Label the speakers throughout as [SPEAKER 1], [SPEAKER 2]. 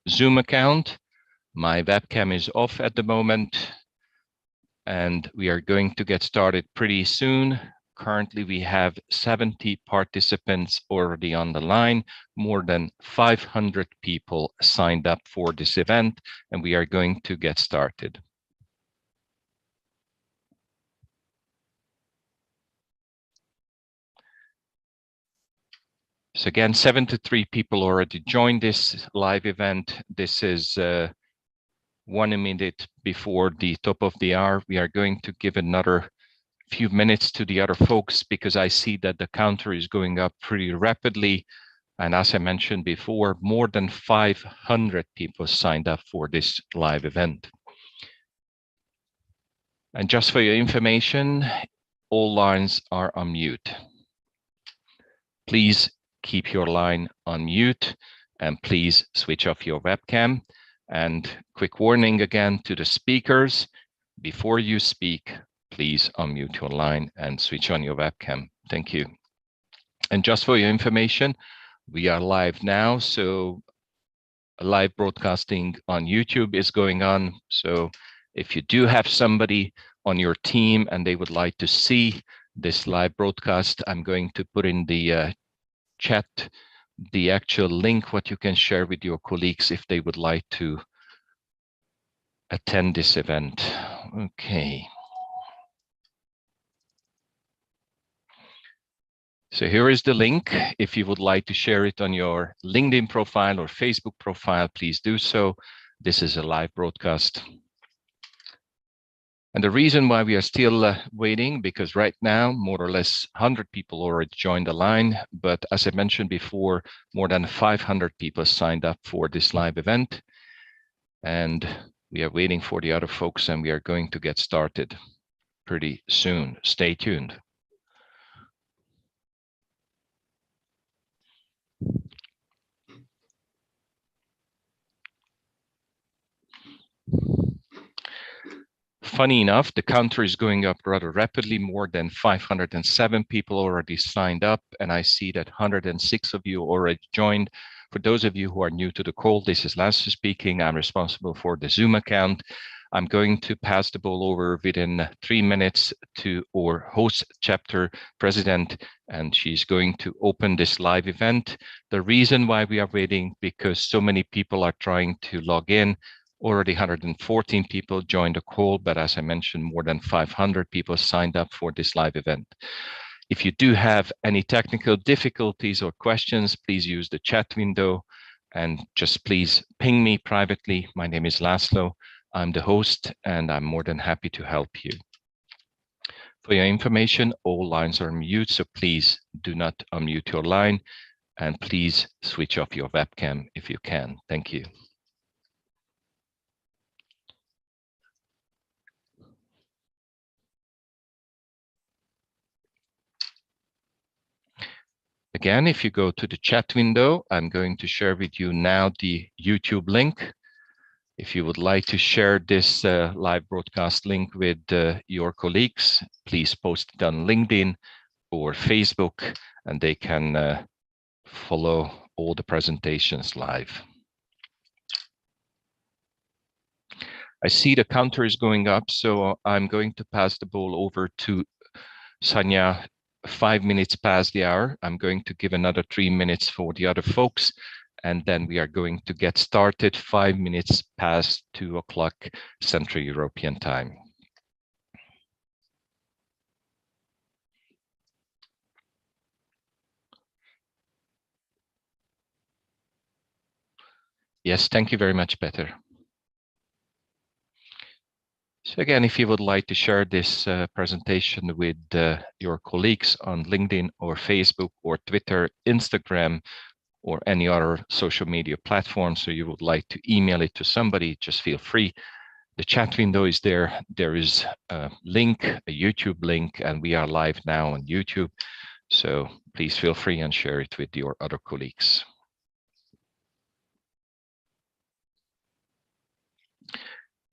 [SPEAKER 1] Zoom account. My webcam is off at the moment, and we are going to get started pretty soon. Currently, we have 70 participants already on the line, more than 500 people signed up for this event, and we are going to get started. So again, 73 people already joined this live event. This is 1 minute before the top of the hour. We are going to give another few minutes to the other folks because I see that the counter is going up pretty rapidly. And as I mentioned before, more than 500 people signed up for this live event. And just for your information, all lines are on mute. Please keep your line on mute and please switch off your webcam. And quick warning again to the speakers, before you speak, please unmute your line and switch on your webcam. Thank you. And just for your information, we are live now. So live broadcasting on YouTube is going on. So if you do have somebody on your team and they would like to see this live broadcast, I'm going to put in the chat the actual link, what you can share with your colleagues if they would like to attend this event. Okay. So here is the link. If you would like to share it on your LinkedIn profile or Facebook profile, please do so. This is a live broadcast. And the reason why we are still waiting, because right now, more or less 100 people already joined the line. But as I mentioned before, more than 500 people signed up for this live event. And we are waiting for the other folks, and we are going to get started pretty soon. Stay tuned. Funny enough, the counter is going up rather rapidly. More than 507 people already signed up, and I see that 106 of you already joined. For those of you who are new to the call, this is Laszlo speaking. I'm responsible for the Zoom account. I'm going to pass the ball over within 3 minutes to our host chapter president, and she's going to open this live event. The reason why we are waiting, because so many people are trying to log in. Already 114 people joined the call, but as I mentioned, more than 500 people signed up for this live event. If you do have any technical difficulties or questions, please use the chat window and just please ping me privately. My name is Laszlo. I'm the host and I'm more than happy to help you. For your information, all lines are mute, so please do not unmute your line and please switch off your webcam if you can. Thank you. Again, if you go to the chat window, I'm going to share with you now the YouTube link. If you would like to share this live broadcast link with your colleagues, please post it on LinkedIn or Facebook, and they can follow all the presentations live. I see the counter is going up, so I'm going to pass the ball over to Sanya. 5 minutes past the hour. I'm going to give another 3 minutes for the other folks, and then we are going to get started 5 minutes past 2 o'clock Central European time. Yes, thank you very much, Peter. So again, if you would like to share this presentation with your colleagues on LinkedIn or Facebook or Twitter, Instagram, or any other social media platform, so you would like to email it to somebody, just feel free. The chat window is there. There is a link, a YouTube link, and we are live now on YouTube. So please feel free and share it with your other colleagues.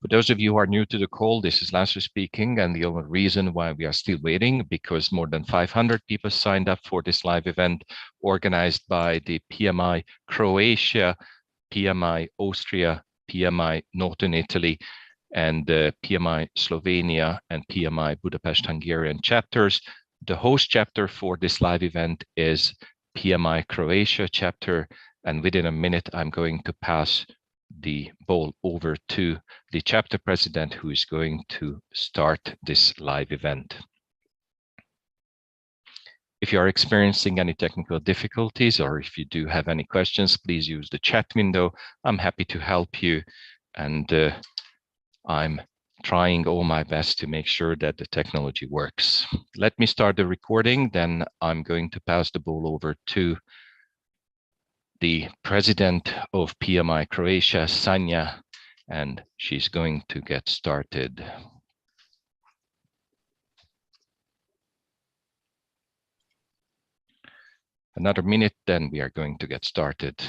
[SPEAKER 1] For those of you who are new to the call, this is Laszlo speaking, and the only reason why we are still waiting, because more than 500 people signed up for this live event organized by the PMI Croatia PMI Austria, PMI Northern Italy, and PMI Slovenia and PMI Budapest Hungarian chapters. The host chapter for this live event is PMI Croatia chapter, and within a minute I'm going to pass the ball over to the chapter president, who is going to start this live event. If you are experiencing any technical difficulties, or if you do have any questions, please use the chat window. I'm happy to help you, and I'm trying all my best to make sure that the technology works. Let me start the recording, then I'm going to pass the ball over to the president of PMI Croatia, Sanja, and she's going to get started. Another minute, then we are going to get started.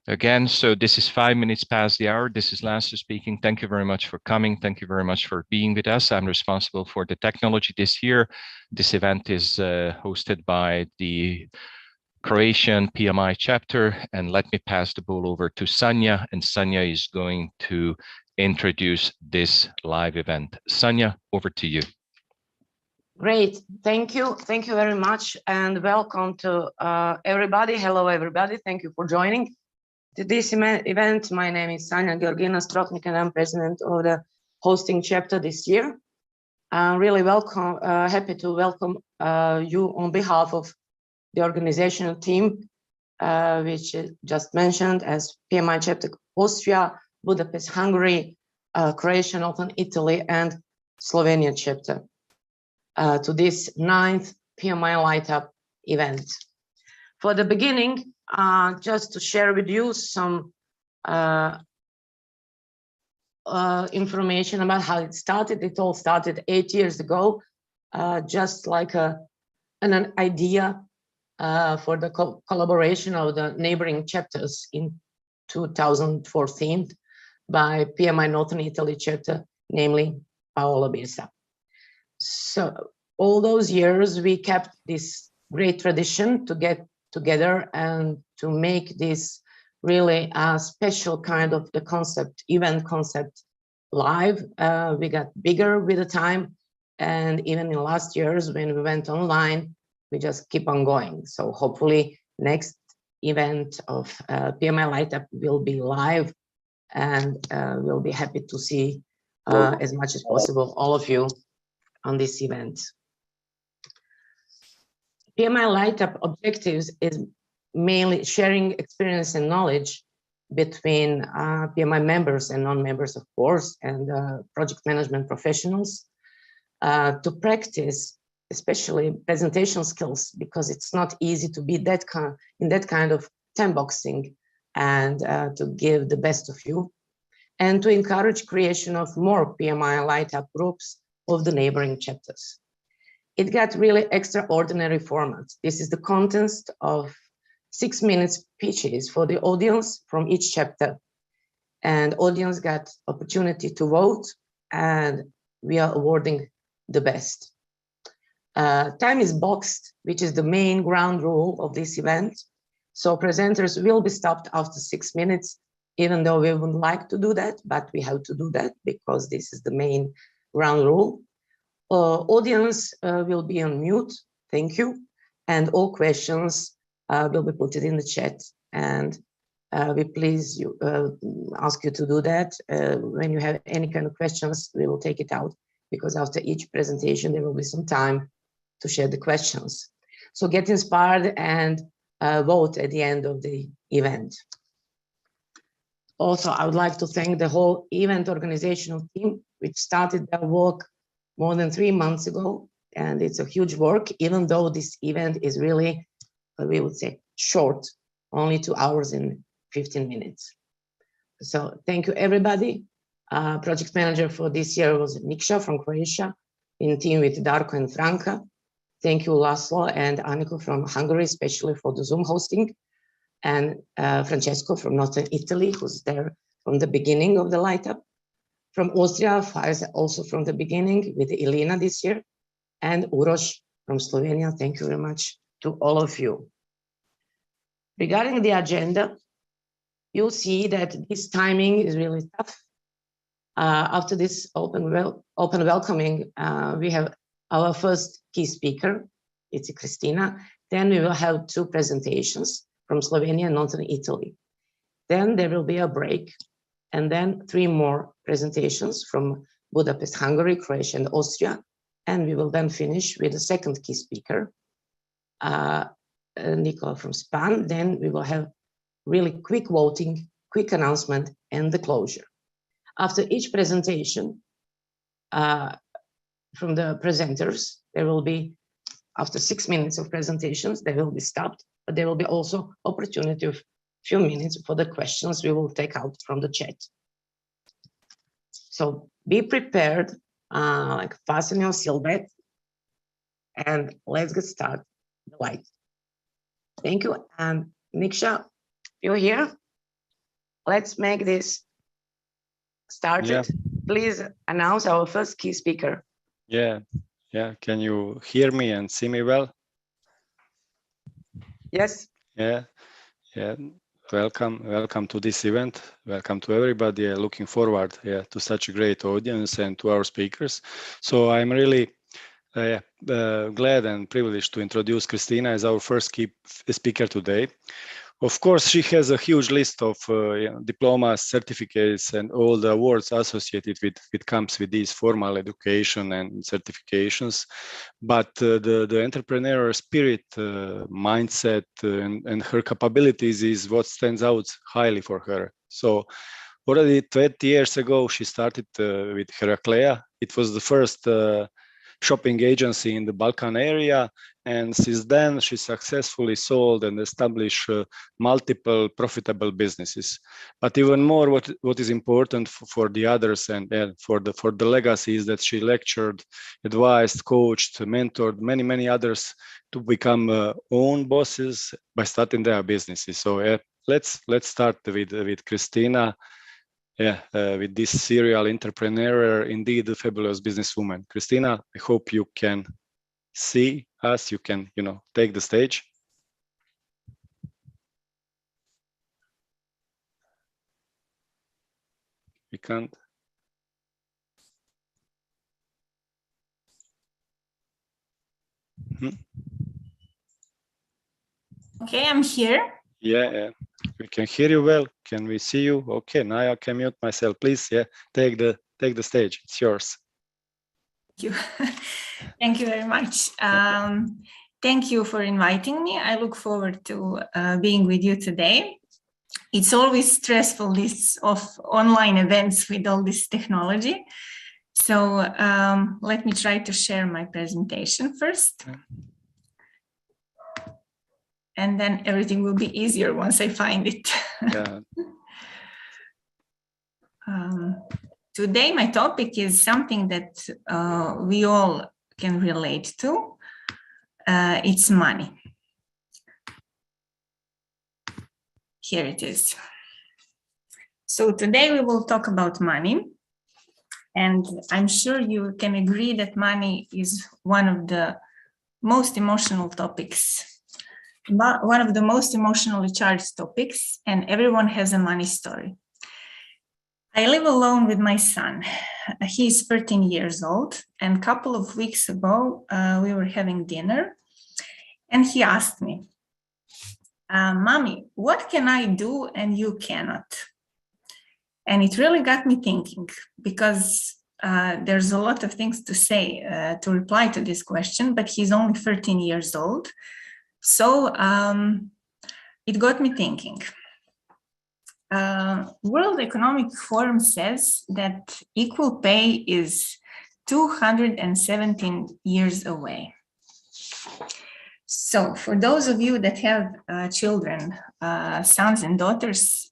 [SPEAKER 1] Again, so this is 5 minutes past the hour. This is Lasse speaking. Thank you very much for coming. Thank you very much for being with us. I'm responsible for the technology this year. This event is hosted by the Croatian PMI chapter. And let me pass the ball over to Sanja. And Sanja is going to introduce this live event. Sanja, over to you.
[SPEAKER 2] Great, thank you. Thank you very much, and welcome to everybody. Hello, everybody. Thank you for joining to this event. My name is Sanja Georgina Strotnik, and I'm president of the hosting chapter this year. I'm really happy to welcome you on behalf of the organizational team, which is just mentioned as PMI chapter Austria, Budapest, Hungary, Croatia, Northern Italy, and Slovenia chapter to this 9th PMI Light Up event. For the beginning, just to share with you some information about how it started. It all started 8 years ago, just like an idea for the collaboration of the neighboring chapters in 2014 by PMI Northern Italy chapter, namely Paolo Birsa. So all those years we kept this great tradition to get together and to make this really a special kind of the event concept live. We got bigger with the time, and even in last years when we went online, we just keep on going. So hopefully next event of PMI Light Up will be live, and we'll be happy to see as much as possible all of you on this event. PMI Light Up objectives is mainly sharing experience and knowledge between PMI members and non-members, of course, and project management professionals to practice, especially presentation skills, because it's not easy to be in that kind of time boxing, and to give the best of you, and to encourage creation of more PMI Light Up groups of the neighboring chapters. It got really extraordinary format. This is the contest of 6 minutes pitches for the audience from each chapter, and audience got opportunity to vote, and we are awarding the best. Time is boxed, which is the main ground rule of this event. So presenters will be stopped after 6 minutes, even though we wouldn't like to do that, but we have to do that because this is the main ground rule. Audience will be on mute, thank you, and all questions will be put in the chat, and we please ask you to do that. When you have any kind of questions, we will take it out, because after each presentation there will be some time to share the questions. So get inspired and vote at the end of the event. Also, I would like to thank the whole event organizational team, which started their work more than 3 months ago, and it's a huge work, even though this event is really, we would say, short, only 2 hours and 15 minutes. So thank you, everybody. Project manager for this year was Nikša from Croatia, in team with Darko and Franka. Thank you, Laszlo and Aniko from Hungary, especially for the Zoom hosting, and Francesco from Northern Italy, who's there from the beginning of the Light Up. From Austria, Faiz also from the beginning with Elena this year, and Uroš from Slovenia. Thank you very much to all of you. Regarding the agenda, you'll see that this timing is really tough. After this open welcoming, we have our first key speaker, it's Christina. Then we will have 2 presentations from Slovenia and Northern Italy. Then there will be a break, and then 3 more presentations from Budapest, Hungary, Croatia, and Austria. And we will then finish with the second key speaker, Nicola from Spain. Then we will have really quick voting, quick announcement, and the closure. After each presentation from the presenters, there will be, after 6 minutes of presentations, they will be stopped, but there will be also opportunity of few minutes for the questions we will take out from the chat. So be prepared, like fasten your seatbelt, and let's get started. The light. Thank you. And Niksha, you're here. Let's make this started.
[SPEAKER 3] Yeah.
[SPEAKER 2] Please announce our first key speaker.
[SPEAKER 3] Yeah. Can you hear me and see me well?
[SPEAKER 2] Yes.
[SPEAKER 3] Yeah. Welcome to this event. Welcome to everybody. Looking forward to such a great audience and to our speakers. So I'm really glad and privileged to introduce Christina as our first key speaker today. Of course, she has a huge list of diplomas, certificates, and all the awards associated with it comes with these formal education and certifications. But the entrepreneurial spirit, mindset, and her capabilities is what stands out highly for her. So already 20 years ago, she started with Heraclea. It was the first shopping agency in the Balkan area, and since then she successfully sold and established multiple profitable businesses. But even more, what is important for the others and for the legacy is that she lectured, advised, coached, mentored many others to become own bosses by starting their businesses. So let's start with Christina. With this serial entrepreneur, indeed a fabulous businesswoman. Christina, I hope you can see us. You can, take the stage. We can't.
[SPEAKER 4] Okay, I'm here.
[SPEAKER 3] Yeah, we can hear you well. Can we see you? Okay, now I can mute myself. Please, take the stage. It's yours.
[SPEAKER 4] Thank you. Thank you very much. Thank you for inviting me. I look forward to being with you today. It's always stressful, this of online events with all this technology. So let me try to share my presentation first. And then everything will be easier once I find it.
[SPEAKER 3] Yeah.
[SPEAKER 4] Today, my topic is something that we all can relate to. It's money. Here it is. So today we will talk about money. And I'm sure you can agree that money is one of the most emotional topics. One of the most emotionally charged topics, and everyone has a money story. I live alone with my son. He's 13 years old, and a couple of weeks ago, we were having dinner, and he asked me, Mommy, what can I do and you cannot? And it really got me thinking, because there's a lot of things to say to reply to this question, but he's only 13 years old. So it got me thinking. World Economic Forum says that equal pay is 217 years away. So for those of you that have children, sons and daughters,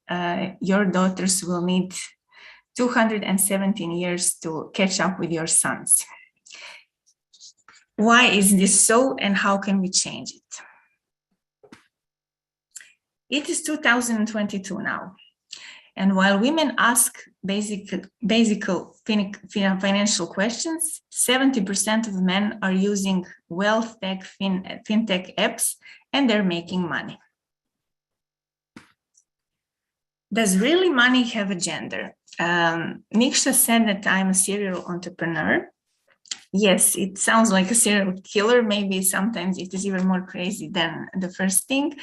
[SPEAKER 4] your daughters will need 217 years to catch up with your sons. Why is this so, and how can we change it? It is 2022 now, And while women ask basic financial questions, 70% of men are using wealth tech, fintech apps, and they're making money. Does really money have a gender? Niksha said that I'm a serial entrepreneur. Yes, it sounds like a serial killer. Maybe sometimes it is even more crazy than the first thing.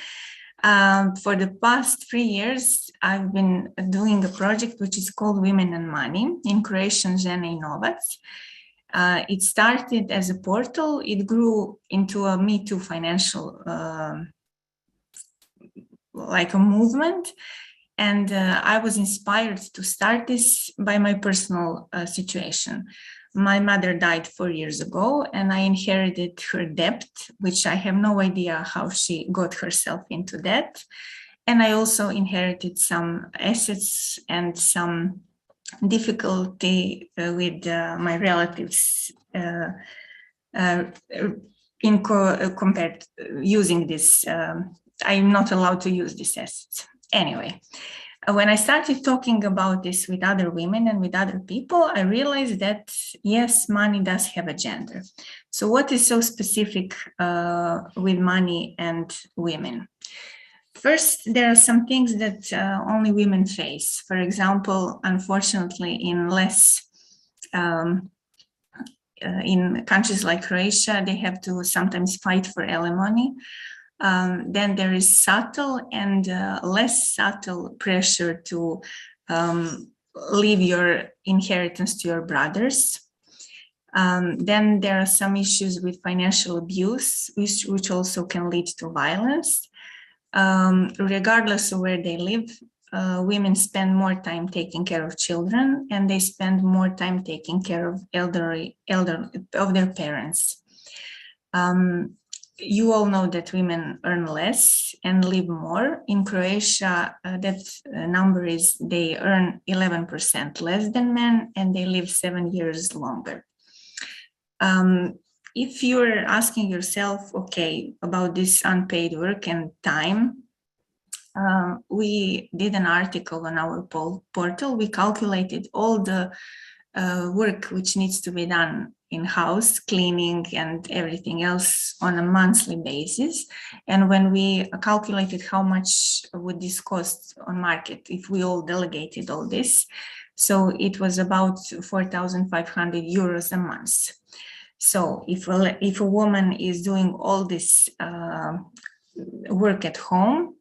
[SPEAKER 4] For the past 3 years, I've been doing a project which is called Women and Money, in Croatian Žene i Novac. It started as a portal. It grew into a Me Too financial, like a movement. And I was inspired to start this by my personal situation. My mother died 4 years ago, and I inherited her debt, which I have no idea how she got herself into debt. And I also inherited some assets and some difficulty with my relatives compared using this. I'm not allowed to use these assets. Anyway, when I started talking about this with other women and with other people, I realized that, yes, money does have a gender. So what is so specific with money and women? First, there are some things that only women face. For example, unfortunately, in countries like Croatia, they have to sometimes fight for alimony. Then there is subtle and less subtle pressure to leave your inheritance to your brothers. Then there are some issues with financial abuse, which also can lead to violence. Regardless of where they live, women spend more time taking care of children, and they spend more time taking care of of their parents. You all know that women earn less and live more. In Croatia, that number is they earn 11% less than men, and they live 7 years longer. If you're asking yourself, okay, about this unpaid work and time, we did an article on our portal. We calculated all the work which needs to be done in house, cleaning and everything else on a monthly basis. And when we calculated how much would this cost on market if we all delegated all this, so it was about 4,500 euros a month. So if a woman is doing all this work at home,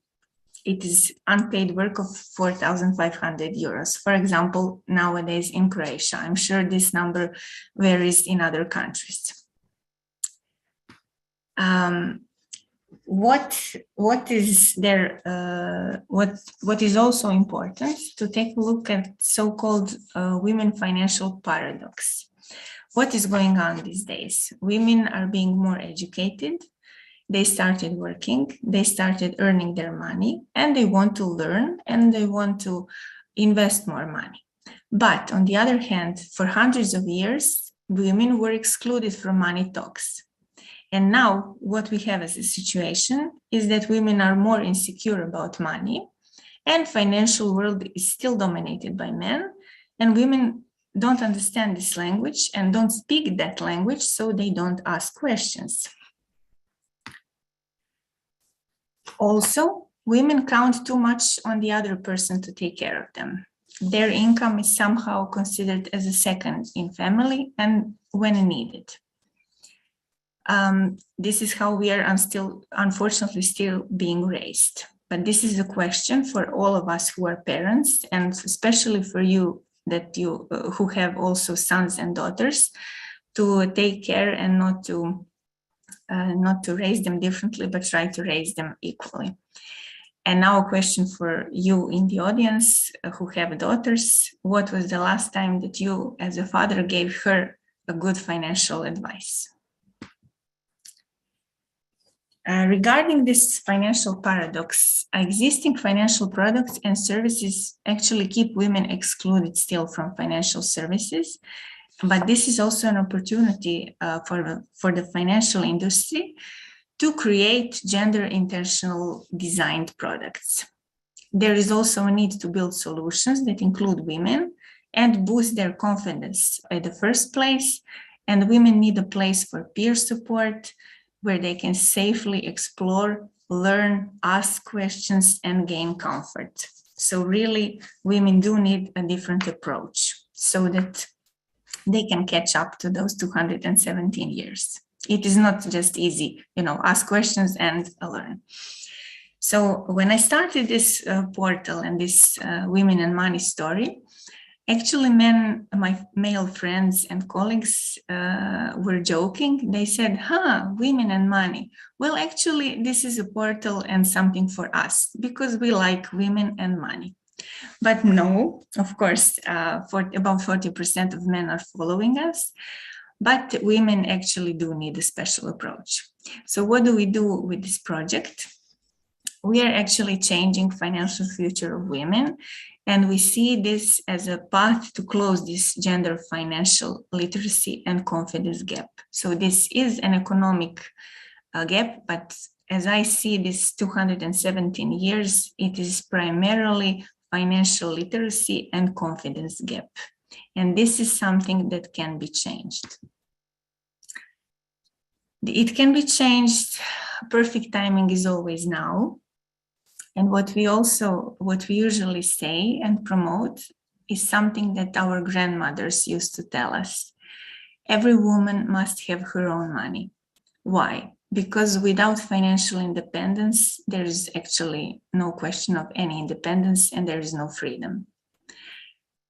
[SPEAKER 4] it is unpaid work of 4,500 euros. For example, nowadays in Croatia, I'm sure this number varies in other countries. What is also important to take a look at so-called women financial paradox. What is going on these days? Women are being more educated. They started working, they started earning their money, and they want to learn and they want to invest more money. But on the other hand, for hundreds of years, women were excluded from money talks. And now what we have as a situation is that women are more insecure about money, and financial world is still dominated by men, and women don't understand this language and don't speak that language, so they don't ask questions. Also, women count too much on the other person to take care of them. Their income is somehow considered as a second in family and when needed. This is how we are unfortunately still being raised. But this is a question for all of us who are parents, and especially for you who have also sons and daughters, to take care and not to raise them differently, but try to raise them equally. And now a question for you in the audience who have daughters. What was the last time that you as a father gave her a good financial advice? Regarding this financial paradox, existing financial products and services actually keep women excluded still from financial services. But this is also an opportunity for the financial industry to create gender intentional designed products. there is also a need to build solutions that include women and boost their confidence at the first place. And women need a place for peer support where they can safely explore, learn, ask questions, and gain comfort. So really, women do need a different approach so that they can catch up to those 217 years. It is not just easy, ask questions and learn. So when I started this portal and this Women and Money story, actually my male friends and colleagues were joking. They said, women and money. Well, actually, this is a portal and something for us because we like women and money. But no, of course, about 40% of men are following us, but women actually do need a special approach. So what do we do with this project? We are actually changing financial future of women, and we see this as a path to close this gender financial literacy and confidence gap. So this is an economic gap, but as I see this 217 years, it is primarily financial literacy and confidence gap. And this is something that can be changed. It can be changed. Perfect timing is always now. And what we usually say and promote is something that our grandmothers used to tell us. Every woman must have her own money. Why? Because without financial independence, there is actually no question of any independence and there is no freedom.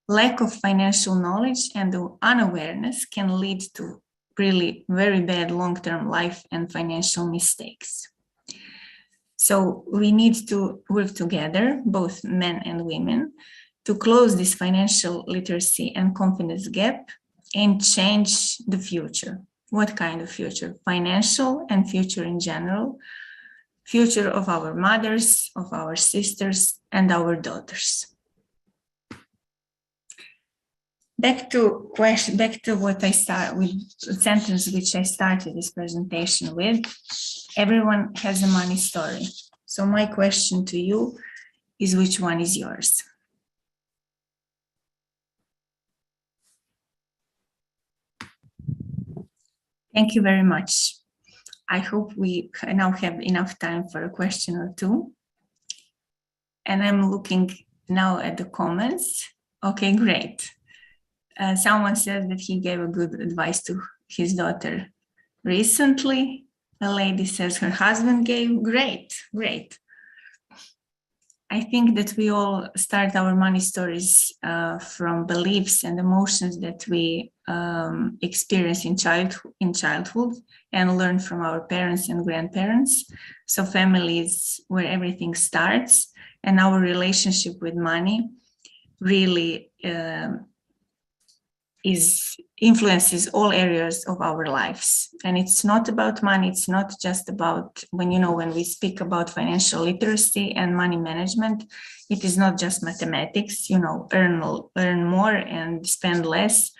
[SPEAKER 4] Lack of financial knowledge and the unawareness can lead to really very bad long-term life and financial mistakes. So we need to work together, both men and women, to close this financial literacy and confidence gap and change the future. What kind of future? Financial and future in general, future of our mothers, of our sisters, and our daughters. Back to what I start with, the sentence which I started this presentation with. Everyone has a money story. So my question to you is, which one is yours? Thank you very much. I hope we now have enough time for a question or two. And I'm looking now at the comments. Okay, great. Someone says that he gave a good advice to his daughter recently. A lady says her husband gave. Great. I think that we all start our money stories from beliefs and emotions that we experience in childhood and learn from our parents and grandparents. So family is where everything starts, and our relationship with money really influences all areas of our lives. And it's not about money. It's not just about when we speak about financial literacy and money management, it is not just mathematics, earn more and spend less.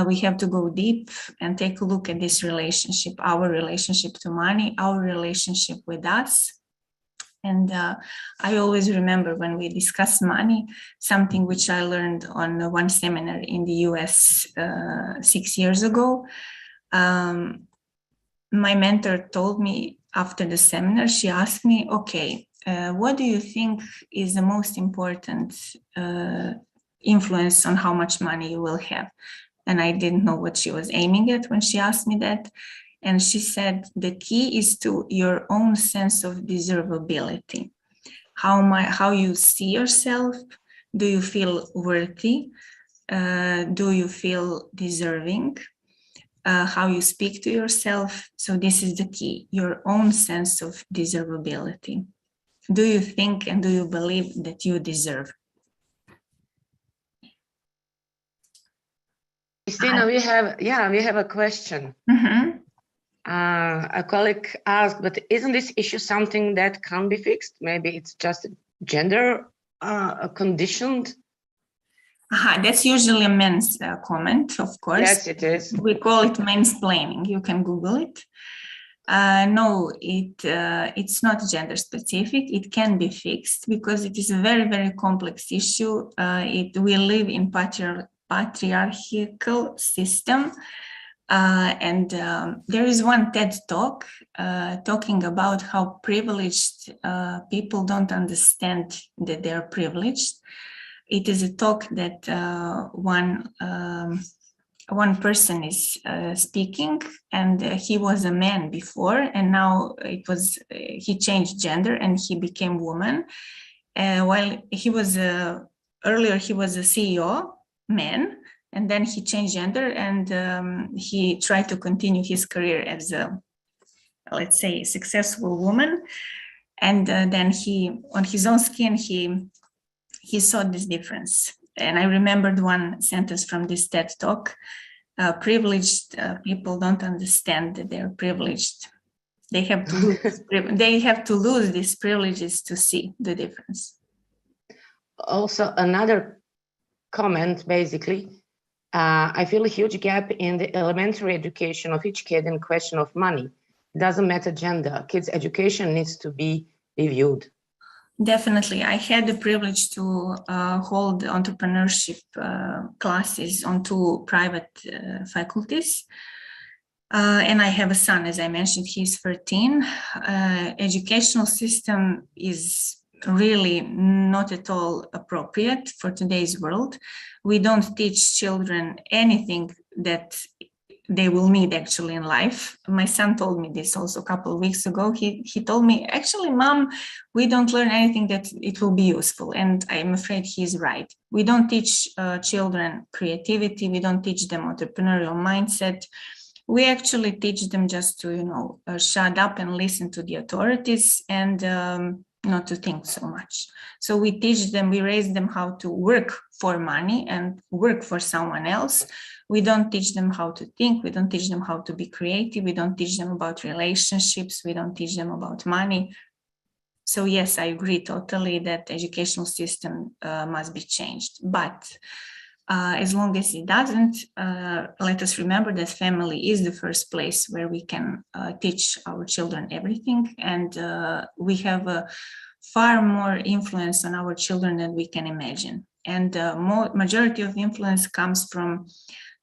[SPEAKER 4] We have to go deep and take a look at this relationship, our relationship to money, our relationship with us. And I always remember when we discuss money, something which I learned on one seminar in the US 6 years ago. My mentor told me after the seminar, she asked me, okay, what do you think is the most important influence on how much money you will have? And I didn't know what she was aiming at when she asked me that. And she said, the key is to your own sense of deservability. How you see yourself. Do you feel worthy? Do you feel deserving? How you speak to yourself. So this is the key, your own sense of deservability. Do you think and do you believe that you deserve?
[SPEAKER 2] Christina, we have a question.
[SPEAKER 4] Mm-hmm.
[SPEAKER 2] A colleague asked, but isn't this issue something that can be fixed? Maybe it's just gender conditioned.
[SPEAKER 4] That's usually a men's comment, of course.
[SPEAKER 2] Yes, it is.
[SPEAKER 4] We call it mansplaining. You can Google it. No, it's not gender specific. It can be fixed because it is a very, very complex issue. We live in patriarchal system. And there is one TED talk talking about how privileged people don't understand that they're privileged. It is a talk that one person is speaking, and he was a man before, and now he changed gender and he became woman. While he was earlier he was a CEO man, and then he changed gender and he tried to continue his career as a, let's say, successful woman. And then he, on his own skin, he saw this difference. And I remembered one sentence from this TED talk: privileged people don't understand that they're privileged. They have to lose these privileges to see the difference.
[SPEAKER 2] Also, another comment, basically, I feel a huge gap in the elementary education of each kid in question of money. It doesn't matter gender. Kids' education needs to be reviewed.
[SPEAKER 4] Definitely. I had the privilege to hold entrepreneurship classes on 2 private faculties. And I have a son, as I mentioned, he's 13. Educational system is really not at all appropriate for today's world. We don't teach children anything that they will need actually in life. My son told me this also a couple of weeks ago. He told me, actually, Mom, we don't learn anything that it will be useful. And I'm afraid he's right. We don't teach children creativity. We don't teach them entrepreneurial mindset. We actually teach them just to, shut up and listen to the authorities and not to think so much. So we teach them, we raise them how to work for money and work for someone else. We don't teach them how to think. We don't teach them how to be creative. We don't teach them about relationships. We don't teach them about money. So yes, I agree totally that the educational system must be changed. But as long as it doesn't, let us remember that family is the first place where we can teach our children everything. And we have a far more influence on our children than we can imagine. And majority of influence comes from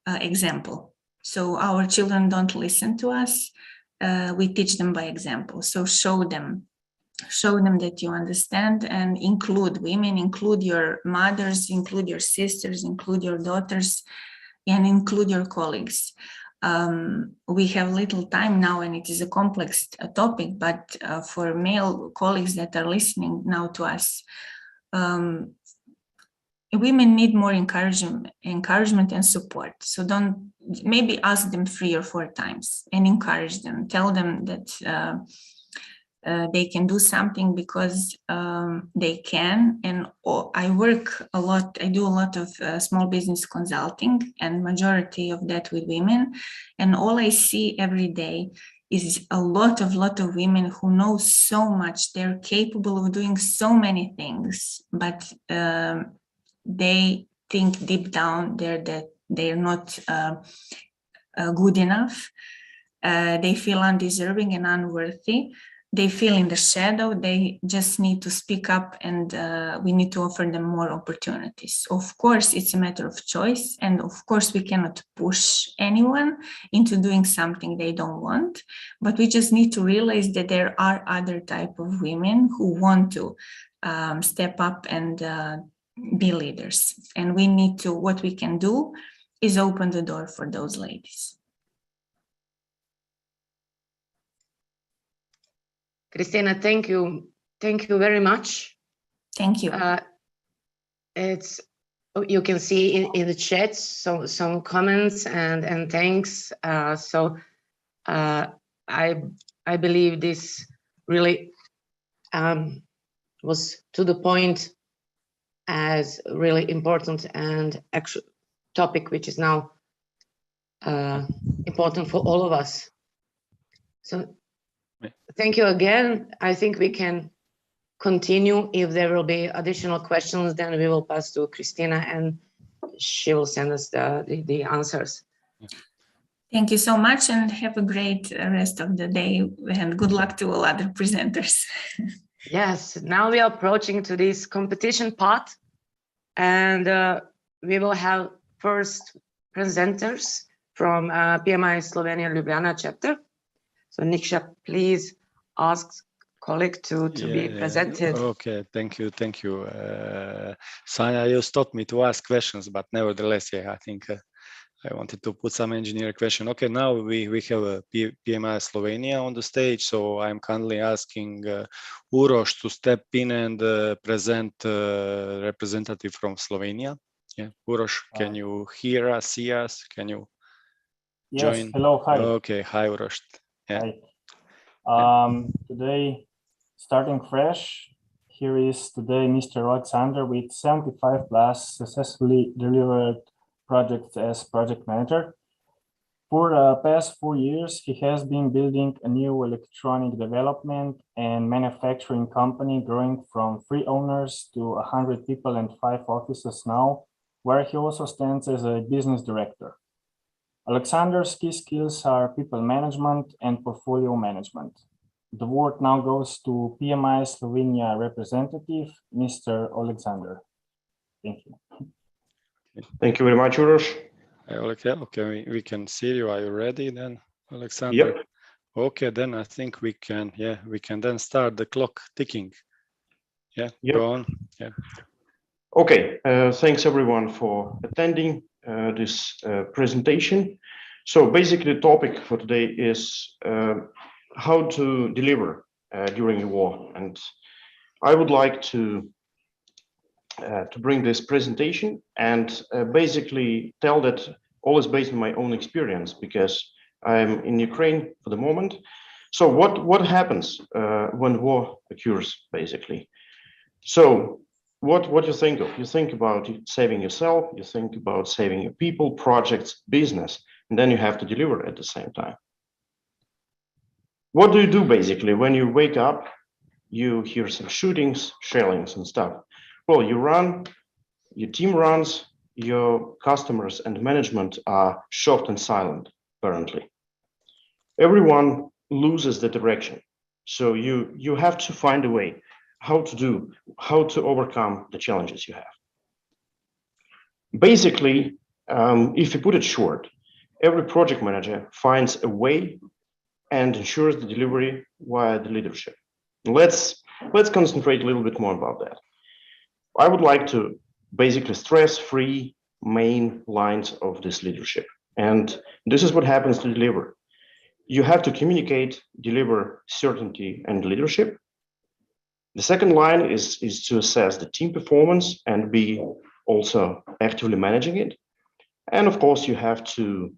[SPEAKER 4] example. So our children don't listen to us. We teach them by example. So show them that you understand, and include women, include your mothers, include your sisters, include your daughters, and include your colleagues. We have little time now, and it is a complex topic, but for male colleagues that are listening now to us, women need more encouragement and support. So don't, maybe ask them 3 or 4 times and encourage them. Tell them that they can do something because they can. And I work a lot, I do a lot of small business consulting, and majority of that with women. And all I see every day is a lot of women who know so much. They're capable of doing so many things, but they think deep down that they're not good enough. They feel undeserving and unworthy. They feel in the shadow. They just need to speak up, and we need to offer them more opportunities. Of course, it's a matter of choice, and of course, we cannot push anyone into doing something they don't want, but we just need to realize that there are other type of women who want to step up and be leaders. And we need to, what we can do is open the door for those ladies.
[SPEAKER 2] Kristina, thank you. Thank you very much.
[SPEAKER 4] Thank you.
[SPEAKER 2] You can see in the chat some comments and thanks. I believe this really was to the point, as really important and actual topic, which is now important for all of us. So thank you again. I think we can continue. If there will be additional questions, then we will pass to Kristina and she will send us the answers.
[SPEAKER 4] Thank you so much and have a great rest of the day and good luck to all other presenters.
[SPEAKER 2] Yes, now we are approaching to this competition part, and we will have first presenters from PMI Slovenia Ljubljana chapter. So Nikša, please ask colleague to be presented.
[SPEAKER 3] Okay, thank you. Sanja, you stopped me to ask questions, but nevertheless, I think I wanted to put some engineer question. Okay, now we have a PMI Slovenia on the stage, so I'm kindly asking Uroš to step in and present representative from Slovenia. Yeah, Uroš, can you hear us, see us? Can you join?
[SPEAKER 5] Yes, hello, hi.
[SPEAKER 3] Okay, hi Uroš. Yeah.
[SPEAKER 5] Hi. Today, starting fresh, here is today Mr. Alexander with 75 plus successfully delivered projects as project manager. For the past 4 years, he has been building a new electronic development and manufacturing company growing from 3 owners to 100 people and 5 offices now, where he also stands as a business director. Alexander's key skills are people management and portfolio management. The word now goes to PMI Slovenia representative, Mr. Alexander. Thank you.
[SPEAKER 6] Thank you very much, Uroš.
[SPEAKER 3] Okay, we can see you. Are you ready then, Alexander?
[SPEAKER 6] Yep.
[SPEAKER 3] Okay, then I think we can then start the clock ticking. Yeah,
[SPEAKER 6] yep.
[SPEAKER 3] Go on. Yeah.
[SPEAKER 6] Okay, thanks everyone for attending this presentation. So basically the topic for today is how to deliver during the war. And I would like to bring this presentation and basically tell that all is based on my own experience because I'm in Ukraine for the moment. So what happens when war occurs, basically? So what you think of? You think about saving yourself, you think about saving your people, projects, business, and then you have to deliver at the same time. What do you do basically when you wake up? You hear some shootings, shellings and stuff. Well, you run, your team runs, your customers and management are shocked and silent, apparently. Everyone loses the direction. So you have to find a way how to overcome the challenges you have. Basically, if you put it short, every project manager finds a way and ensures the delivery via the leadership. Let's concentrate a little bit more about that. I would like to basically stress 3 main lines of this leadership. And this is what happens to deliver. You have to communicate, deliver certainty and leadership. The second line is to assess the team performance and be also actively managing it. And of course, you have to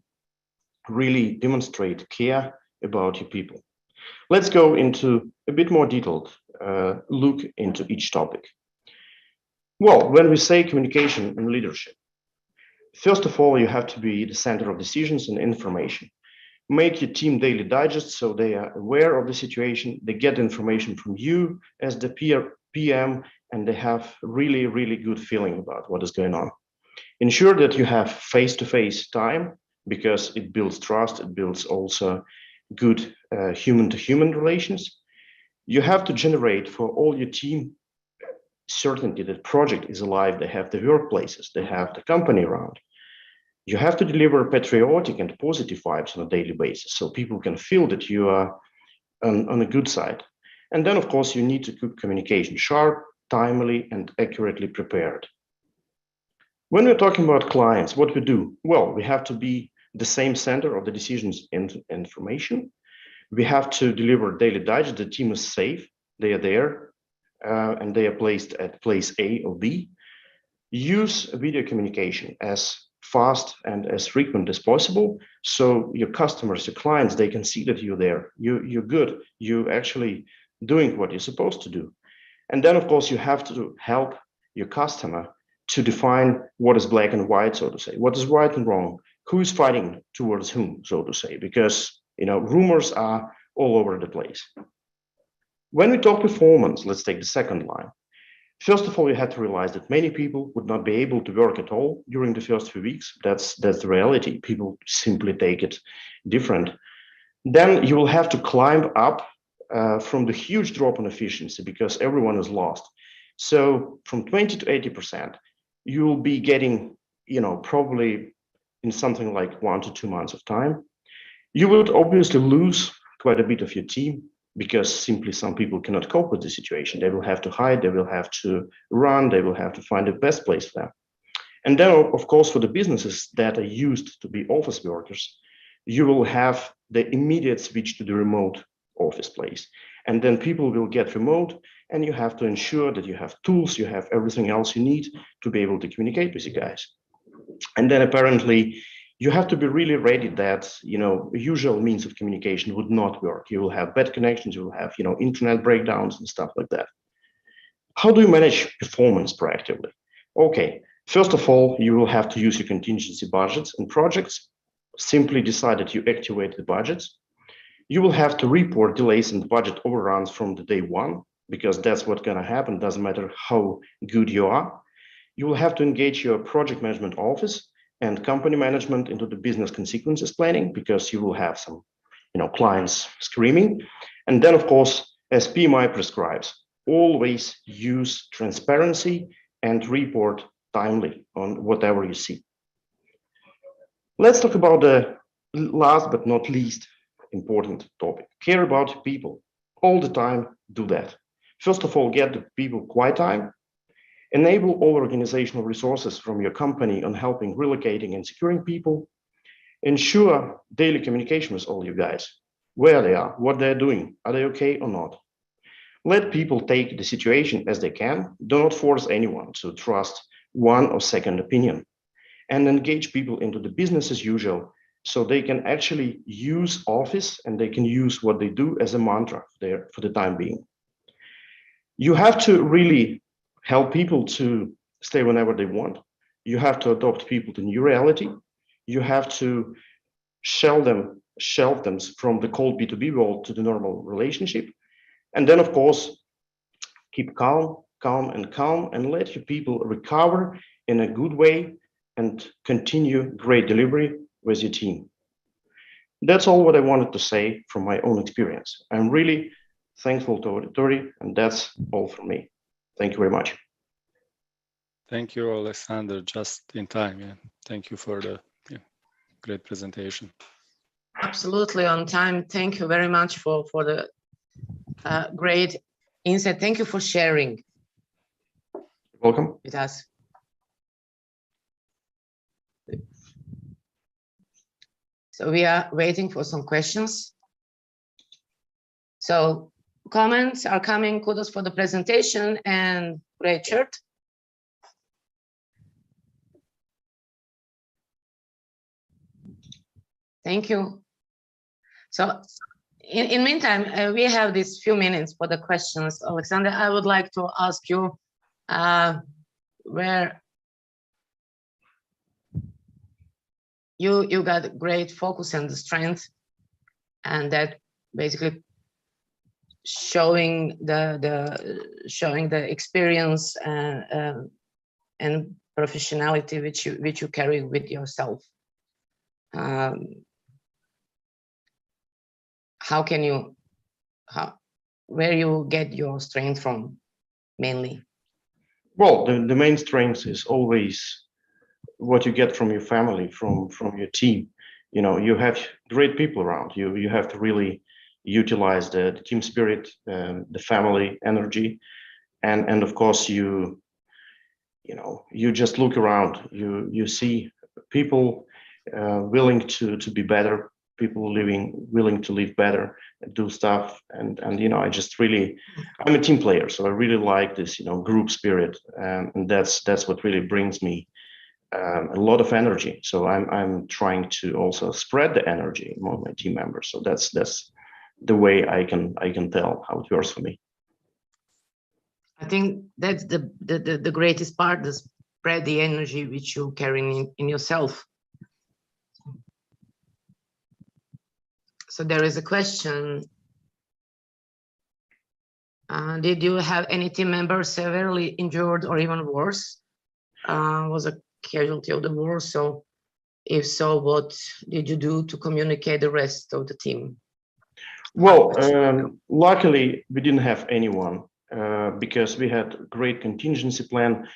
[SPEAKER 6] really demonstrate care about your people. Let's go into a bit more detailed look into each topic. Well, when we say communication and leadership, first of all, you have to be the center of decisions and information. Make your team daily digest so they are aware of the situation, they get information from you as the PM, and they have really, really good feeling about what is going on. Ensure that you have face-to-face time because it builds trust, it builds also good human-to-human relations. You have to generate for all your team certainty that project is alive, they have the workplaces, they have the company around. You have to deliver patriotic and positive vibes on a daily basis so people can feel that you are on a good side. And then, of course, you need to keep communication sharp, timely, and accurately prepared. When we're talking about clients, what we do? Well, we have to be the same center of the decisions and information. We have to deliver daily digest. The team is safe, they are there, and they are placed at place A or B. Use video communication as fast and as frequent as possible, so your customers, your clients, they can see that you're there, you're good, you're actually doing what you're supposed to do. And then, of course, you have to help your customer to define what is black and white, so to say, what is right and wrong, who is fighting towards whom, so to say, because rumors are all over the place. When we talk performance, let's take the second line. First of all, you had to realize that many people would not be able to work at all during the first few weeks. That's the reality. People simply take it different. Then you will have to climb up from the huge drop in efficiency because everyone is lost. So from 20 to 80%, you will be getting, probably in something like 1 to 2 months of time. You would obviously lose quite a bit of your team because simply some people cannot cope with the situation. They will have to hide, they will have to run, they will have to find the best place for them. And then, of course, for the businesses that are used to be office workers, you will have the immediate switch to the remote office place. And then people will get remote, and you have to ensure that you have tools, you have everything else you need to be able to communicate with you guys. And then apparently, you have to be really ready that, usual means of communication would not work. You will have bad connections, you will have, internet breakdowns and stuff like that. How do you manage performance proactively? Okay, first of all, you will have to use your contingency budgets and projects. Simply decide that you activate the budgets. You will have to report delays and budget overruns from the day one, because that's what's going to happen. Doesn't matter how good you are. You will have to engage your project management office and company management into the business consequences planning, because you will have some, clients screaming. And then, of course, as PMI prescribes, always use transparency and report timely on whatever you see. Let's talk about the last but not least important topic. Care about people. All the time, do that. First of all, get the people quiet time. Enable all organizational resources from your company on helping relocating and securing people. Ensure daily communication with all you guys, where they are, what they're doing, are they okay or not. Let people take the situation as they can. Do not force anyone to trust one or second opinion. And engage people into the business as usual, so they can actually use Office and they can use what they do as a mantra there for the time being. You have to really help people to stay whenever they want. You have to adopt people to new reality. You have to shelve them from the cold B2B world to the normal relationship. And then, of course, keep calm, and let your people recover in a good way and continue great delivery with your team. That's all what I wanted to say from my own experience. I'm really thankful to Tori, and that's all from me. Thank you very much.
[SPEAKER 3] Thank you, Alexander, just in time. Yeah. Thank you for the great presentation.
[SPEAKER 2] Absolutely on time. Thank you very much for the great insight. Thank you for sharing.
[SPEAKER 6] Welcome.
[SPEAKER 2] With us. So we are waiting for some questions. So comments are coming. Kudos for the presentation and great shirt. Thank you. So in meantime, we have these few minutes for the questions. Alexander, I would like to ask you where you got great focus and the strength, and that basically showing the experience and professionality which you carry with yourself. Where you get your strength from mainly?
[SPEAKER 6] Well, the main strength is always what you get from your family, from your team. You have great people around you. You have to really utilize the team spirit, the family energy, and of course you just look around. You see people willing to be better, people willing to live better, do stuff, and I just really, I'm a team player, so I really like this group spirit, and that's what really brings me a lot of energy. So I'm trying to also spread the energy among my team members. So that's the way I can tell how it works for me.
[SPEAKER 2] I think that's the greatest part, to spread the energy which you carry in yourself. So there is a question. Did you have any team member severely injured or even worse? Was a casualty of the war? So if so, what did you do to communicate the rest of the team?
[SPEAKER 6] Well, luckily we didn't have anyone because we had a great contingency plan,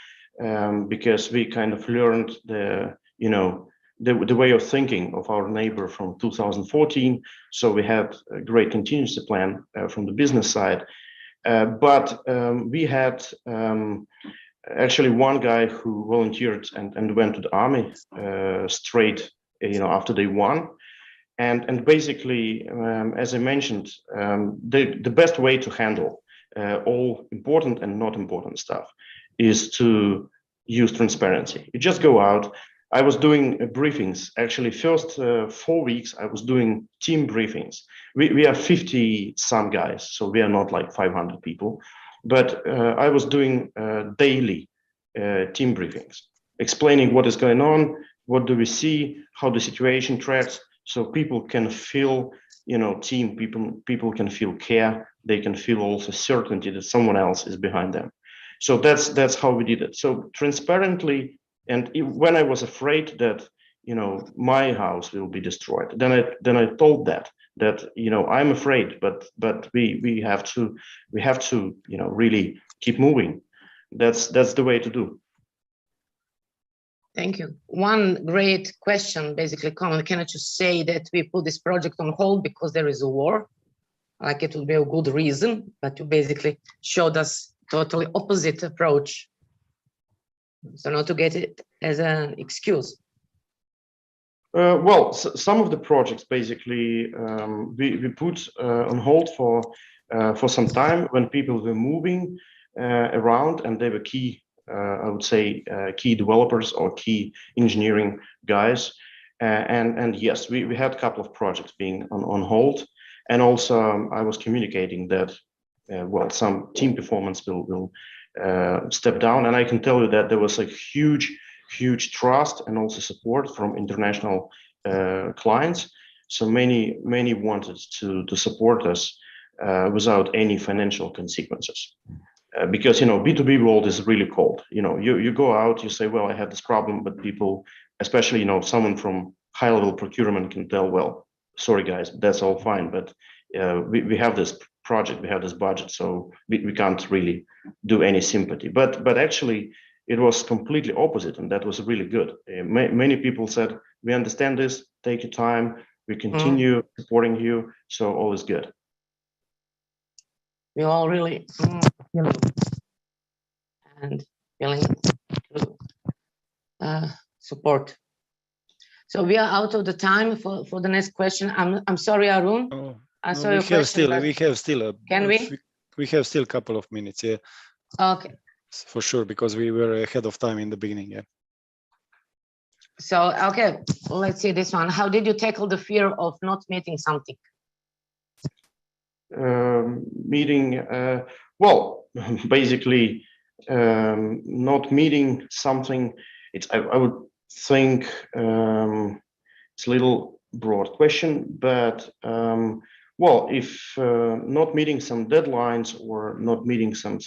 [SPEAKER 6] because we kind of learned the way of thinking of our neighbor from 2014. So we had a great contingency plan from the business side. But we had actually one guy who volunteered and went to the army straight, after day one. And basically, as I mentioned, the best way to handle all important and not important stuff is to use transparency. You just go out. I was doing briefings. Actually, first 4 weeks, I was doing team briefings. We are 50 some guys, so we are not like 500 people. But I was doing daily team briefings, explaining what is going on, what do we see, how the situation tracks, so people can feel, people can feel care. They can feel also certainty that someone else is behind them. So that's how we did it. So transparently. And when I was afraid that, my house will be destroyed, then I told that, I'm afraid, but we have to, really keep moving. That's the way to do.
[SPEAKER 2] Thank you. One great question, basically, Colin, can I just say that we put this project on hold because there is a war? Like it would be a good reason, but you basically showed us totally opposite approach. So not to get it as an excuse.
[SPEAKER 6] Well, some of the projects basically we put on hold for some time when people were moving around and they were key, I would say, key developers or key engineering guys. And yes, we had a couple of projects being on hold. And also I was communicating that, well, some team performance will step down. And I can tell you that there was a huge trust and also support from international clients. So many wanted to support us without any financial consequences. Because, B2B world is really cold. You go out, you say, well, I have this problem, but people, especially, someone from high level procurement can tell, well, sorry guys, that's all fine, but we have this project, we have this budget, so we can't really do any sympathy. But actually, it was completely opposite, and that was really good. Many people said, we understand this, take your time, we continue supporting you, so all is good.
[SPEAKER 2] We all really and feeling support. So we are out of the time for the next question. I'm sorry, Arun.
[SPEAKER 3] Oh,
[SPEAKER 2] I
[SPEAKER 3] no,
[SPEAKER 2] saw your question.
[SPEAKER 3] we have still
[SPEAKER 2] Can we?
[SPEAKER 3] We have still a couple of minutes, yeah.
[SPEAKER 2] Okay.
[SPEAKER 3] For sure, because we were ahead of time in the beginning, yeah.
[SPEAKER 2] So, okay, let's see this one. How did you tackle the fear of not meeting something?
[SPEAKER 6] Well, basically, not meeting something, I would think it's a little broad question, but well, if not meeting some deadlines or not meeting some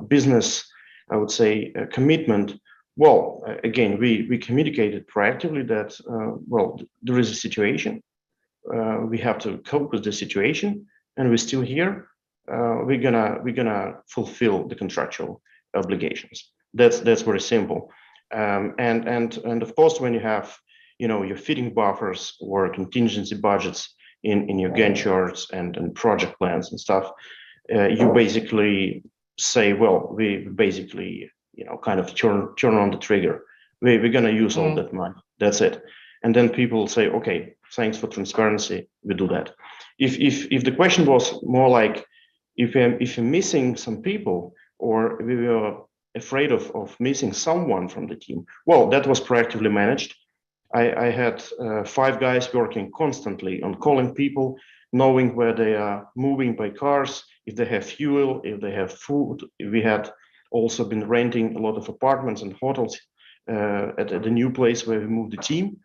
[SPEAKER 6] business, I would say, commitment, well, again, we communicated proactively that, well, there is a situation, we have to cope with the situation, and we're still here. We're gonna fulfill the contractual obligations. That's very simple. And of course, when you have, your fitting buffers or contingency budgets in your Gantt charts and project plans and stuff, you basically say, well, we basically, kind of turn on the trigger. We're gonna use all that money. That's it. And then people say, okay, thanks for transparency. We do that. If the question was more like, if you're missing some people, or we were afraid of missing someone from the team, well, that was proactively managed. I had 5 guys working constantly on calling people, knowing where they are moving by cars, if they have fuel, if they have food. We had also been renting a lot of apartments and hotels at the new place where we moved the team.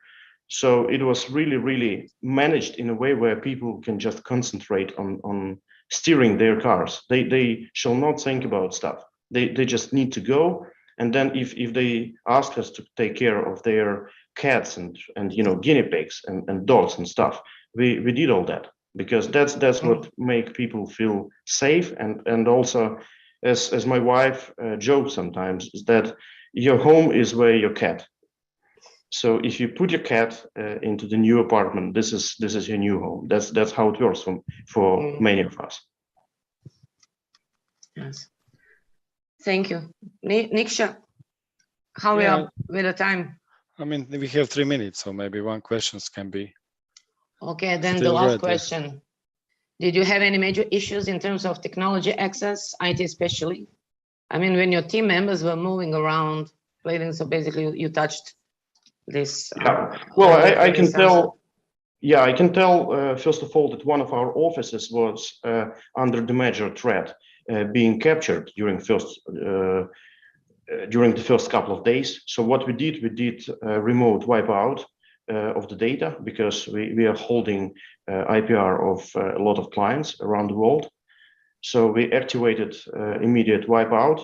[SPEAKER 6] So it was really managed in a way where people can just concentrate on steering their cars. They shall not think about stuff. They just need to go. And then if they ask us to take care of their cats and guinea pigs and dogs and stuff, we did all that, because that's what make people feel safe. And also, as my wife jokes sometimes, is that your home is where your cat. So if you put your cat into the new apartment, this is your new home. That's how it works for many of us.
[SPEAKER 2] Yes. Thank you. Niksha, how we are with the time?
[SPEAKER 3] I mean, we have 3 minutes, so maybe one question can be.
[SPEAKER 2] Okay, then the last question. Did you have any major issues in terms of technology access, IT especially? I mean, when your team members were moving around, playing, so basically you touched this.
[SPEAKER 6] Well, I can tell. Yeah, I can tell, first of all, that one of our offices was under the major threat, being captured during the first couple of days. So what we did remote wipeout of the data, because we are holding IPR of a lot of clients around the world. So we activated immediate wipeout.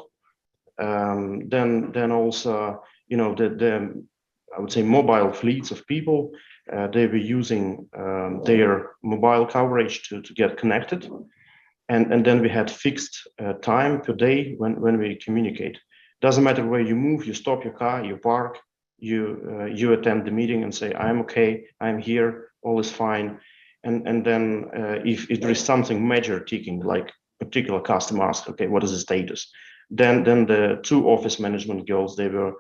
[SPEAKER 6] Then also, the I would say mobile fleets of people, they were using their mobile coverage to get connected. And then we had fixed time per day when we communicate. Doesn't matter where you move, you stop your car, you park, you attend the meeting and say, I'm okay, I'm here, all is fine. And then if there is something major ticking, like particular customer asks, okay, what is the status? Then the 2 office management girls, they were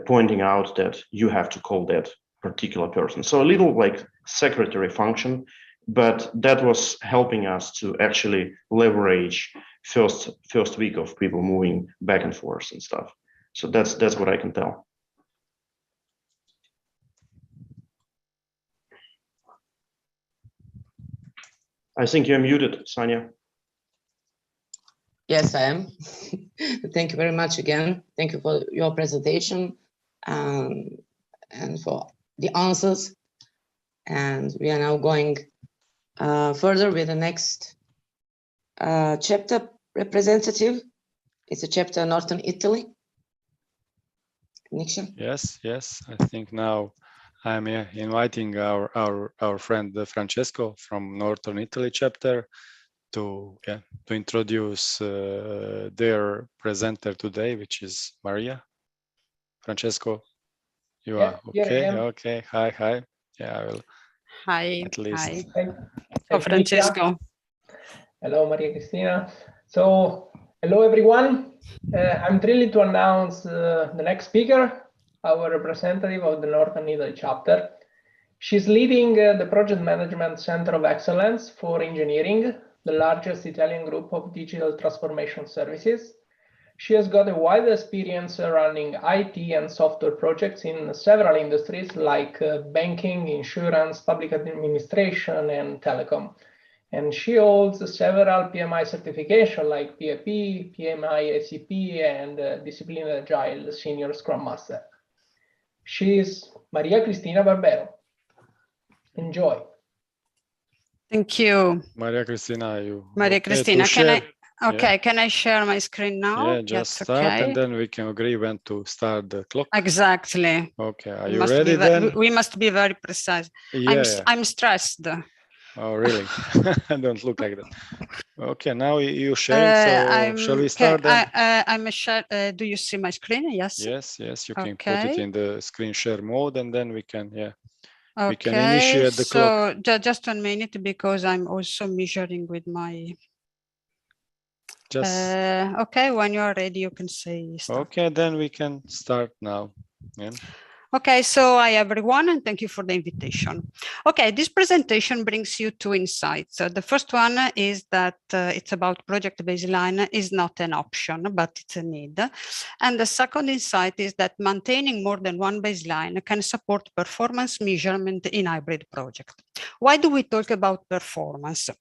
[SPEAKER 6] pointing out that you have to call that particular person. So a little like secretary function, but that was helping us to actually leverage first week of people moving back and forth and stuff. So that's what I can tell. I think you're muted, Sanya.
[SPEAKER 2] Yes, I am. Thank you very much again. Thank you for your presentation and for the answers. And we are now going further with the next chapter representative. It's a chapter Northern Italy. Niksha?
[SPEAKER 3] Yes. I think now I'm inviting our friend Francesco from Northern Italy chapter to introduce their presenter today, which is Maria. Francesco, you are okay? Okay. Hi. Yeah, I will.
[SPEAKER 7] Hi.
[SPEAKER 3] At least.
[SPEAKER 7] Hi. Oh, Francesco.
[SPEAKER 8] Hello, Maria Cristina. So, hello, everyone. I'm thrilled to announce the next speaker, our representative of the Northern Italy chapter. She's leading the Project Management Center of Excellence for Engineering, the largest Italian group of digital transformation services. She has got a wide experience running IT and software projects in several industries like banking, insurance, public administration, and telecom. And she holds several PMI certifications like PAP, PMI ACP, and Discipline Agile Senior Scrum Master. She is Maria Cristina Barbero. Enjoy.
[SPEAKER 7] Thank you.
[SPEAKER 3] Maria Cristina,
[SPEAKER 7] Maria Cristina, can I share my screen now?
[SPEAKER 3] Yeah, just start and then we can agree when to start the clock.
[SPEAKER 7] Exactly.
[SPEAKER 3] Okay, are you ready then?
[SPEAKER 7] We must be very precise. I'm stressed.
[SPEAKER 3] Oh, really? Don't look like that. Okay, now you sharing, so shall we start then?
[SPEAKER 7] Do you see my screen? Yes.
[SPEAKER 3] Yes, you can put it in the screen share mode and then we can,
[SPEAKER 7] okay,
[SPEAKER 3] we can initiate the clock.
[SPEAKER 7] So just 1 minute because I'm also measuring with my... okay, when you are ready, you can say start.
[SPEAKER 3] Okay, then we can start now. Yeah.
[SPEAKER 7] Okay, so hi everyone, and thank you for the invitation. Okay, this presentation brings you 2 insights. The first one is that it's about project baseline is not an option, but it's a need. And the second insight is that maintaining more than one baseline can support performance measurement in hybrid project. Why do we talk about performance?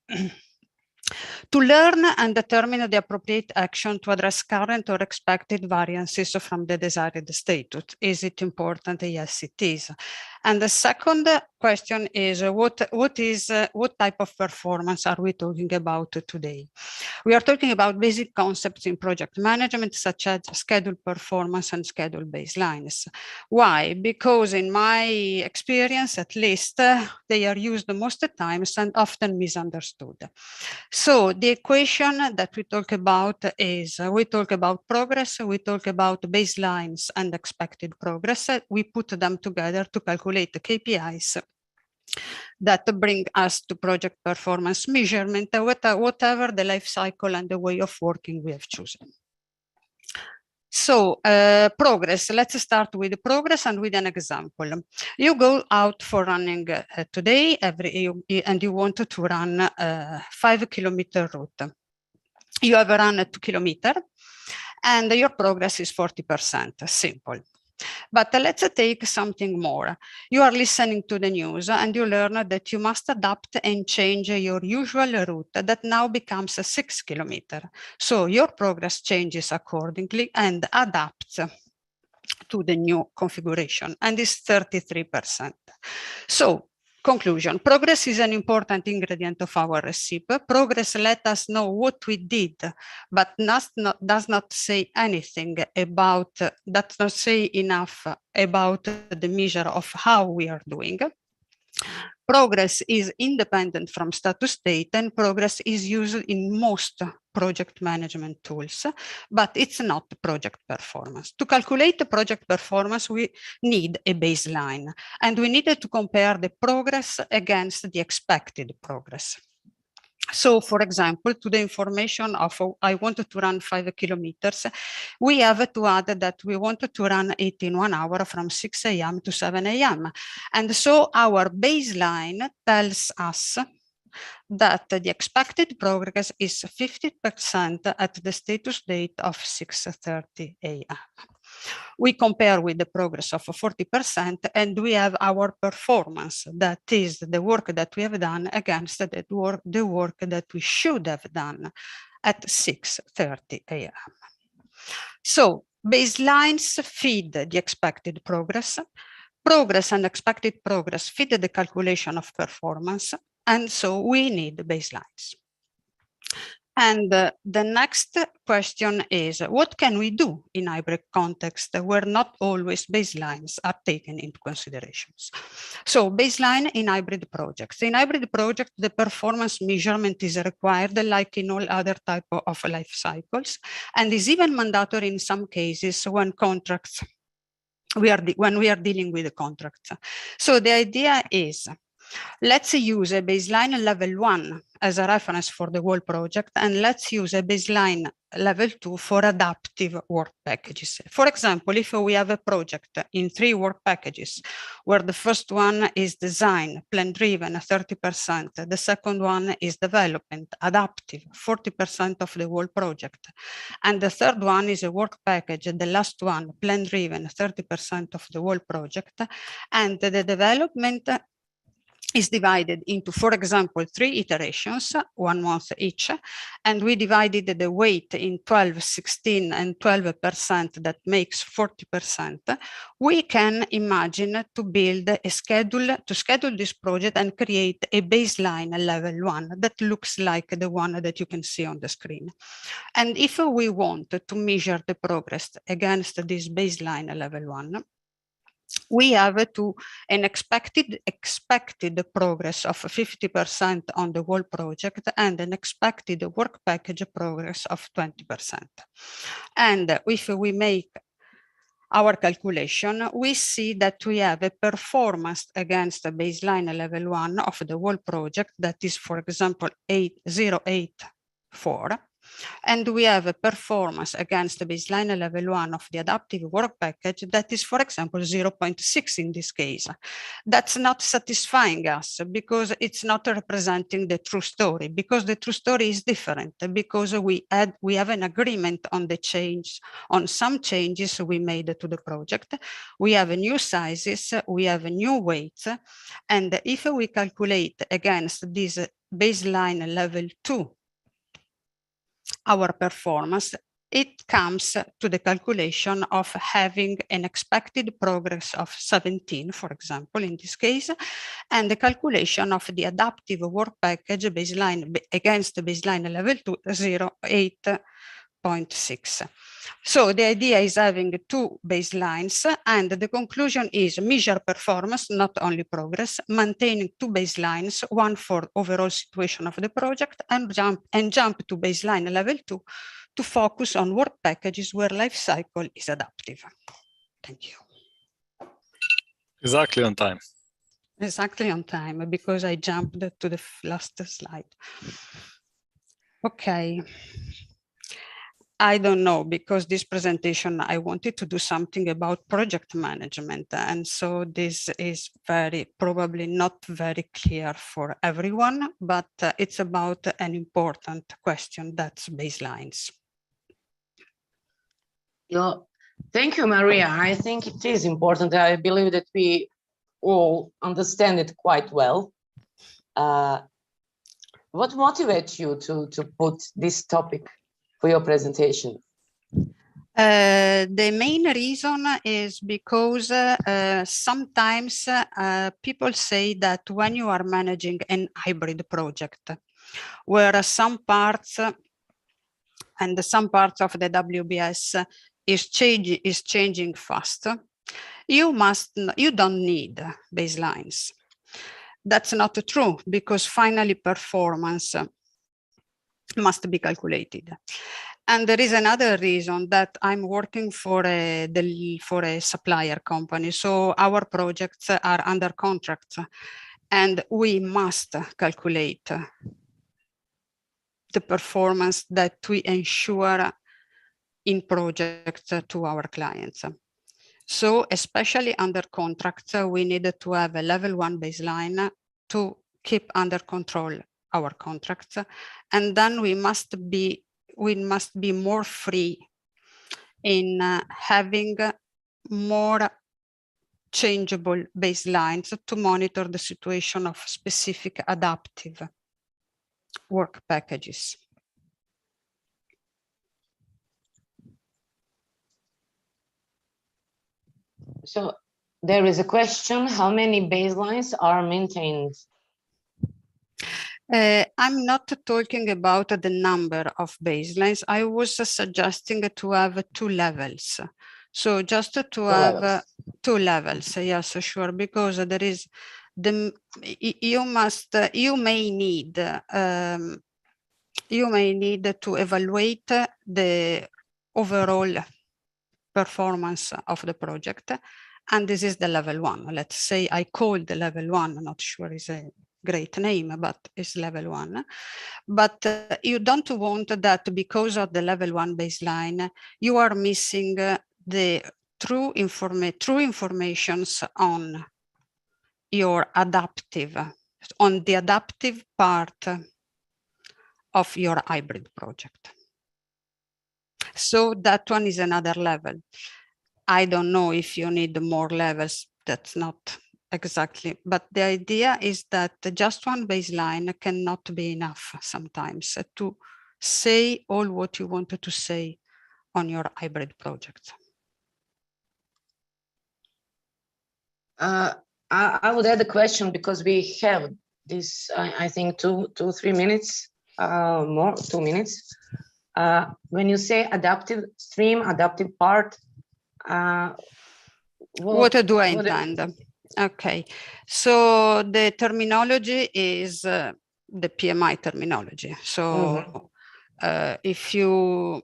[SPEAKER 7] To learn and determine the appropriate action to address current or expected variances from the desired status. Is it important? Yes, it is. And the second question is what type of performance are we talking about today? We are talking about basic concepts in project management, such as schedule performance and schedule baselines. Why? Because in my experience, at least, they are used most times and often misunderstood. So the equation that we talk about is, we talk about progress, we talk about baselines and expected progress. We put them together to calculate the KPIs that bring us to project performance measurement, whatever the life cycle and the way of working we have chosen. So progress, let's start with progress and with an example. You go out for running today, and you want to run a 5-kilometer route. You have run a 2 kilometer and your progress is 40%, simple. But let's take something more. You are listening to the news and you learn that you must adapt and change your usual route that now becomes a 6 kilometer. So your progress changes accordingly and adapts to the new configuration and is 33%. So conclusion, progress is an important ingredient of our recipe. Progress let us know what we did, but does not say anything about, does not say enough about the measure of how we are doing. Progress is independent from status state, and progress is used in most project management tools, but it's not project performance. To calculate the project performance, we need a baseline, and we needed to compare the progress against the expected progress. So, for example, to the information of I wanted to run 5 kilometers, we have to add that we wanted to run it in 1 hour from 6 a.m. to 7 a.m. And so our baseline tells us that the expected progress is 50% at the status date of 6:30 a.m. We compare with the progress of 40% and we have our performance, that is the work that we have done against the work that we should have done at 6:30 a.m. So baselines feed the expected progress. Progress and expected progress feed the calculation of performance, and so we need baselines. And the next question is, what can we do in hybrid context where not always baselines are taken into considerations? So baseline in hybrid projects. In hybrid projects, the performance measurement is required like in all other type of life cycles, and is even mandatory in some cases when we are dealing with the contracts. So the idea is, let's use a baseline level 1 as a reference for the whole project, and let's use a baseline level 2 for adaptive work packages. For example, if we have a project in 3 work packages, where the first one is design, plan-driven, 30%, the second one is development, adaptive, 40% of the whole project, and the third one is a work package, the last one, plan-driven, 30% of the whole project, and the development is divided into, for example, 3 iterations, 1 month each, and we divided the weight in 12, 16, and 12%, that makes 40%. We can imagine to build a schedule, to schedule this project and create a baseline level 1 that looks like the one that you can see on the screen. And if we want to measure the progress against this baseline level 1, we have an expected progress of 50% on the whole project and an expected work package progress of 20%. And if we make our calculation, we see that we have a performance against the baseline level 1 of the whole project that is, for example, 8084. And we have a performance against the baseline level 1 of the adaptive work package that is, for example, 0.6 in this case. That's not satisfying us because it's not representing the true story, because the true story is different, because we have an agreement on the change, on some changes we made to the project. We have new sizes, we have new weights, and if we calculate against this baseline level 2 our performance, it comes to the calculation of having an expected progress of 17, for example, in this case, and the calculation of the adaptive work package baseline against the baseline level 2, 0.8.6. So the idea is having two baselines, and the conclusion is measure performance, not only progress, maintaining two baselines, one for overall situation of the project, and jump to baseline level 2 to focus on work packages where life cycle is adaptive. Thank you.
[SPEAKER 9] Exactly on time.
[SPEAKER 7] Exactly on time, because I jumped to the last slide. Okay. I don't know, because this presentation, I wanted to do something about project management. And so this is probably not very clear for everyone, but it's about an important question, that's baselines.
[SPEAKER 2] Thank you, Maria. I think it is important. I believe that we all understand it quite well. What motivates you to put this topic for your presentation?
[SPEAKER 7] The main reason is because sometimes people say that when you are managing an hybrid project, where some parts of the WBS is changing fast, you don't need baselines. That's not true, because finally performance must be calculated. And there is another reason, that I'm working for a supplier company. So our projects are under contract, and we must calculate the performance that we ensure in projects to our clients. So especially under contracts, we need to have a level 1 baseline to keep under control our contracts, and then we must be more free in having more changeable baselines to monitor the situation of specific adaptive work packages.
[SPEAKER 2] So there is a question, how many baselines are maintained?
[SPEAKER 7] I'm not talking about the number of baselines. I was suggesting to have 2 levels. So just to have 2 levels, yes, sure, because there is you may need to evaluate the overall performance of the project, and this is the level 1. Let's say I call the level 1, I'm not sure is a great name, but it's level 1. But you don't want that because of the level 1 baseline, you are missing the true informations on your adaptive, on the adaptive part of your hybrid project. So that one is another level. I don't know if you need more levels, that's not exactly, but the idea is that just one baseline cannot be enough sometimes to say all what you wanted to say on your hybrid project.
[SPEAKER 2] I would add a question, because we have this, I think, 2-3 minutes, more, 2 minutes. When you say adaptive stream, adaptive part,
[SPEAKER 7] what do I intend? Okay, so the terminology is the PMI terminology. So if you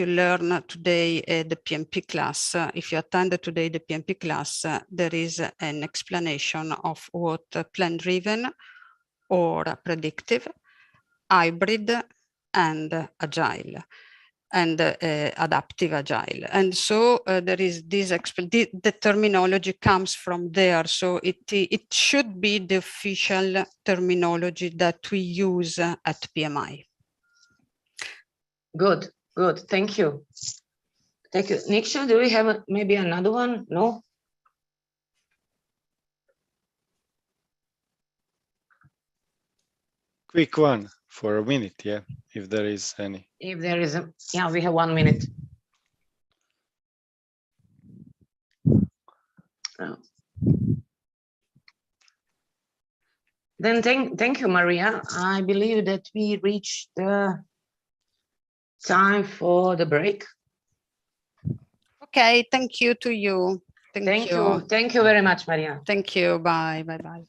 [SPEAKER 7] learn today the PMP class, if you attend today the PMP class, there is an explanation of what plan-driven or predictive, hybrid, and agile, and adaptive agile. And so there is this, the terminology comes from there. So it should be the official terminology that we use at PMI.
[SPEAKER 2] Good, good, thank you. Thank you. Niksha, do we have maybe another one? No?
[SPEAKER 3] Quick one for a minute, yeah, if there is any.
[SPEAKER 2] If there is a, yeah, we have 1 minute. Then thank you, Maria. I believe that we reached the time for the break.
[SPEAKER 7] Okay, thank you to you.
[SPEAKER 2] Thank you. Thank you very much, Maria.
[SPEAKER 7] Thank you. Bye. Bye. Bye.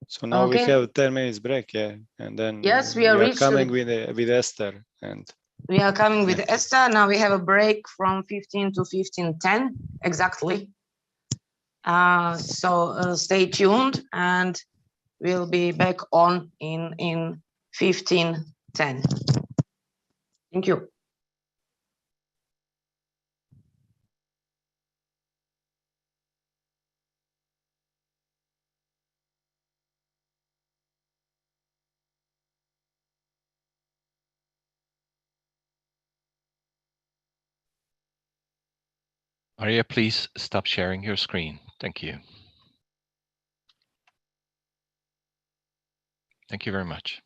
[SPEAKER 3] So now
[SPEAKER 2] Okay.
[SPEAKER 3] we have 10 minutes break, yeah, and then
[SPEAKER 2] Yes, we are
[SPEAKER 3] coming with Esther, and
[SPEAKER 2] we are coming with Esther. Now we have a break from 15 to 15:10 exactly. So stay tuned, and we'll be back on in 15:10. Thank you.
[SPEAKER 1] Maria, please stop sharing your screen. Thank you. Thank you very much.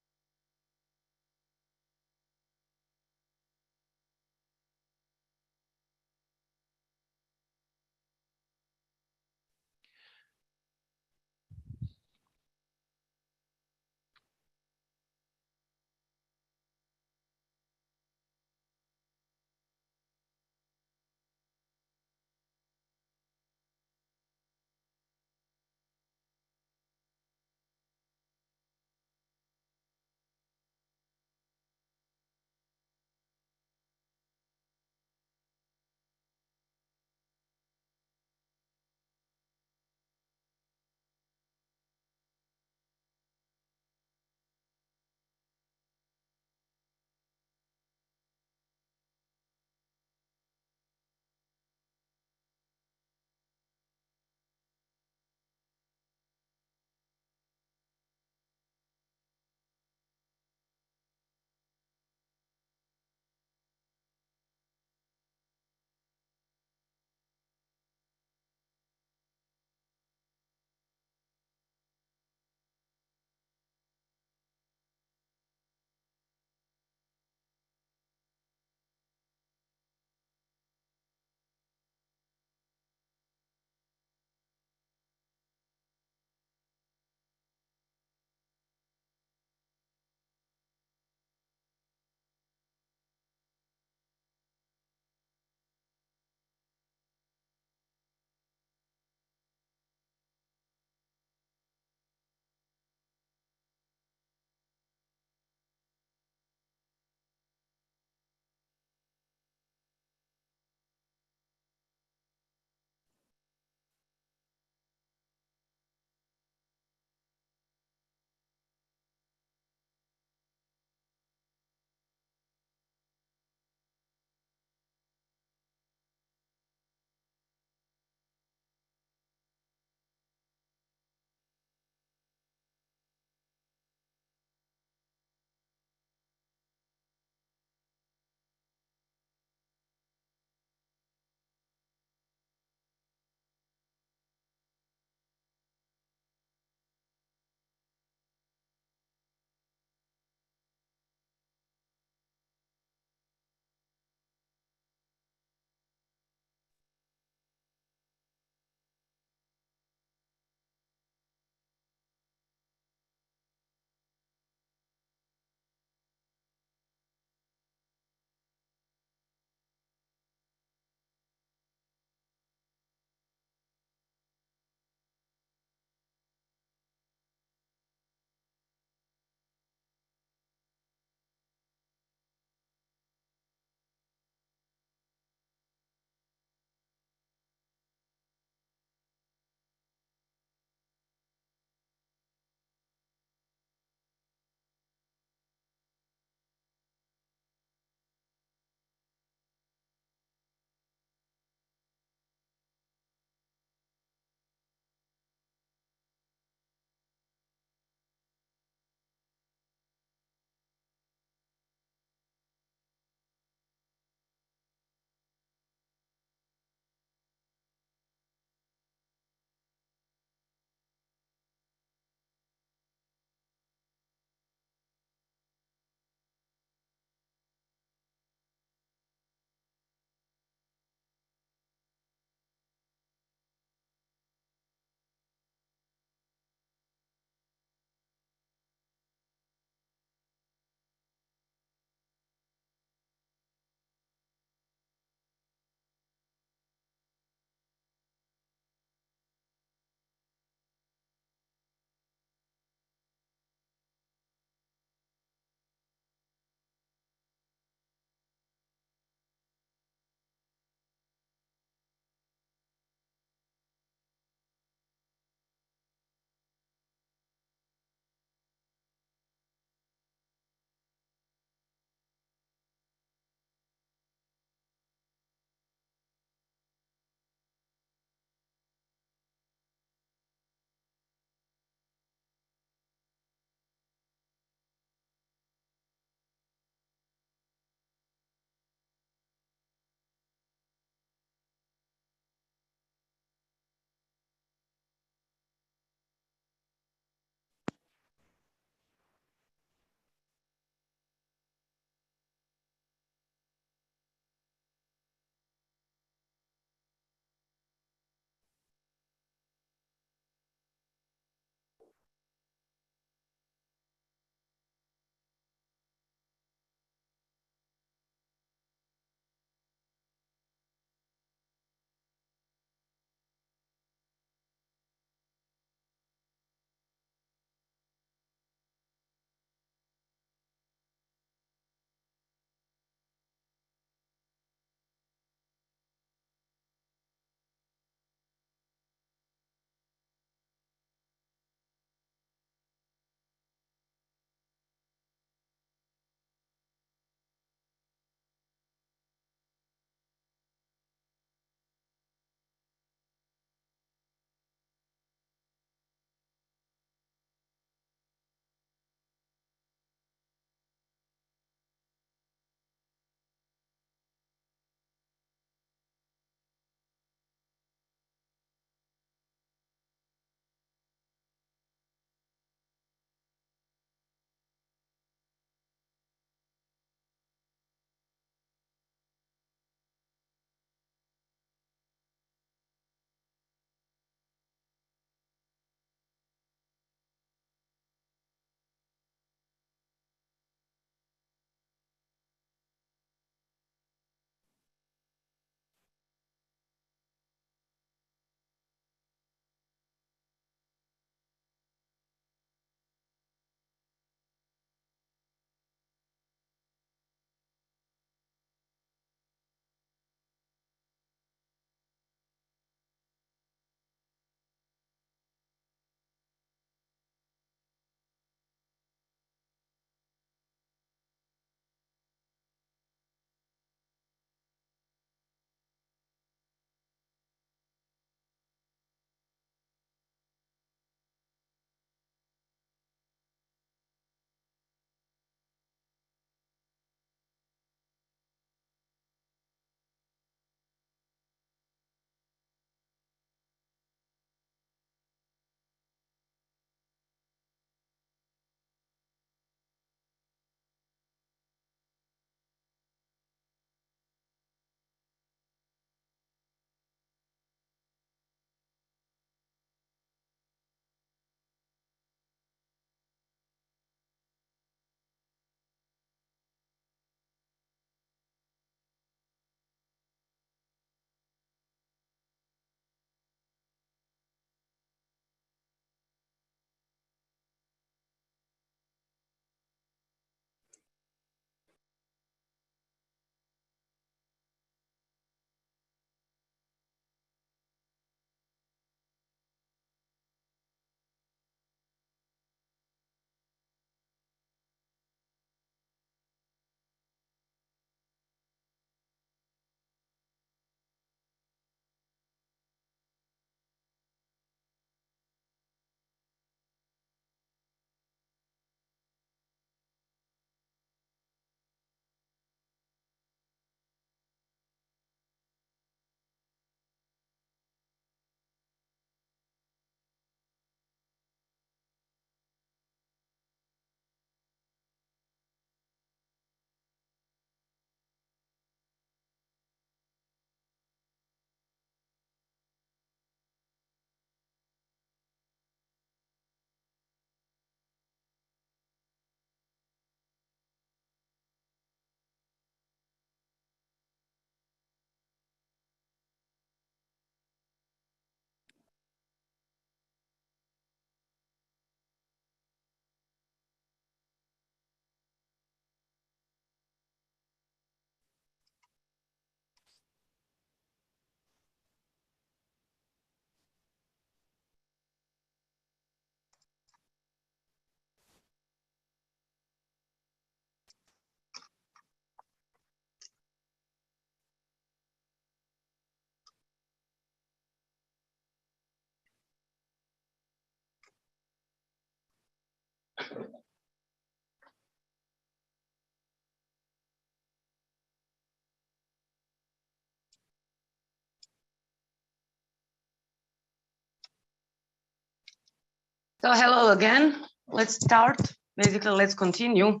[SPEAKER 2] So hello again. Let's start. Basically, let's continue.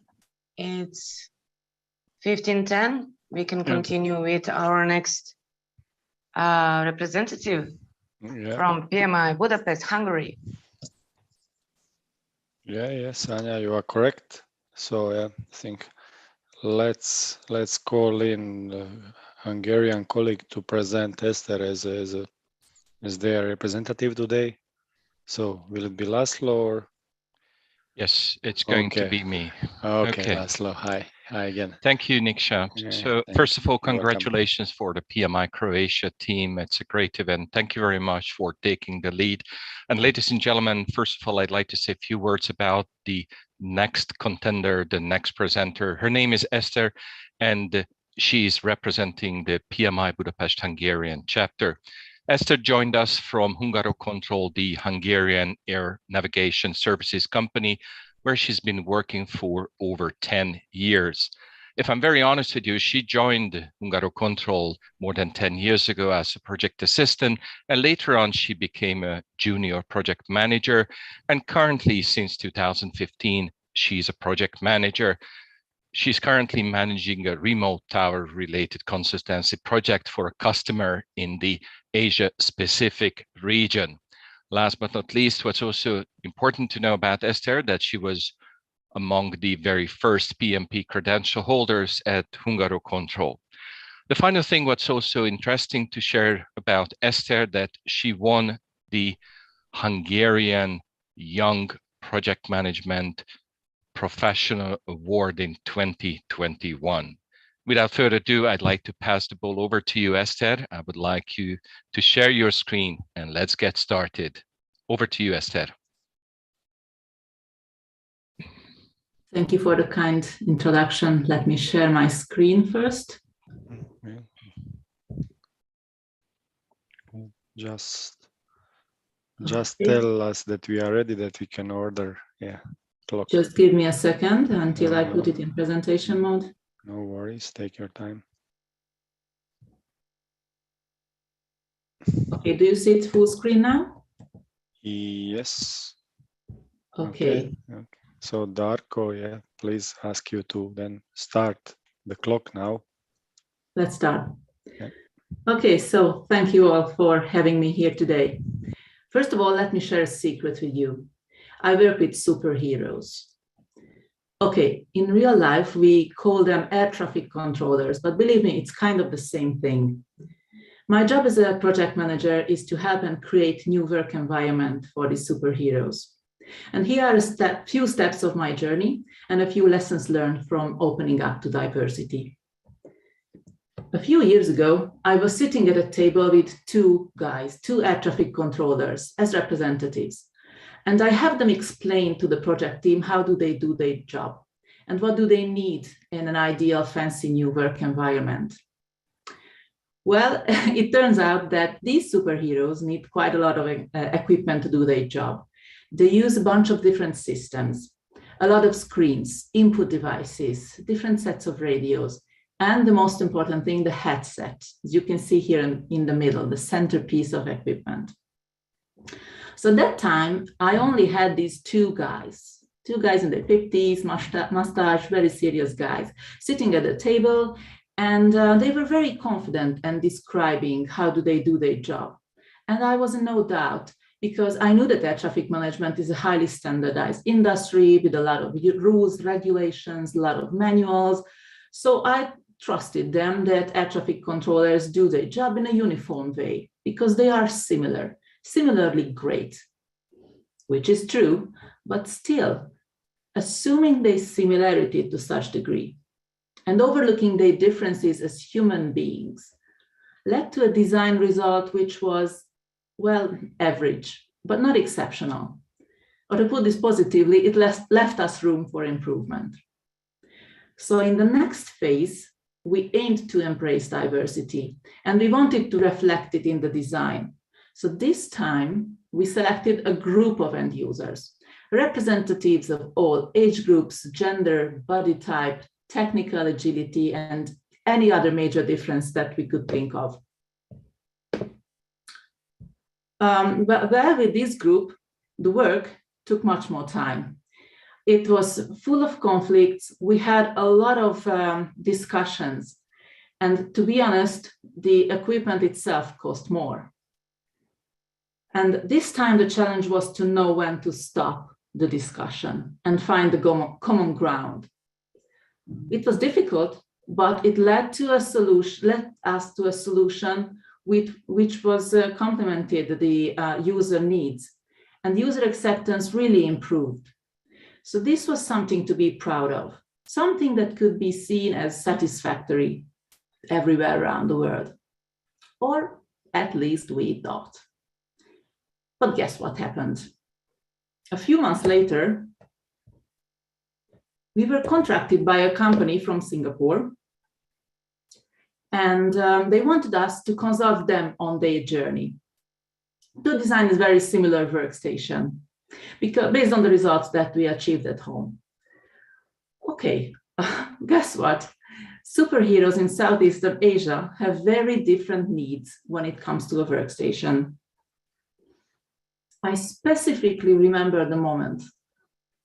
[SPEAKER 2] It's 15:10. We can continue with our next representative from PMI Budapest, Hungary.
[SPEAKER 3] Yes, Anya, you are correct. So I think let's call in Hungarian colleague to present Esther as their representative today. So will it be Laszlo or?
[SPEAKER 1] Yes, it's going to be me.
[SPEAKER 3] Okay, Laszlo, hi again.
[SPEAKER 1] Thank you, Niksha. So first of all, congratulations for the PMI Croatia team. It's a great event. Thank you very much for taking the lead. And ladies and gentlemen, first of all, I'd like to say a few words about the next contender, the next presenter. Her name is Esther, and she's representing the PMI Budapest Hungarian chapter. Esther joined us from Hungarocontrol, the Hungarian air navigation services company, where she's been working for over 10 years. If I'm very honest with you, she joined Hungarocontrol more than 10 years ago as a project assistant, and later on she became a junior project manager. And currently, since 2015, she's a project manager. She's currently managing a remote tower-related consultancy project for a customer in the Asia-Pacific region. Last but not least, what's also important to know about Esther, that she was among the very first PMP credential holders at Hungarocontrol. The final thing, what's also interesting to share about Esther, that she won the Hungarian Young Project Management Professional Award in 2021. Without further ado, I'd like to pass the ball over to you, Esther. I would like you to share your screen and let's get started. Over to you, Esther.
[SPEAKER 9] Thank you for the kind introduction. Let me share my screen first.
[SPEAKER 3] Just tell us that we are ready, that we can order. Clock.
[SPEAKER 9] Just give me a second until I put it in presentation mode.
[SPEAKER 3] No worries, take your time.
[SPEAKER 9] Okay, do you see it full screen now?
[SPEAKER 3] Yes.
[SPEAKER 9] Okay.
[SPEAKER 3] So Darko, please ask you to then start the clock now.
[SPEAKER 9] Let's start. Okay, so thank you all for having me here today. First of all, let me share a secret with you. I work with superheroes. Okay, in real life, we call them air traffic controllers, but believe me, it's kind of the same thing. My job as a project manager is to help and create new work environment for these superheroes. And here are a few steps of my journey and a few lessons learned from opening up to diversity. A few years ago, I was sitting at a table with two air traffic controllers as representatives. And I have them explain to the project team how do they do their job and what do they need in an ideal fancy new work environment. Well, it turns out that these superheroes need quite a lot of equipment to do their job. They use a bunch of different systems, a lot of screens, input devices, different sets of radios, and the most important thing, the headset, as you can see here in the middle, the centerpiece of equipment. So at that time, I only had these two guys in their 50s, mustache, very serious guys, sitting at the table, and they were very confident and describing how do they do their job. And I was in no doubt, because I knew that air traffic management is a highly standardized industry with a lot of rules, regulations, a lot of manuals. So I trusted them that air traffic controllers do their job in a uniform way, because they are similarly great, which is true, but still, assuming their similarity to such degree and overlooking their differences as human beings led to a design result which was, well, average, but not exceptional. Or to put this positively, it left us room for improvement. So in the next phase, we aimed to embrace diversity, and we wanted to reflect it in the design. So this time, we selected a group of end users, representatives of all age groups, gender, body type, technical agility, and any other major difference that we could think of. But with this group, the work took much more time. It was full of conflicts. We had a lot of discussions. And to be honest, the equipment itself cost more. And this time the challenge was to know when to stop the discussion and find the common ground. It was difficult, but it led to a solution, led us to a solution which was complemented the user needs, and user acceptance really improved. So this was something to be proud of, something that could be seen as satisfactory everywhere around the world, or at least we thought. But guess what happened? A few months later, we were contracted by a company from Singapore, and they wanted us to consult them on their journey to design a very similar workstation, because based on the results that we achieved at home. Okay, guess what? Superheroes in Southeastern Asia have very different needs when it comes to a workstation. I specifically remember the moment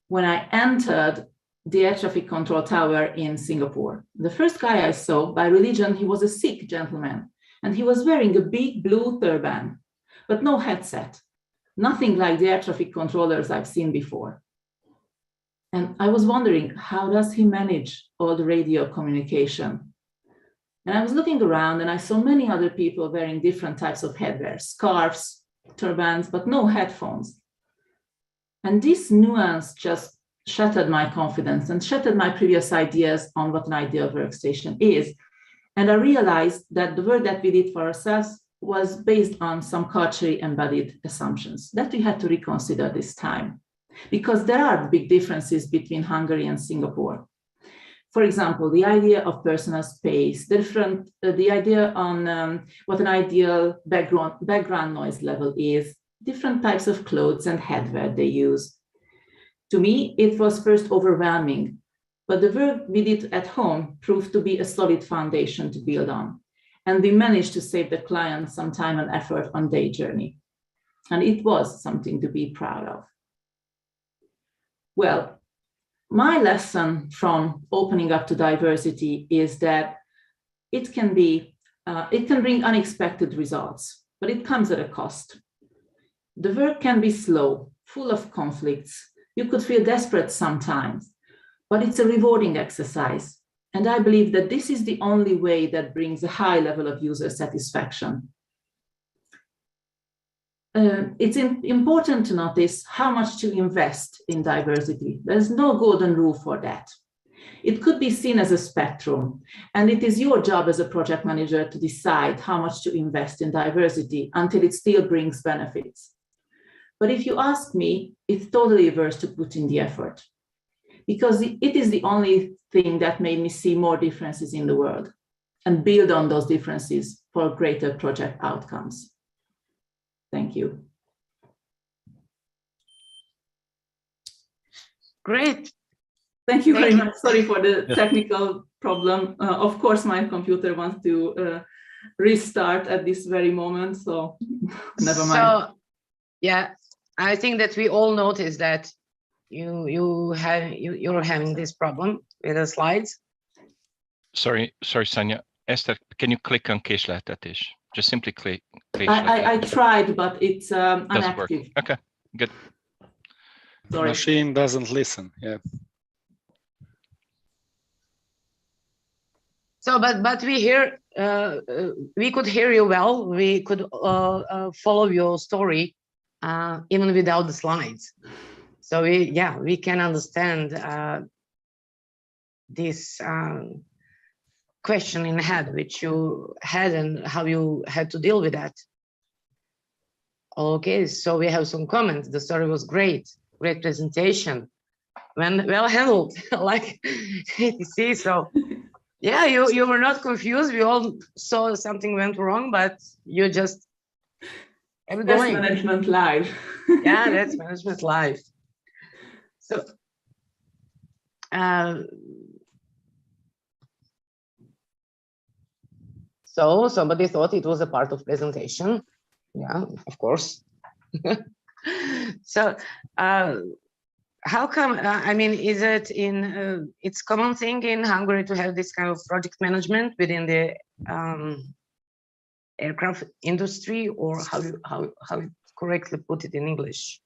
[SPEAKER 9] when I entered the air traffic control tower in Singapore. The first guy I saw, by religion, he was a Sikh gentleman, and he was wearing a big blue turban, but no headset, nothing like the air traffic controllers I've seen before. And I was wondering, how does he manage all the radio communication? And I was looking around and I saw many other people wearing different types of headwear, scarves, turbans, but no headphones. And this nuance just shattered my confidence and shattered my previous ideas on what an ideal workstation is. And I realized that the work that we did for ourselves was based on some culturally embedded assumptions that we had to reconsider this time, because there are big differences between Hungary and Singapore. For example, the idea of personal space, the idea on what an ideal background noise level is, different types of clothes and headwear they use. To me, it was first overwhelming, but the work we did at home proved to be a solid foundation to build on. And we managed to save the client some time and effort on their journey. And it was something to be proud of. Well, my lesson from opening up to diversity is that it can bring unexpected results, but it comes at a cost. The work can be slow, full of conflicts. You could feel desperate sometimes, but it's a rewarding exercise. And I believe that this is the only way that brings a high level of user satisfaction. It's important to notice how much to invest in diversity. There's no golden rule for that. It could be seen as a spectrum, and it is your job as a project manager to decide how much to invest in diversity until it still brings benefits. But if you ask me, it's totally worth to put in the effort, because it is the only thing that made me see more differences in the world and build on those differences for greater project outcomes. Thank you.
[SPEAKER 2] Great.
[SPEAKER 9] Thank you very much. Sorry for the technical problem. Of course, my computer wants to restart at this very moment, so never mind.
[SPEAKER 2] So, yeah, I think that we all noticed that you're having this problem with the slides.
[SPEAKER 1] Sorry, Sanja. Esther, can you click on késleltetés? Just simply click.
[SPEAKER 9] I tried, but it's inactive.
[SPEAKER 1] Work. Okay, good.
[SPEAKER 9] Sorry.
[SPEAKER 3] Machine doesn't listen. Yeah.
[SPEAKER 2] So, but we hear, we could hear you well. We could follow your story even without the slides. So we can understand this question in head which you had and how you had to deal with that. Okay, so we have some comments. The story was great presentation, well handled, like ATC. So yeah, you were not confused. We all saw something went wrong, but you just kept going.
[SPEAKER 9] That's management live.
[SPEAKER 2] Yeah, that's management live. So so somebody thought it was a part of presentation. Yeah, of course. So how come, I mean, is it in, it's common thing in Hungary to have this kind of project management within the aircraft industry, or how you correctly put it in English?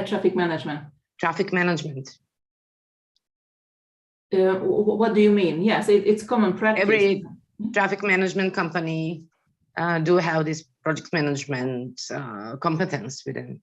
[SPEAKER 9] Traffic management.
[SPEAKER 2] Traffic management.
[SPEAKER 9] What do you mean? Yes, it's common practice.
[SPEAKER 2] Every traffic management company do have this project management competence within.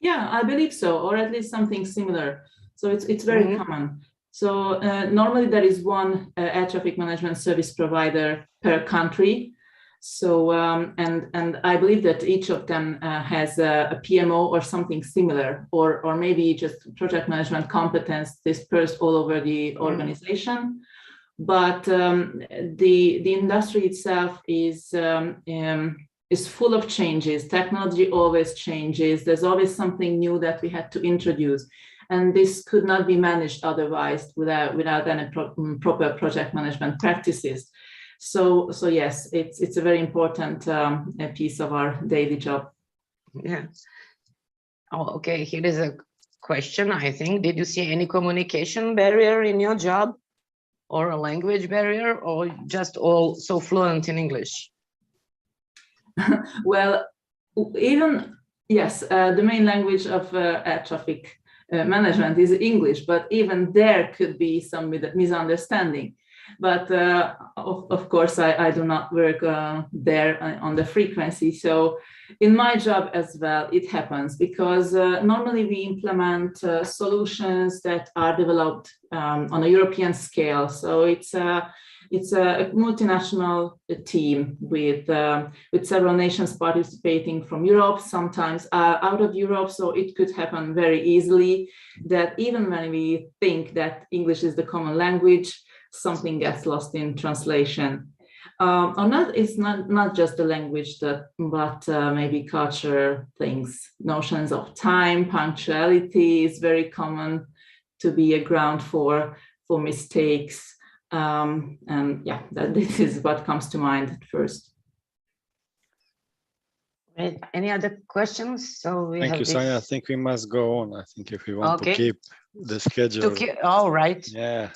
[SPEAKER 9] Yeah, I believe so, or at least something similar. So it's very common. So normally there is one air traffic management service provider per country. So and I believe that each of them has a PMO or something similar, or maybe just project management competence dispersed all over the organization. But the industry itself is full of changes. Technology always changes. There's always something new that we had to introduce, and this could not be managed otherwise without any proper project management practices. So yes, it's a very important piece of our daily job.
[SPEAKER 2] Yeah. Oh, okay. Here is a question. I think, did you see any communication barrier in your job, or a language barrier, or just all so fluent in English?
[SPEAKER 9] Well, even yes, the main language of air traffic management is English, but even there could be some misunderstanding. But of course, I do not work there on the frequency. So in my job as well, it happens because normally we implement solutions that are developed on a European scale. So it's a multinational team with several nations participating from Europe, sometimes out of Europe. So it could happen very easily that even when we think that English is the common language, something gets lost in translation. It's not just the language, but maybe culture things. Notions of time, punctuality is very common to be a ground for mistakes. And yeah, this is what comes to mind at first.
[SPEAKER 2] Right. Any other questions? So
[SPEAKER 3] Thank you, Sonia. I think we must go on. I think if we want to keep the schedule.
[SPEAKER 2] All right.
[SPEAKER 3] Yeah.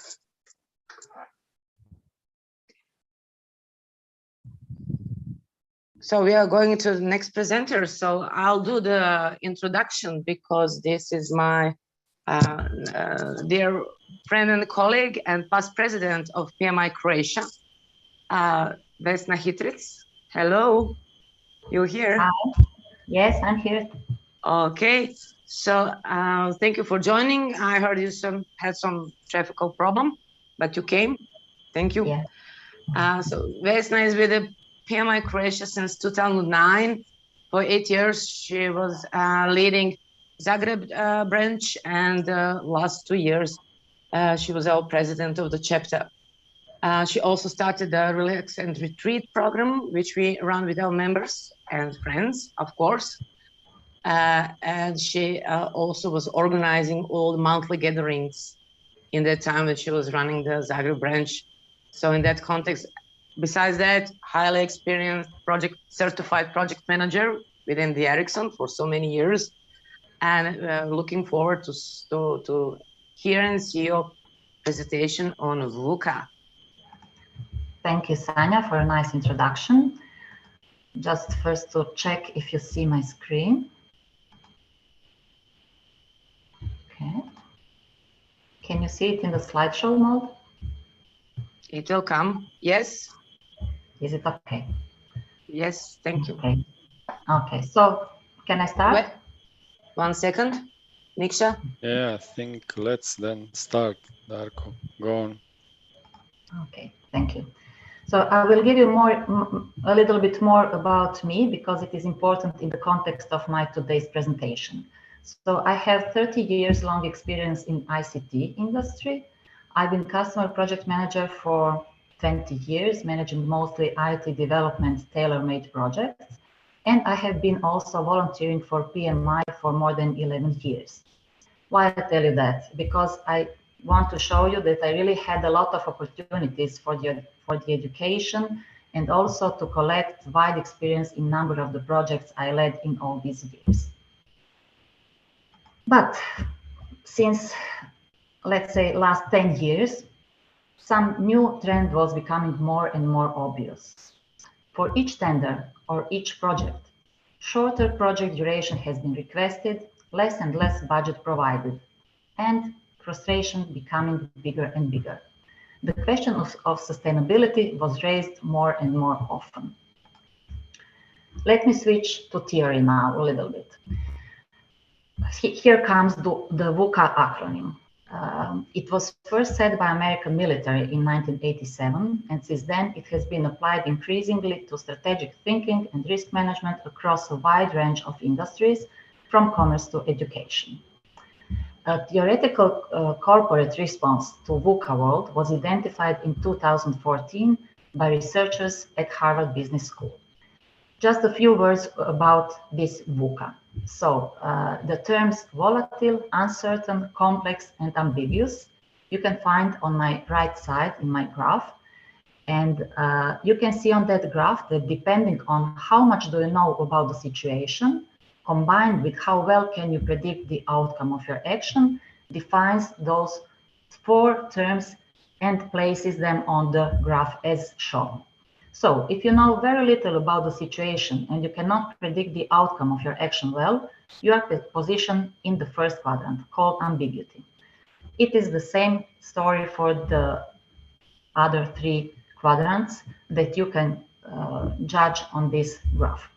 [SPEAKER 2] So we are going to the next presenter. So I'll do the introduction because this is my dear friend and colleague and past president of PMI Croatia, Vesna Hitric. Hello, you here?
[SPEAKER 10] Hi. Yes, I'm here.
[SPEAKER 2] Okay, so thank you for joining. I heard you had some traffic problem, but you came. Thank you.
[SPEAKER 10] Yeah.
[SPEAKER 2] So Vesna is with the PMI Croatia since 2009. For 8 years, she was leading Zagreb branch, and last 2 years, she was our president of the chapter. She also started the Relax and Retreat program, which we run with our members and friends, of course. And she also was organizing all the monthly gatherings in that time that she was running the Zagreb branch. So in that context, besides that, highly experienced certified project manager within the Ericsson for so many years, and looking forward to hear and see your presentation on VUCA.
[SPEAKER 10] Thank you, Sanya, for a nice introduction. Just first to check if you see my screen. Okay. Can you see it in the slideshow mode?
[SPEAKER 2] It will come. Yes.
[SPEAKER 10] Is it okay?
[SPEAKER 2] Yes, thank you.
[SPEAKER 10] Okay. Okay, so can I start?
[SPEAKER 2] Wait, 1 second, Niksha.
[SPEAKER 3] Yeah, I think let's then start, Darko. Go on.
[SPEAKER 10] Okay, thank you. So I will give you a little bit more about me because it is important in the context of my today's presentation. So I have 30 years long experience in ICT industry. I've been customer project manager for 20 years, managing mostly IT development tailor-made projects. And I have been also volunteering for PMI for more than 11 years. Why I tell you that? Because I want to show you that I really had a lot of opportunities for the education and also to collect wide experience in number of the projects I led in all these years. But since, let's say, last 10 years, some new trend was becoming more and more obvious. For each tender or each project, shorter project duration has been requested, less and less budget provided, and frustration becoming bigger and bigger. The question of sustainability was raised more and more often. Let me switch to theory now a little bit. Here comes the VUCA acronym. It was first said by American military in 1987, and since then it has been applied increasingly to strategic thinking and risk management across a wide range of industries, from commerce to education. A theoretical corporate response to VUCA world was identified in 2014 by researchers at Harvard Business School. Just a few words about this VUCA. So the terms volatile, uncertain, complex, and ambiguous, you can find on my right side in my graph. And you can see on that graph that depending on how much do you know about the situation, combined with how well can you predict the outcome of your action, defines those four terms and places them on the graph as shown. So if you know very little about the situation and you cannot predict the outcome of your action well, you are positioned in the first quadrant called ambiguity. It is the same story for the other three quadrants that you can judge on this graph.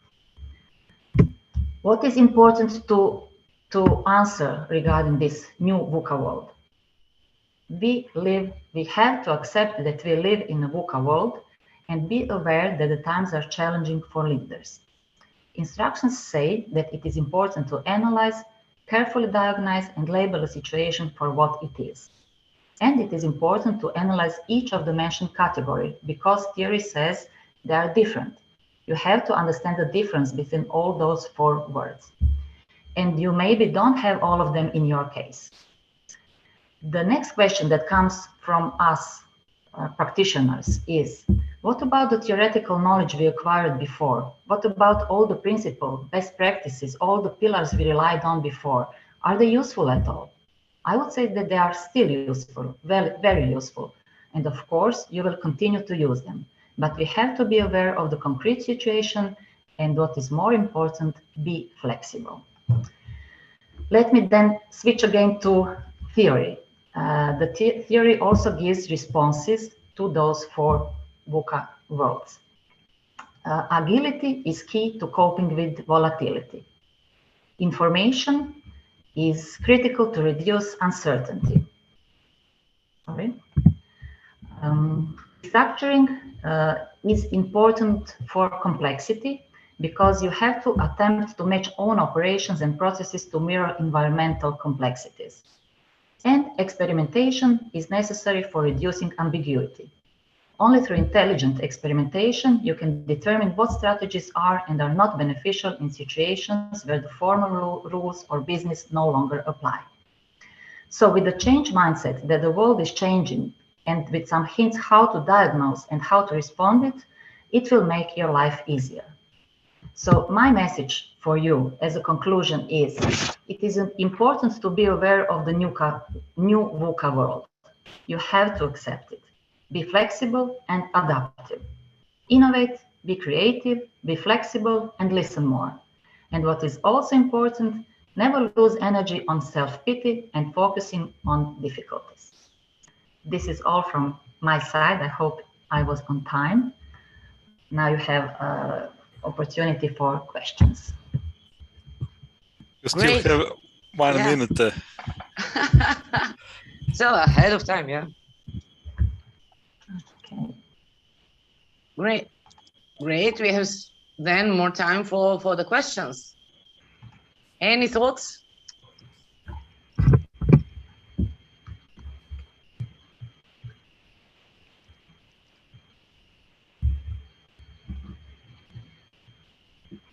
[SPEAKER 10] What is important to answer regarding this new VUCA world? We have to accept that we live in a VUCA world and be aware that the times are challenging for leaders. Instructions say that it is important to analyze, carefully diagnose, and label a situation for what it is. And it is important to analyze each of the mentioned categories because theory says they are different. You have to understand the difference between all those four words. And you maybe don't have all of them in your case. The next question that comes from us practitioners is, what about the theoretical knowledge we acquired before? What about all the principles, best practices, all the pillars we relied on before? Are they useful at all? I would say that they are still useful, very useful. And of course, you will continue to use them. But we have to be aware of the concrete situation and what is more important, be flexible. Let me then switch again to theory. The theory also gives responses to those four VUCA worlds. Agility is key to coping with volatility. Information is critical to reduce uncertainty. Structuring is important for complexity because you have to attempt to match own operations and processes to mirror environmental complexities. And experimentation is necessary for reducing ambiguity. Only through intelligent experimentation, you can determine what strategies are and are not beneficial in situations where the formal rules or business no longer apply. So with the change mindset that the world is changing and with some hints how to diagnose and how to respond it will make your life easier. So my message for you as a conclusion is, it is important to be aware of the new VUCA world. You have to accept it. Be flexible and adaptive. Innovate, be creative, be flexible, and listen more. And what is also important, never lose energy on self-pity and focusing on difficulties. This is all from my side. I hope I was on time. Now you have opportunity for questions.
[SPEAKER 11] You still have 1 minute.
[SPEAKER 2] So ahead of time, yeah. Okay. Great. We have then more time for the questions. Any thoughts?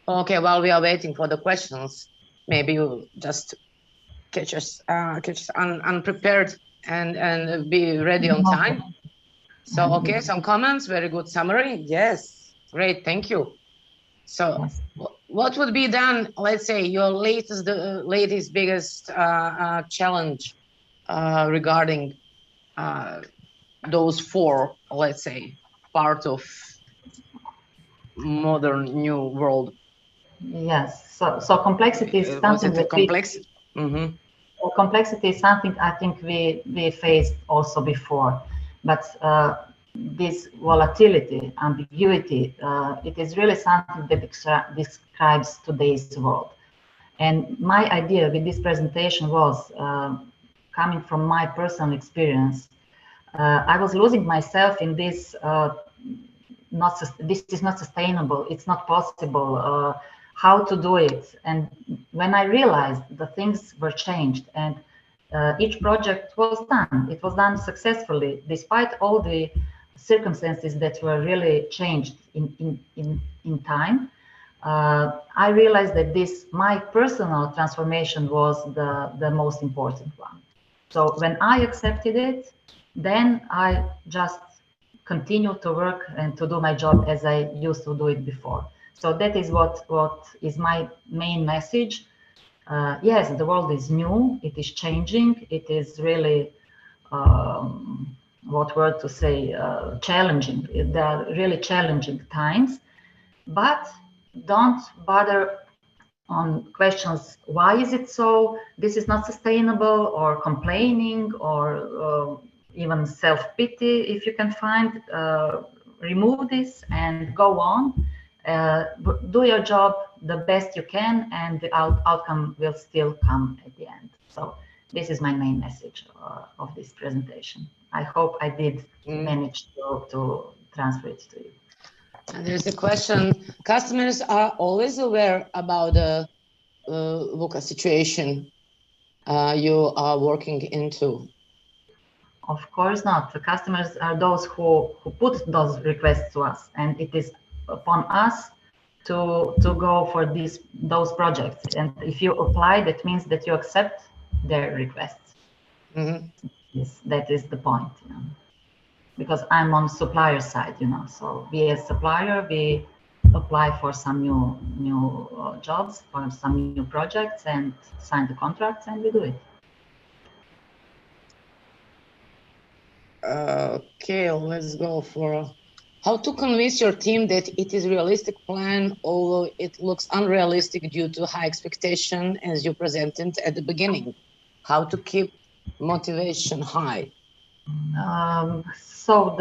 [SPEAKER 2] Okay, while we are waiting for the questions, maybe you just catch us unprepared and be ready on time. So, okay, some comments, very good summary. Yes, great, thank you. So
[SPEAKER 10] Yes.
[SPEAKER 2] what would be then, let's say, your latest biggest challenge regarding those four, let's say, part of modern new world?
[SPEAKER 10] Yes. So complexity is
[SPEAKER 2] Was
[SPEAKER 10] something
[SPEAKER 2] it
[SPEAKER 10] that
[SPEAKER 2] complex? Mm-hmm.
[SPEAKER 10] complexity is something I think we faced also before, but this volatility, ambiguity, it is really something that describes today's world. And my idea with this presentation was coming from my personal experience. I was losing myself in this. This is not sustainable. It's not possible. How to do it? And when I realized the things were changed, and each project was done, it was done successfully, despite all the circumstances that were really changed in time. I realized that my personal transformation was the most important one. So when I accepted it, then I just continue to work and to do my job as I used to do it before. So that is what is my main message. Yes, the world is new, it is changing, it is really, what word to say, challenging. There are really challenging times, but don't bother on questions, why is it so, this is not sustainable, or complaining, or even self-pity, if you can find. Remove this and go on. Do your job the best you can, and the outcome will still come at the end. So this is my main message of this presentation. I hope I did manage to transfer it to you.
[SPEAKER 2] And there's a question. Customers are always aware about the VUCA situation you are working into.
[SPEAKER 10] Of course not. The customers are those who put those requests to us, and it is upon us to go for those projects. And if you apply, that means that you accept their requests. Mm-hmm. Yes, that is the point. You know? Because I'm on supplier side, you know. So we as supplier, we apply for some new jobs, for some new projects, and sign the contracts, and we do it.
[SPEAKER 2] Okay, let's go for how to convince your team that it is a realistic plan, although it looks unrealistic due to high expectation as you presented at the beginning. How to keep motivation high?
[SPEAKER 10] So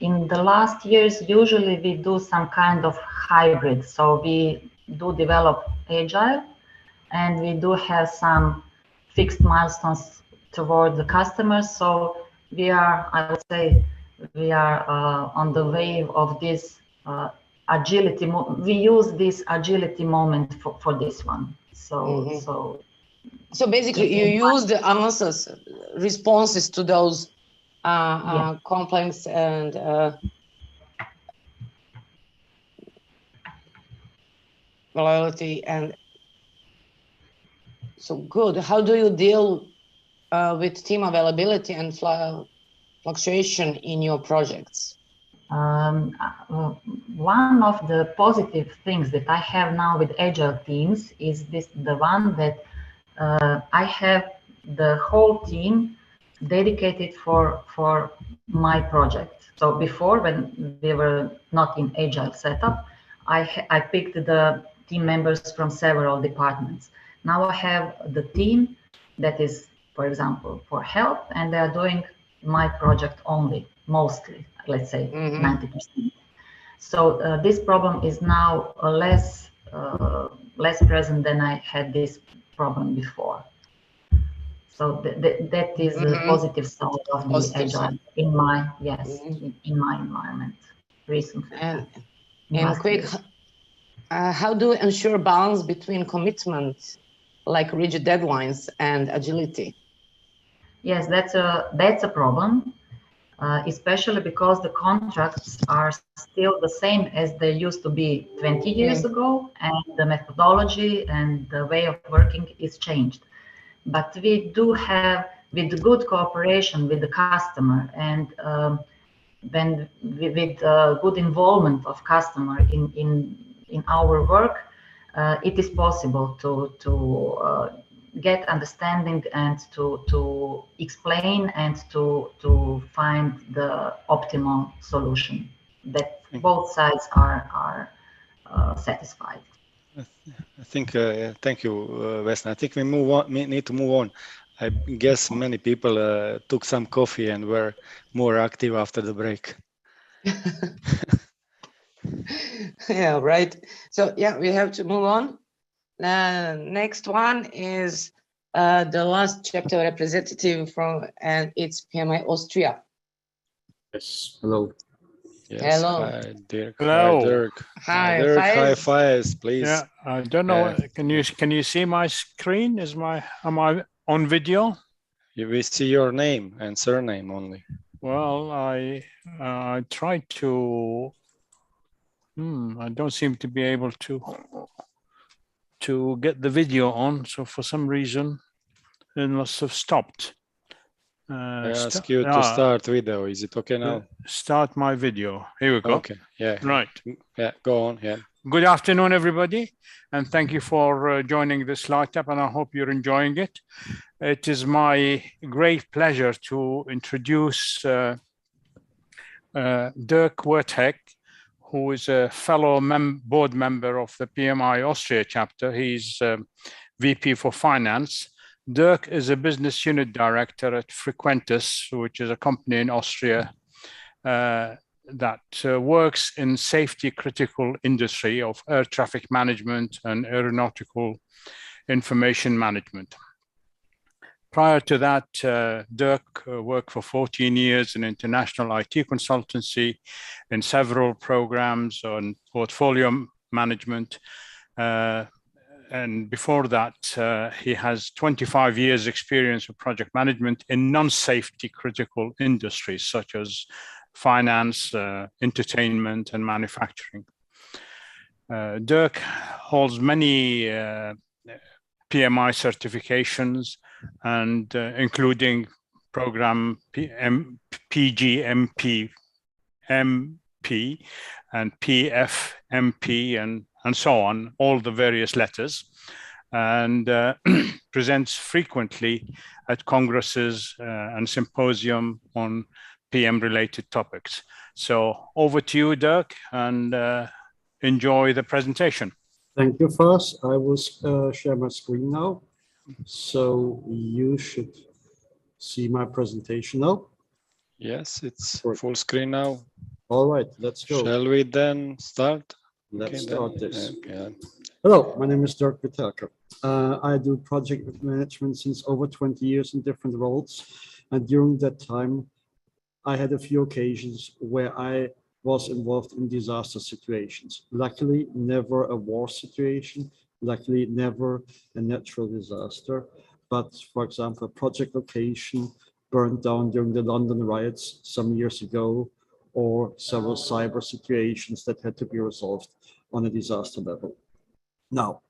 [SPEAKER 10] in the last years, usually we do some kind of hybrid. So we do develop agile, and we do have some fixed milestones toward the customers. So we are, I would say, we are on the wave of this agility. We use this agility moment for this one. So
[SPEAKER 2] so basically, you use the answers, responses to those complaints and loyalty, and so good. How do you deal with team availability and fluctuation in your projects?
[SPEAKER 10] One of the positive things that I have now with agile teams is the one that I have the whole team dedicated for my project. So before, when we were not in agile setup, I picked the team members from several departments. Now I have the team that is, for example, for health, and they are doing my project only, mostly, let's say 90%. So this problem is now less present than I had this problem before. So that is a positive side of the agile in my in my environment recently.
[SPEAKER 2] And quick, how do you ensure balance between commitments like rigid deadlines and agility?
[SPEAKER 10] Yes, that's a problem, especially because the contracts are still the same as they used to be 20 years ago, and the methodology and the way of working is changed. But we do have, with good cooperation with the customer, and when with good involvement of customer in our work, it is possible to get understanding and to explain and to find the optimal solution that both sides are satisfied.
[SPEAKER 3] I think, thank you, Vesna. I think we need to move on. I guess many people took some coffee and were more active after the break.
[SPEAKER 2] Yeah, right. So yeah, we have to move on. Next one is the last chapter representative from, and it's PMI Austria.
[SPEAKER 12] Yes, hello.
[SPEAKER 3] Yes,
[SPEAKER 2] hello.
[SPEAKER 3] Hi, Dirk.
[SPEAKER 5] Hello.
[SPEAKER 3] Hi, Dirk.
[SPEAKER 2] Hi,
[SPEAKER 3] Dirk, high
[SPEAKER 2] Faiz.
[SPEAKER 3] fives, please.
[SPEAKER 5] Yeah, I don't know. Can you see my screen? Am I on video?
[SPEAKER 3] We see your name and surname only.
[SPEAKER 5] Well, I tried to. I don't seem to be able to get the video on. So for some reason, it must have stopped.
[SPEAKER 3] I ask you to start video. Is it okay now?
[SPEAKER 5] Start my video. Here we go.
[SPEAKER 3] Okay. Yeah.
[SPEAKER 5] Right.
[SPEAKER 3] Yeah. Go on. Yeah.
[SPEAKER 5] Good afternoon, everybody, and thank you for joining this slide up, and I hope you're enjoying it. It is my great pleasure to introduce Dirk Wertek, who is a fellow board member of the PMI Austria chapter. He's VP for Finance. Dirk is a business unit director at Frequentis, which is a company in Austria that works in safety critical industry of air traffic management and aeronautical information management. Prior to that, Dirk worked for 14 years in international IT consultancy in several programs on portfolio management. And before that, he has 25 years experience of project management in non-safety critical industries, such as finance, entertainment, and manufacturing. Dirk holds many PMI certifications, and including program PGMP, MP, and PFMP, and so on, all the various letters, and presents frequently at congresses and symposium on PM-related topics. So over to you, Dirk, and enjoy the presentation.
[SPEAKER 12] Thank you, Faz. I will share my screen now. So you should see my presentation now.
[SPEAKER 3] Yes, it's full screen now.
[SPEAKER 12] All right, let's go.
[SPEAKER 3] Shall we then start?
[SPEAKER 12] Let's start this.
[SPEAKER 3] Okay.
[SPEAKER 12] Hello, my name is Dirk Wertek. I do project management since over 20 years in different roles. And during that time, I had a few occasions where I was involved in disaster situations. Luckily, never a war situation. Luckily, never a natural disaster. But for example, a project location burned down during the London riots some years ago, or several cyber situations that had to be resolved on a disaster level. Now,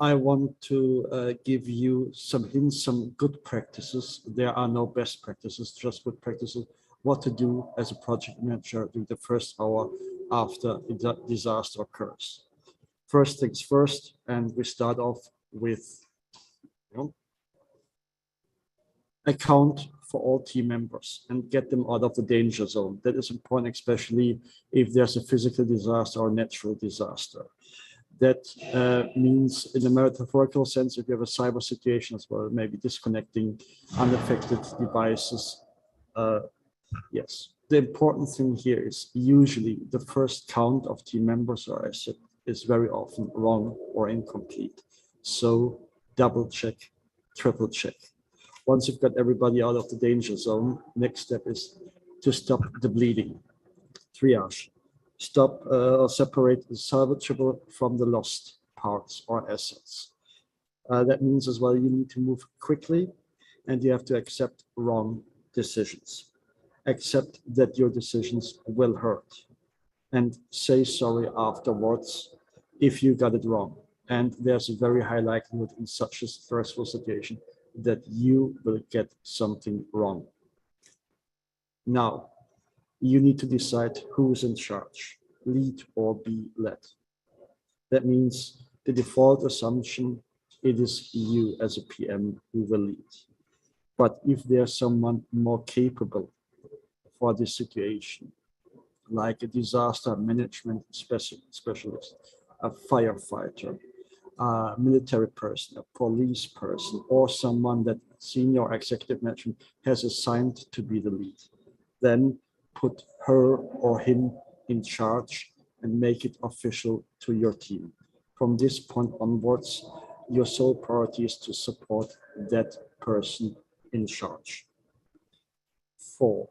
[SPEAKER 12] I want to give you some hints, some good practices. There are no best practices, just good practices, what to do as a project manager during the first hour after a disaster occurs. First things first, and we start off with account for all team members and get them out of the danger zone. That is important, especially if there's a physical disaster or natural disaster. That means, in a metaphorical sense, if you have a cyber situation as well, maybe disconnecting unaffected devices. Yes, the important thing here is usually the first count of team members or asset is very often wrong or incomplete. So double check, triple check. Once you've got everybody out of the danger zone, next step is to stop the bleeding. Triage. Stop or separate the salvageable from the lost parts or assets. That means as well, you need to move quickly and you have to accept wrong decisions. Accept that your decisions will hurt and say sorry afterwards if you got it wrong. And there's a very high likelihood in such a stressful situation that you will get something wrong. Now, you need to decide who's in charge, lead or be led. That means the default assumption, it is you as a PM who will lead. But if there's someone more capable for this situation, like a disaster management specialist, a firefighter, a military person, a police person, or someone that senior executive management has assigned to be the lead, then put her or him in charge and make it official to your team. From this point onwards, your sole priority is to support that person in charge. 4,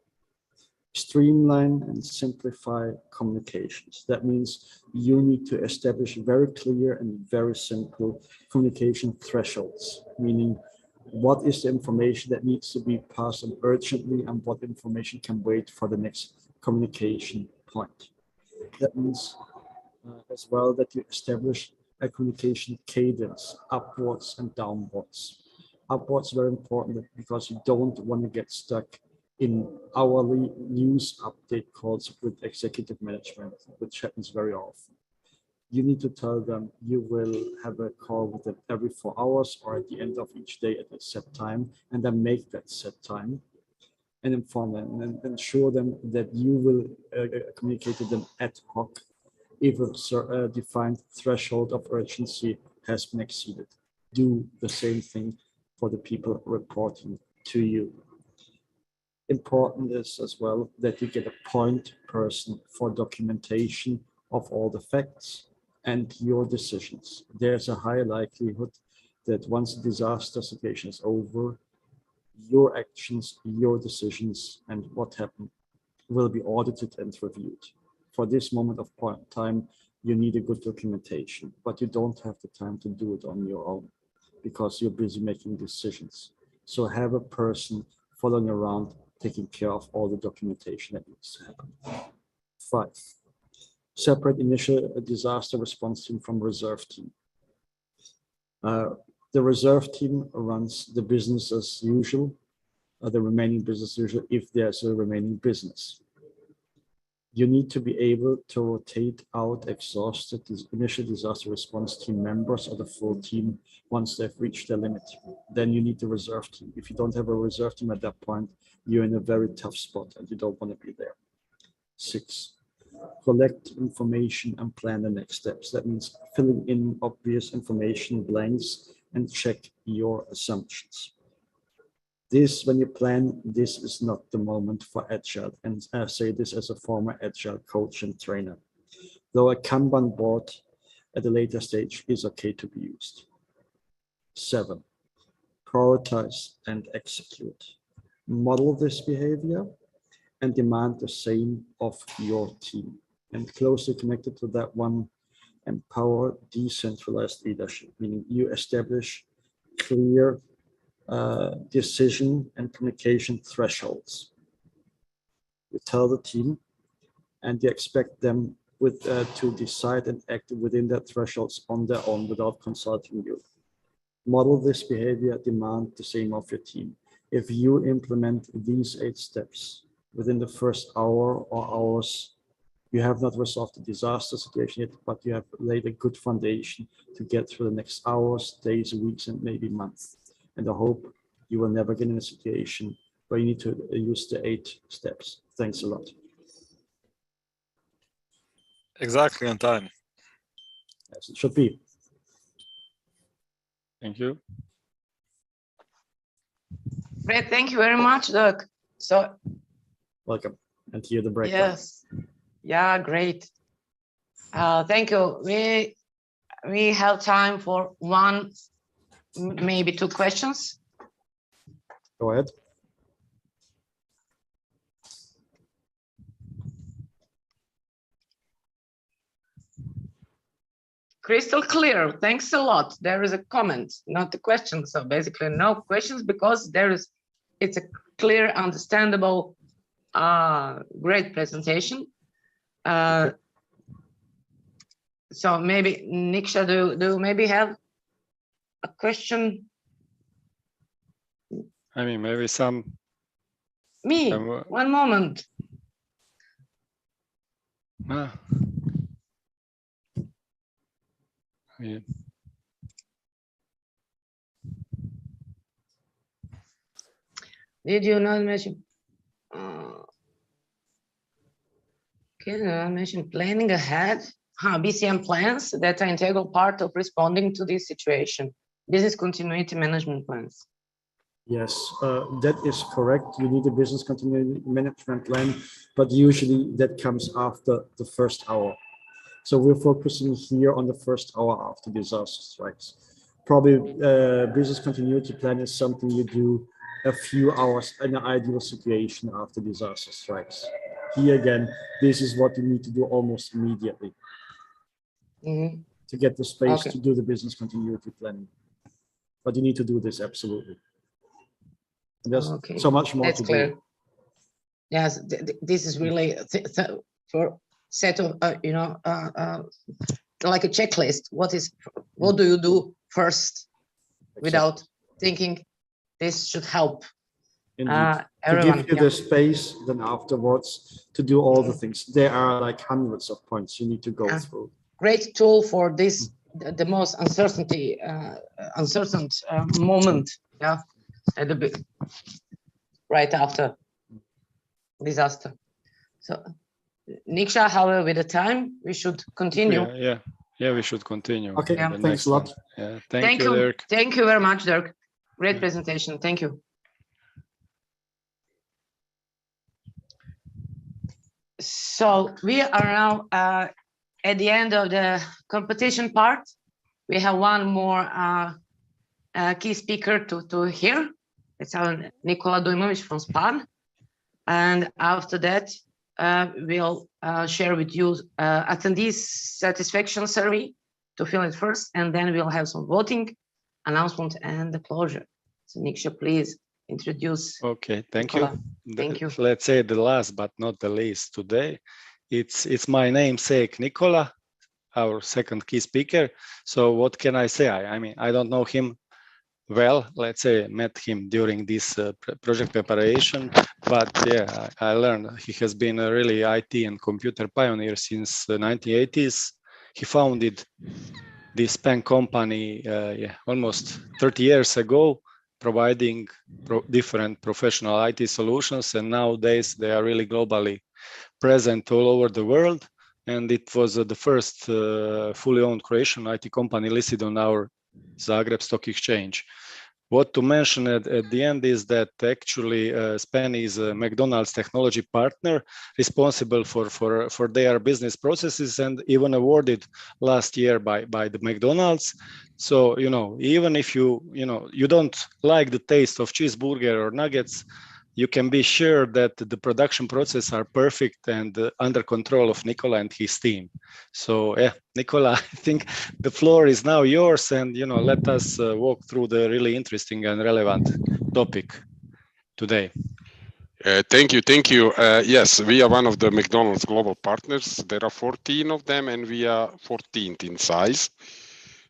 [SPEAKER 12] streamline and simplify communications. That means you need to establish very clear and very simple communication thresholds, meaning what is the information that needs to be passed on urgently and what information can wait for the next communication point. That means as well that you establish a communication cadence upwards and downwards. Upwards very important because you don't want to get stuck in hourly news update calls with executive management, which happens very often. You need to tell them you will have a call with them every 4 hours or at the end of each day at a set time, and then make that set time and inform them and ensure them that you will communicate to them ad hoc if a defined threshold of urgency has been exceeded. Do the same thing for the people reporting to you. Important is as well that you get a point person for documentation of all the facts and your decisions. There's a high likelihood that once the disaster situation is over, your actions, your decisions, and what happened will be audited and reviewed. For this moment of time, you need a good documentation, but you don't have the time to do it on your own because you're busy making decisions. So have a person following around, taking care of all the documentation that needs to happen. 5, separate initial disaster response team from reserve team. The reserve team runs the business as usual, the remaining business as usual, if there's a remaining business. You need to be able to rotate out exhausted initial disaster response team members or the full team once they've reached their limit. Then you need the reserve team. If you don't have a reserve team at that point, you're in a very tough spot and you don't want to be there. 6, collect information and plan the next steps. That means filling in obvious information blanks and check your assumptions. This, when you plan, this is not the moment for Agile. And I say this as a former Agile coach and trainer. Though a Kanban board at a later stage is okay to be used. 7, prioritize and execute. Model this behavior and demand the same of your team. And closely connected to that one, empower decentralized leadership, meaning you establish clear decision and communication thresholds. You tell the team and you expect them to decide and act within that thresholds on their own without consulting you. Model this behavior, demand the same of your team. If you implement these 8 steps within the first hour or hours, you have not resolved the disaster situation yet, but you have laid a good foundation to get through the next hours, days, weeks, and maybe months. And I hope you will never get in a situation where you need to use the 8 steps. Thanks a lot.
[SPEAKER 11] Exactly on time.
[SPEAKER 12] As it should be.
[SPEAKER 3] Thank you.
[SPEAKER 2] Great, thank you very much, Doug. So,
[SPEAKER 12] welcome. And here the breakdown.
[SPEAKER 2] Yes, yeah, great. Thank you. We have time for 1, maybe 2 questions.
[SPEAKER 12] Go ahead.
[SPEAKER 2] Crystal clear. Thanks a lot. There is a comment, not a question. So basically no questions because it's a clear, understandable, great presentation. So maybe Niksha, do you maybe have a question?
[SPEAKER 3] I mean, maybe some.
[SPEAKER 2] Me, one moment.
[SPEAKER 3] Yeah.
[SPEAKER 2] Did you not mention? Can I mention planning ahead? BCM plans that are integral part of responding to this situation. Business continuity management plans.
[SPEAKER 12] Yes, that is correct. You need a business continuity management plan, but usually that comes after the first hour. So we're focusing here on the first hour after disaster strikes. Probably business continuity plan is something you do a few hours in an ideal situation after disaster strikes. Here again, this is what you need to do almost immediately to get the space to do the business continuity planning. But you need to do this absolutely. And there's so much more to do.
[SPEAKER 2] Yes, this is really for set of like a checklist. What do you do first without thinking this should help
[SPEAKER 12] to
[SPEAKER 2] everyone?
[SPEAKER 12] give you the space then afterwards to do all the things. There are like hundreds of points you need to go through.
[SPEAKER 2] Great tool for this, the most uncertain moment, at the bit right after disaster. So Niksha, however, with the time, we should continue.
[SPEAKER 3] Yeah, we should continue.
[SPEAKER 12] Okay, thanks a lot.
[SPEAKER 3] Yeah, thank you, Dirk.
[SPEAKER 2] Thank you very much, Dirk. Great presentation. Thank you. So we are now at the end of the competition part. We have one more key speaker to hear. It's our Nikola Dujmovic from SPAN. And after that, we'll share with you attendees satisfaction survey to fill it first, and then we'll have some voting, announcement, and the closure. So Niksha, please introduce.
[SPEAKER 3] Okay, thank
[SPEAKER 2] Nikola.
[SPEAKER 3] you.
[SPEAKER 2] Thank you.
[SPEAKER 3] Let's say the last but not the least today. It's my namesake Nikola, our second key speaker. So what can I say? I mean, I don't know him well, let's say met him during this project preparation, but yeah, I learned he has been a really IT and computer pioneer since the 1980s. He founded this SPAN company almost 30 years ago, providing different professional IT solutions, and nowadays they are really globally present all over the world. And it was the first fully owned Croatian IT company listed on our Zagreb Stock Exchange. What to mention at the end is that actually SPAN is a McDonald's technology partner responsible for their business processes, and even awarded last year by the McDonald's. So, even if you don't like the taste of cheeseburger or nuggets, you can be sure that the production processes are perfect and under control of Nikola and his team. So yeah, Nikola, I think the floor is now yours, and let us walk through the really interesting and relevant topic today.
[SPEAKER 13] Thank you. Yes, we are one of the McDonald's global partners. There are 14 of them, and we are 14th in size.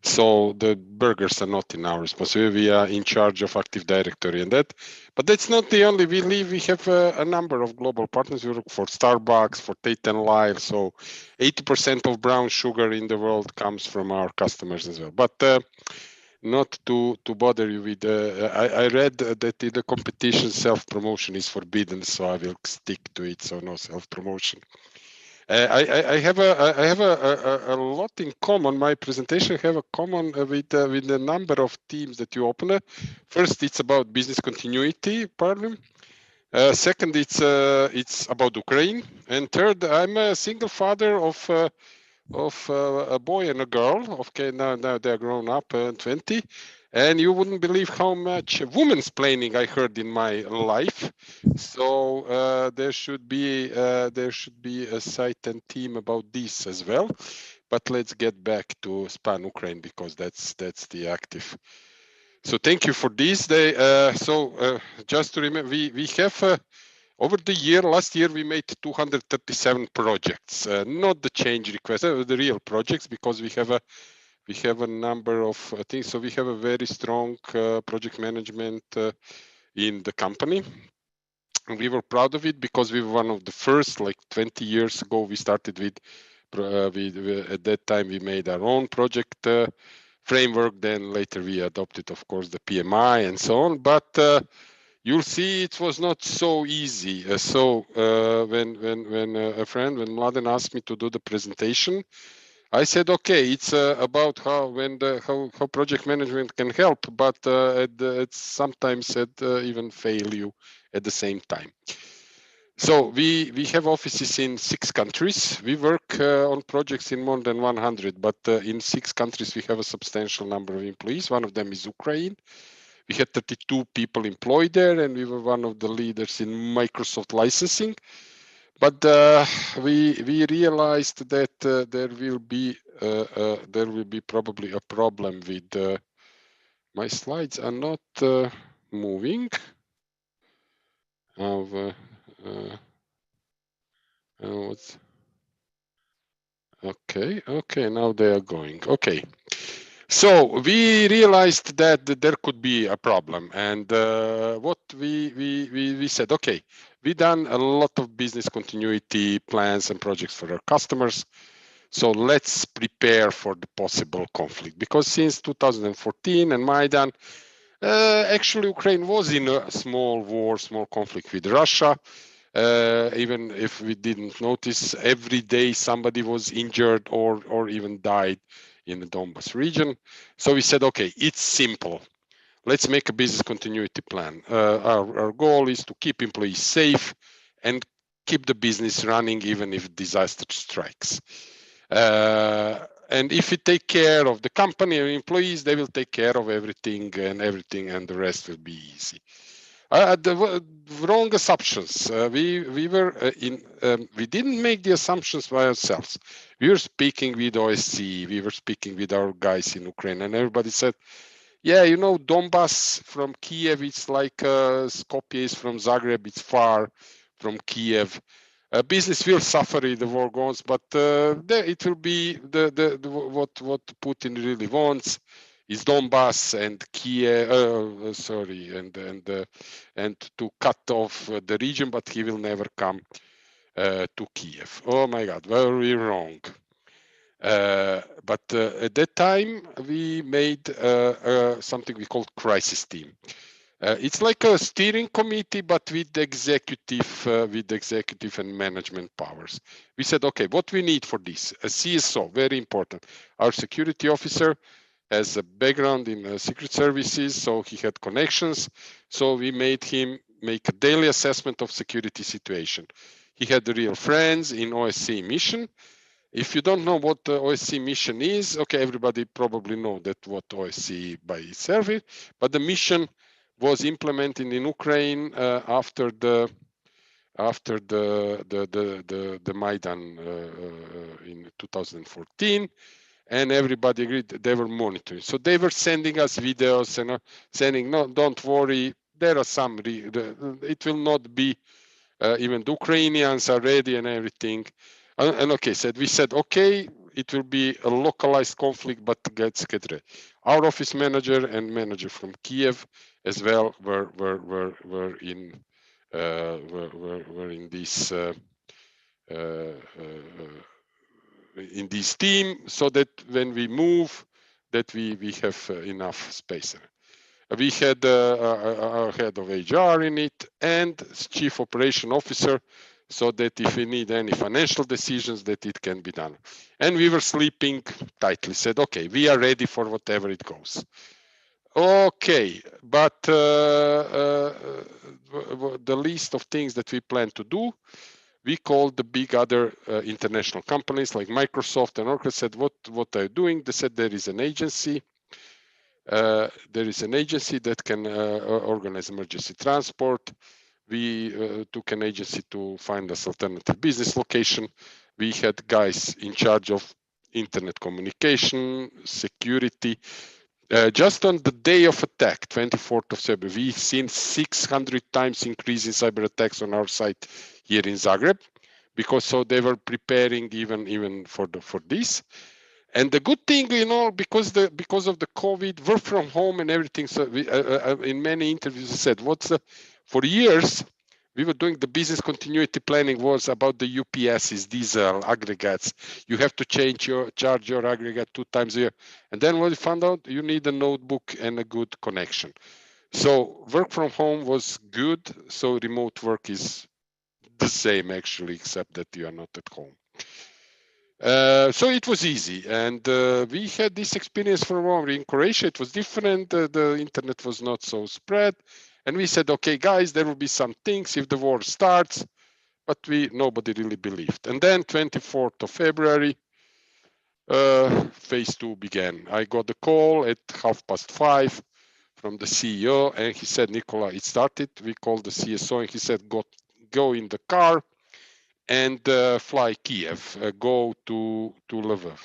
[SPEAKER 13] So the burgers are not in our responsibility. We are in charge of Active Directory and that. But that's not the only. We have a number of global partners. We work for Starbucks, for Tate & Lyle. So 80% of brown sugar in the world comes from our customers as well. But not to bother you with, I read that in the competition self-promotion is forbidden, so I will stick to it. So no self-promotion. I have a lot in common. My presentation have a common with the number of teams that you open. First, it's about business continuity problem. Second, it's about Ukraine, and third, I'm a single father of a boy and a girl. Okay, now they're grown up, 20. And you wouldn't believe how much women's planning I heard in my life. So there should be a site and team about this as well. But let's get back to SPAN Ukraine, because that's the active. So thank you for this day. Just to remember, we have over the year, last year we made 237 projects, not the change requests, the real projects, because we have a number of things. So we have a very strong project management in the company. And we were proud of it because we were one of the first, like 20 years ago, we started with, at that time, we made our own project framework. Then later we adopted, of course, the PMI and so on. But you'll see it was not so easy. When Mladen asked me to do the presentation, I said, okay, it's about how project management can help, but it's sometimes even fail you at the same time. So we have offices in 6 countries. We work on projects in more than 100, but in 6 countries we have a substantial number of employees. One of them is Ukraine. We had 32 people employed there, and we were one of the leaders in Microsoft licensing. But we realized that there will be probably a problem with my slides are not moving. Okay. Now they are going. Okay. So we realized that there could be a problem, and what we said, okay, we done a lot of business continuity plans and projects for our customers. So let's prepare for the possible conflict, because since 2014 and Maidan, actually Ukraine was in a small war, small conflict with Russia. Even if we didn't notice, every day somebody was injured or even died in the Donbas region. So we said, okay, it's simple. Let's make a business continuity plan. Our goal is to keep employees safe and keep the business running even if disaster strikes. And if we take care of the company and employees, they will take care of everything, and the rest will be easy. The wrong assumptions. We didn't make the assumptions by ourselves. We were speaking with OSCE. We were speaking with our guys in Ukraine, and everybody said, "Yeah, you know, Donbas from Kiev, it's like Skopje is from Zagreb. It's far from Kiev. Business will suffer if the war goes, but it will be what Putin really wants." Is Donbas and Kiev, and to cut off the region, but he will never come to Kiev. Oh my God, very wrong. But at that time, we made something we called crisis team. It's like a steering committee, but with executive and management powers. We said, okay, what we need for this? A CSO, very important. Our security officer has a background in secret services, so he had connections. So we made him make a daily assessment of security situation. He had the real friends in OSCE mission. If you don't know what the OSCE mission is, okay, everybody probably know that what OSCE by itself is, but the mission was implemented in Ukraine after the Maidan in 2014. And everybody agreed that they were monitoring. So they were sending us videos and saying, no, don't worry, there are some, it will not be, even the Ukrainians are ready and everything. And okay, we said, okay, it will be a localized conflict, but let's get ready. Our office manager and manager from Kiev as well were in this in this team, so that when we move, that we have enough space. We had our head of HR in it and chief operation officer, so that if we need any financial decisions, that it can be done. And we were sleeping tightly, said, okay, we are ready for whatever it goes. Okay, but the list of things that we plan to do, we called the big other international companies like Microsoft and Oracle, said, what are you doing? They said there is an agency. There is an agency that can organize emergency transport. We took an agency to find us alternative business location. We had guys in charge of internet communication, security. Just on the day of attack, 24th of February, we've seen 600 times increase in cyber attacks on our site here in Zagreb, because so they were preparing even for this. And the good thing, you know, because of the COVID, work from home and everything. So we, in many interviews, I said, for years we were doing the business continuity planning was about the UPSs, diesel aggregates. You have to charge your aggregate 2 times a year. And then what we found out, you need a notebook and a good connection. So work from home was good. So remote work is the same actually, except that you are not at home. So it was easy, and we had this experience for a while. In Croatia, it was different. The internet was not so spread, and we said, "Okay, guys, there will be some things if the war starts," but nobody really believed. And then 24th of February, phase 2 began. I got the call at 5:30 from the CEO, and he said, "Nicola, it started." We called the CSO, and he said, "Go in the car and fly Kiev, go to Lviv."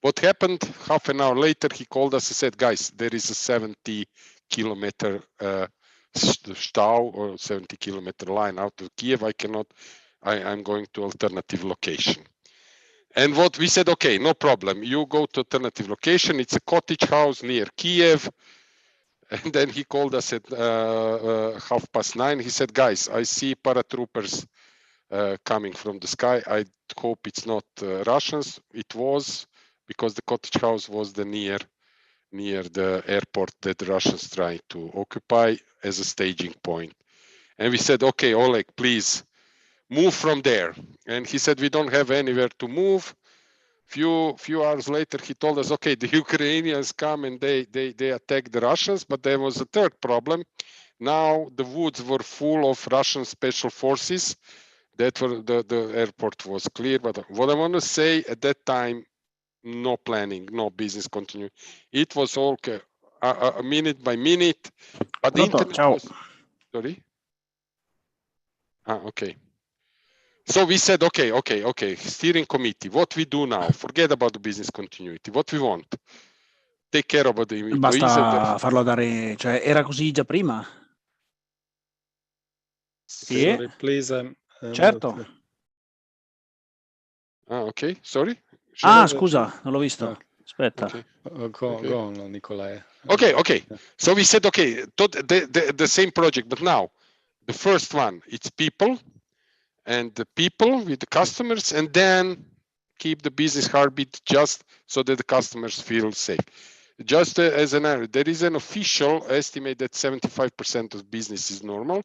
[SPEAKER 13] What happened? Half an hour later, he called us and said, "Guys, there is a 70-kilometer stau or 70-kilometer line out of Kiev. I'm going to alternative location." And what we said, "Okay, no problem. You go to alternative location. It's a cottage house near Kiev." And then he called us at 9:30. He said, "Guys, I see paratroopers coming from the sky. I hope it's not Russians." It was, because the cottage house was near the airport that the Russians tried to occupy as a staging point. And we said, "Okay, Oleg, please move from there." And he said, "We don't have anywhere to move." Few hours later, he told us, "Okay, the Ukrainians come and they attack the Russians," but there was a third problem. Now the woods were full of Russian special forces. That were the airport was clear. But what I want to say, at that time, no planning, no business continuity. It was all minute by minute. But the internet was, sorry. Okay. So we said, okay, steering committee, what we do now? Forget about the business continuity. What we want? Take care about the employees.
[SPEAKER 14] Basta farlo dare, cioè era così già prima? Sì.
[SPEAKER 3] Sorry, please.
[SPEAKER 14] Certo.
[SPEAKER 13] Okay, sorry.
[SPEAKER 14] Scusa, non l'ho visto. Aspetta.
[SPEAKER 3] Okay. Go on, Nikolai.
[SPEAKER 13] Okay. So we said, okay, the same project, but now the first one, it's people, and the people with the customers, and then keep the business heartbeat just so that the customers feel safe. Just as an error, there is an official estimate that 75% of business is normal,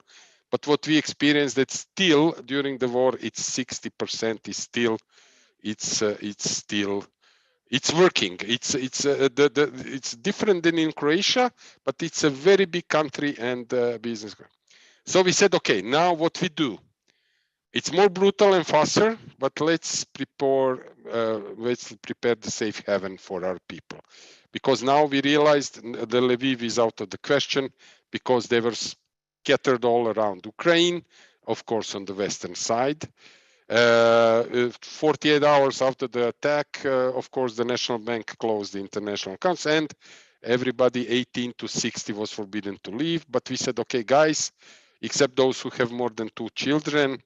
[SPEAKER 13] but what we experienced that still during the war, it's 60% is still, it's working. It's different than in Croatia, but it's a very big country and business. So we said, okay, now what we do? It's more brutal and faster, but let's prepare the safe haven for our people. Because now we realized the Lviv is out of the question because they were scattered all around Ukraine, of course, on the western side. 48 hours after the attack, of course, the National Bank closed the international accounts, and everybody 18 to 60 was forbidden to leave. But we said, okay, guys, except those who have more than 2 children,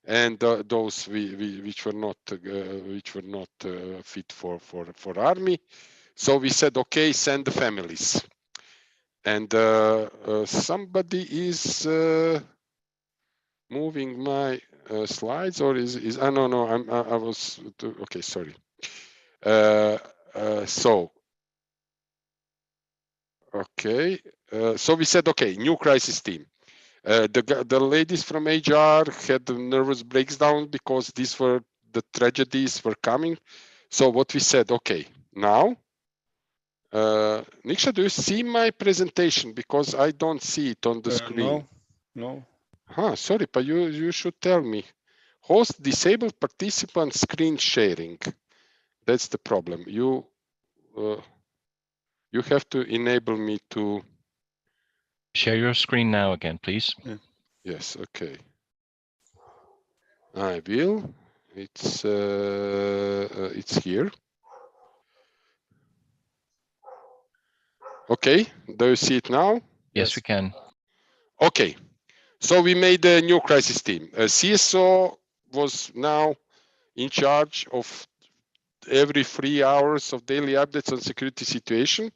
[SPEAKER 13] and those which were not fit for army. So we said, okay, send the families. And somebody is moving my slides, or is no, I was okay. Sorry. So okay, so we said, okay, new crisis team. The ladies from HR had nervous breakdown because these were the tragedies were coming. So what we said, okay, now, Niksha, do you see my presentation? Because I don't see it on the screen.
[SPEAKER 3] No.
[SPEAKER 13] Sorry, but you should tell me. Host disabled participant screen sharing. That's the problem. You have to enable me to
[SPEAKER 1] share your screen now again, please.
[SPEAKER 3] Yeah.
[SPEAKER 13] Yes, okay. I will. It's here. Okay, do you see it now?
[SPEAKER 1] Yes, we can.
[SPEAKER 13] Okay, so we made a new crisis team. CSO was now in charge of every 3 hours of daily updates on security situation.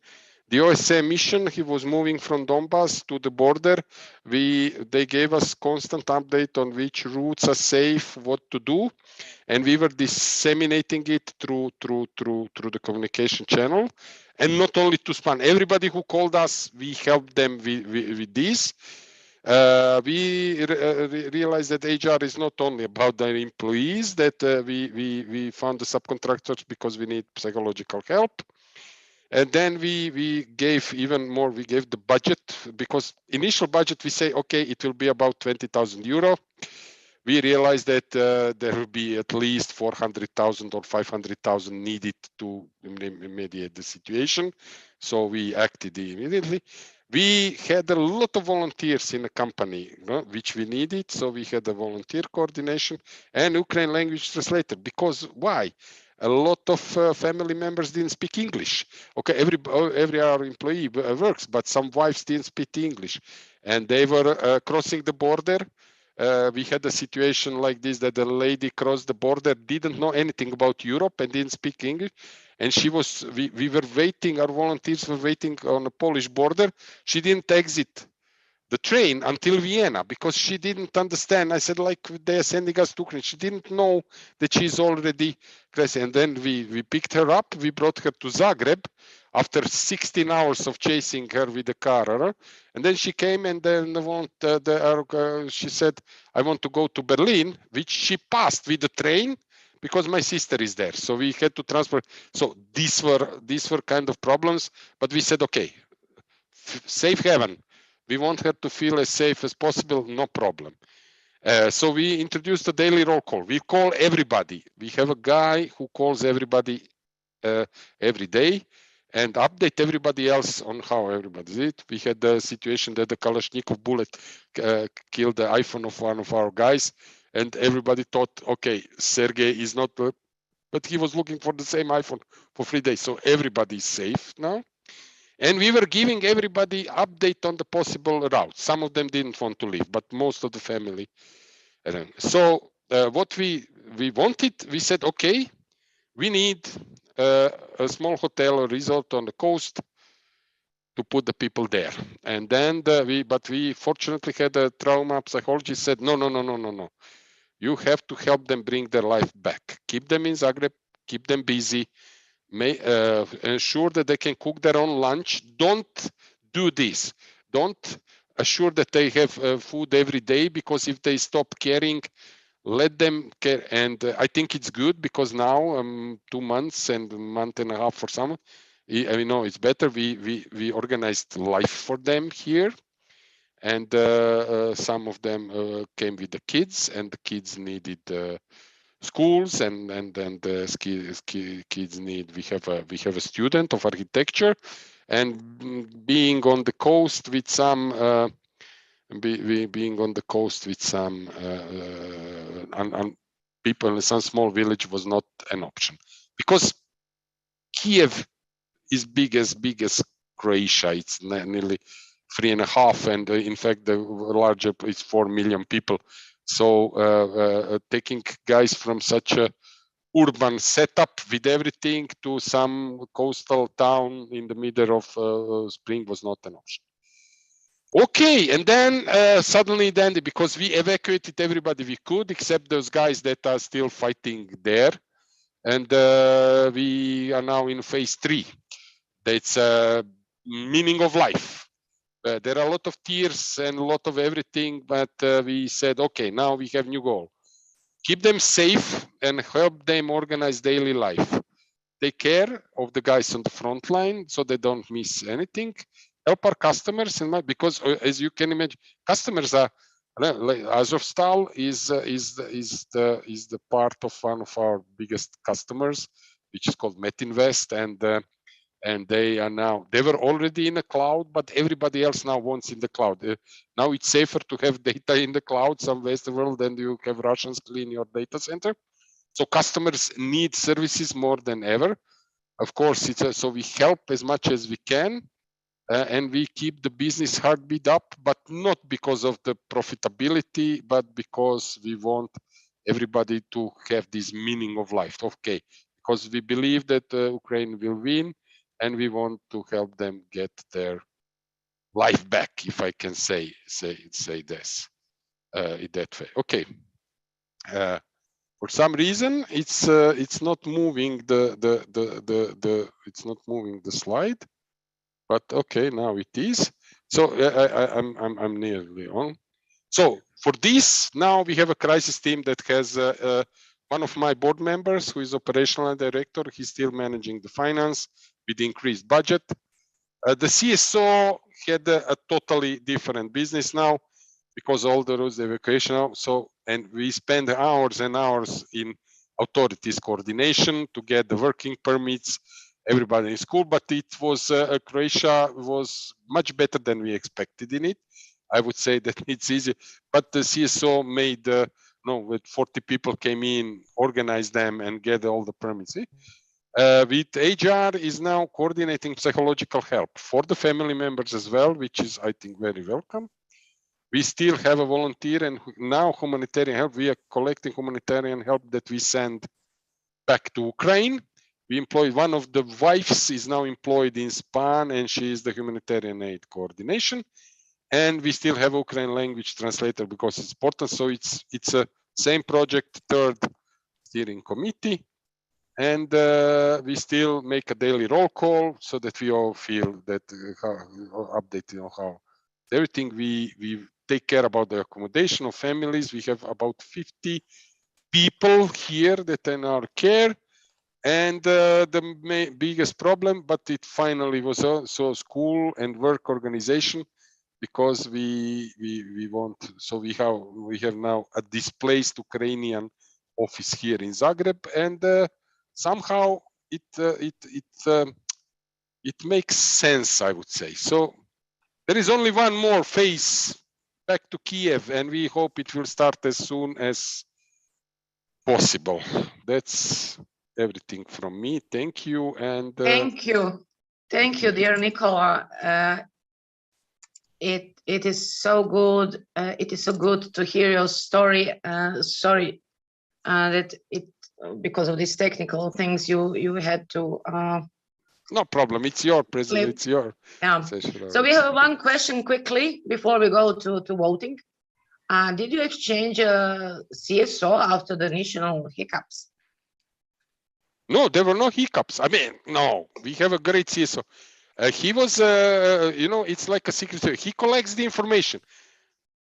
[SPEAKER 13] The OSA mission, he was moving from Donbass to the border. They gave us constant update on which routes are safe, what to do, and we were disseminating it through the communication channel. And not only to Span, everybody who called us, we helped them with this. We realized that HR is not only about the employees, that we found the subcontractors because we need psychological help. And then we gave even more, we gave the budget, because initial budget, we say, okay, it will be about 20,000 euro. We realized that there will be at least 400,000 or 500,000 needed to mediate the situation. So we acted immediately. We had a lot of volunteers in the company, which we needed. So we had a volunteer coordination and Ukrainian language translator. Because why? A lot of family members didn't speak English. Okay, every our employee works, but some wives didn't speak English, and they were crossing the border. We had a situation like this, that the lady crossed the border, didn't know anything about Europe and didn't speak English. And she was, we were waiting, our volunteers were waiting on the Polish border. She didn't exit the train until Vienna because she didn't understand. I said, like, they are sending us to Ukraine. She didn't know that she's already crazy. And then we picked her up. We brought her to Zagreb after 16 hours of chasing her with the car. And then she came and then she said, I want to go to Berlin, which she passed with the train because my sister is there. So we had to transfer. So these were kind of problems, but we said, okay, safe haven. We want her to feel as safe as possible, no problem. So we introduced a daily roll call. We call everybody. We have a guy who calls everybody every day and update everybody else on how everybody did. We had the situation that the Kalashnikov bullet killed the iPhone of one of our guys, and everybody thought, okay, Sergey is not, but he was looking for the same iPhone for 3 days. So everybody is safe now. And we were giving everybody update on the possible routes. Some of them didn't want to leave, but most of the family. So what we wanted, we said, okay, we need a small hotel or resort on the coast to put the people there. And then we fortunately had a trauma psychologist said, no. You have to help them bring their life back. Keep them in Zagreb, keep them busy. Ensure that they can cook their own lunch. Don't do this. Don't assure that they have food every day, because if they stop caring, let them care. And I think it's good because now 2 months and a month and a half for some, I know it's better. We organized life for them here, and some of them came with the kids, and the kids needed schools, and the kids need. We have a student of architecture, and being on the coast with some people in some small village was not an option, because Kiev is big as Croatia. It's nearly 3.5, and in fact the larger is 4 million people. So taking guys from such a urban setup with everything to some coastal town in the middle of spring was not an option. Okay, and then suddenly because we evacuated everybody we could, except those guys that are still fighting there, and we are now in phase 3. That's meaning of life. There are a lot of tears and a lot of everything, but we said, okay, now we have new goal. Keep them safe and help them organize daily life. Take care of the guys on the front line so they don't miss anything. Help our customers, because as you can imagine, customers are, Azovstal is the part of one of our biggest customers, which is called Metinvest, and they were already in the cloud, but everybody else now wants in the cloud. Now it's safer to have data in the cloud some Western world than you have Russians clean your data center. So customers need services more than ever. Of course, so we help as much as we can, and we keep the business heartbeat up, but not because of the profitability, but because we want everybody to have this meaning of life. Okay, because we believe that Ukraine will win. and we want to help them get their life back, if I can say this in that way. Okay. For some reason, it's not moving it's not moving the slide, but okay, now it is. So I'm nearly on. So for this, now we have a crisis team that has one of my board members who is operational director. He's still managing the finance with increased budget. The CSO had a totally different business now because all the rules evacuation now. So, and we spend hours and hours in authorities coordination to get the working permits, everybody in school, but it was Croatia was much better than we expected in it. I would say that it's easy, but the CSO made with 40 people came in, organized them, and get all the permits. With HR is now coordinating psychological help for the family members as well, which is, I think, very welcome. We still have a volunteer and now humanitarian help. We are collecting humanitarian help that we send back to Ukraine. We employ one of the wives is now employed in Spain, and she is the humanitarian aid coordination. And we still have Ukrainian language translator because it's important. So it's a same project, third steering committee. And we still make a daily roll call so that we all feel that updated on how everything we take care about the accommodation of families. We have about 50 people here that are in our care. And the biggest problem, but it finally was also school and work organization, because we want, so we have now a displaced Ukrainian office here in Zagreb, and somehow it makes sense, I would say. So there is only one more phase back to Kiev, and we hope it will start as soon as possible. That's everything from me. Thank you. And
[SPEAKER 2] thank you, dear Nicola. It is so good. It is so good to hear your story. Sorry that it, because of these technical things, you had to.
[SPEAKER 13] No problem. It's your president. It's your session.
[SPEAKER 2] So we have one question quickly before we go to voting. Did you exchange CSO after the initial hiccups?
[SPEAKER 13] No, there were no hiccups. I mean, no, we have a great CSO. He was, it's like a secretary. He collects the information.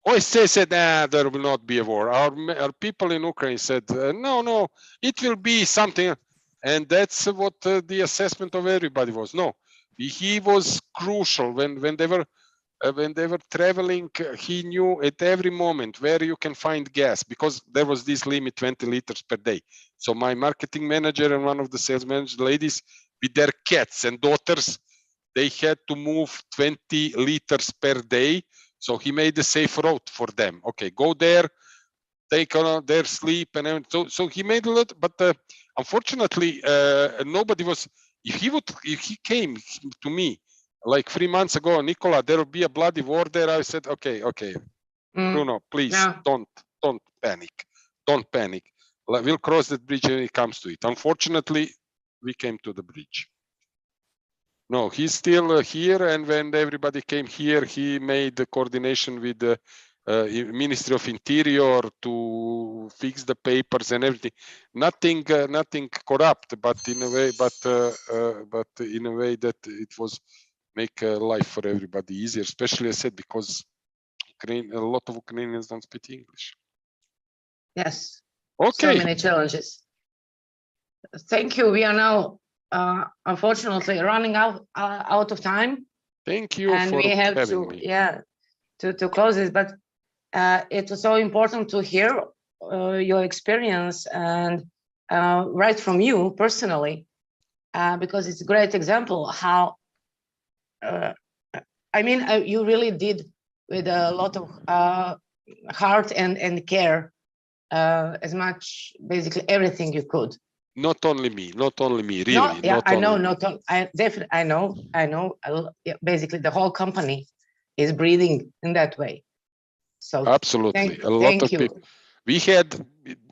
[SPEAKER 13] OSCE said, there will not be a war. Our people in Ukraine said, no, it will be something. And that's what the assessment of everybody was. No, he was crucial when they were traveling. He knew at every moment where you can find gas, because there was this limit, 20 liters per day. So my marketing manager and one of the sales manager ladies with their cats and daughters, they had to move 20 liters per day. So he made a safe route for them. Okay, go there, take on their sleep, and everything. So he made a lot, but unfortunately, nobody was. If he came to me like 3 months ago, Nicola, there will be a bloody war there. I said, okay, Bruno, please don't panic, don't panic. We'll cross that bridge when it comes to it. Unfortunately, we came to the bridge. No, he's still here, and when everybody came here, he made the coordination with the Ministry of Interior to fix the papers and everything. Nothing corrupt, but in a way, that it was make life for everybody easier. Especially, I said, because a lot of Ukrainians don't speak English.
[SPEAKER 2] Yes.
[SPEAKER 13] Okay.
[SPEAKER 2] So many challenges. Thank you. We are now unfortunately running out of time.
[SPEAKER 13] Thank you,
[SPEAKER 2] and we have to close this, but it was so important to hear your experience and right from you personally, because it's a great example how you really did with a lot of heart and care, as much, basically everything you could.
[SPEAKER 13] Not only me, really.
[SPEAKER 2] I know. Basically, the whole company is breathing in that way. So
[SPEAKER 13] absolutely, a lot of people. We had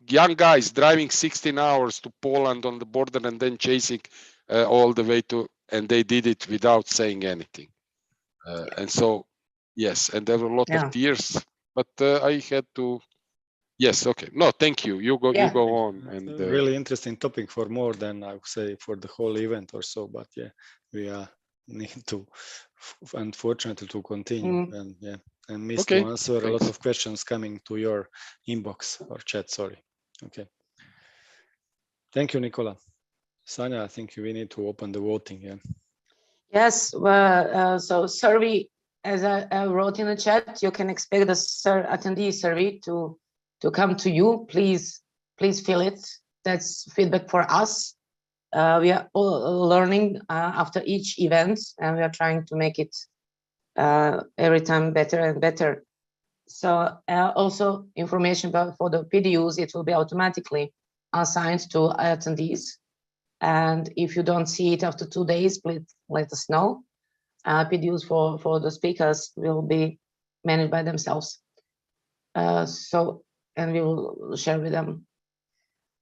[SPEAKER 13] young guys driving 16 hours to Poland on the border and then chasing all the way to and they did it without saying anything. And so, yes, and there were a lot of tears, but I had to. Yes, okay. No, thank you. You go on. And
[SPEAKER 3] really interesting topic for more than I would say for the whole event or so. But yeah, we need to, unfortunately, to continue and miss to answer a lot of questions coming to your inbox or chat. Sorry. Okay. Thank you, Nicola. Sanya, I think we need to open the voting. Yeah.
[SPEAKER 2] Yes. Well, so survey, as I wrote in the chat, you can expect the attendee survey to come to you. Please fill it. That's feedback for us. We are all learning after each event, and we are trying to make it every time better and better. So also information for the PDUs, it will be automatically assigned to attendees. And if you don't see it after 2 days, please let us know. PDUs for the speakers will be managed by themselves. And we will share with them.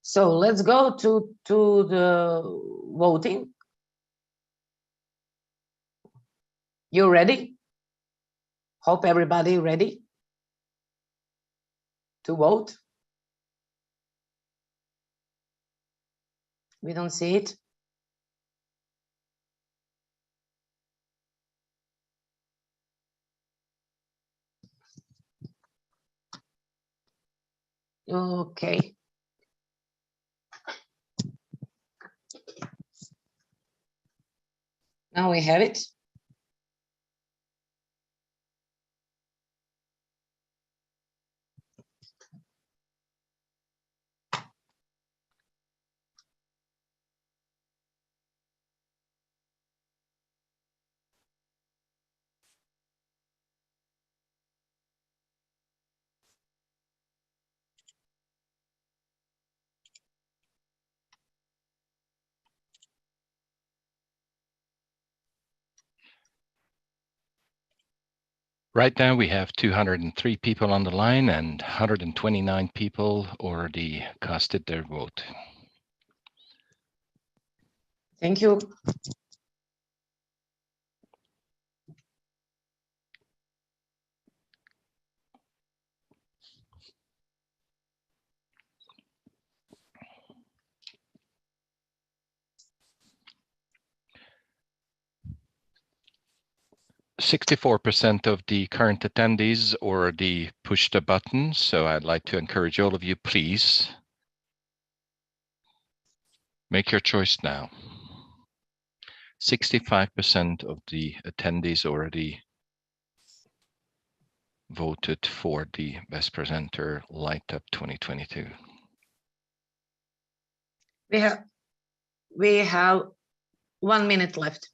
[SPEAKER 2] So let's go to the voting. You ready? Hope everybody ready to vote. We don't see it. Okay. Now we have it.
[SPEAKER 1] Right now we have 203 people on the line and 129 people already casted their vote.
[SPEAKER 2] Thank you.
[SPEAKER 1] %64% of the current attendees already pushed the button, so I'd like to encourage all of you, please make your choice now. 65% of the attendees already voted for the Best Presenter Light Up 2022.
[SPEAKER 2] We have 1 minute left.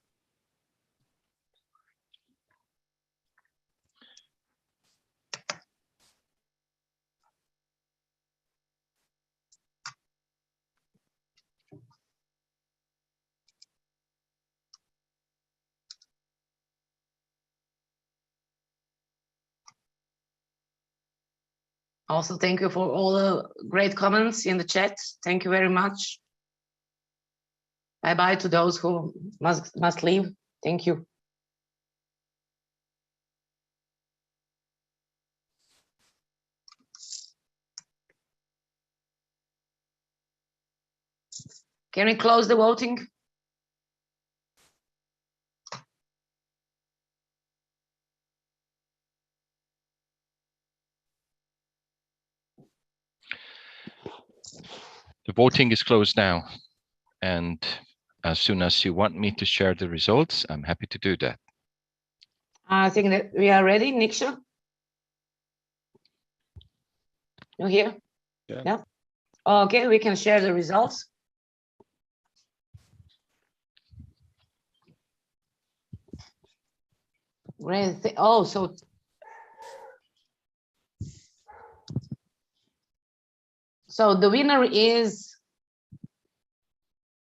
[SPEAKER 2] Also, thank you for all the great comments in the chat. Thank you very much. Bye-bye to those who must leave. Thank you. Can we close the voting?
[SPEAKER 1] The voting is closed now, and as soon as you want me to share the results, I'm happy to do that.
[SPEAKER 2] I think that we are ready, Niksha. You here? Yeah. Okay, we can share the results. Great. Oh, so the winner is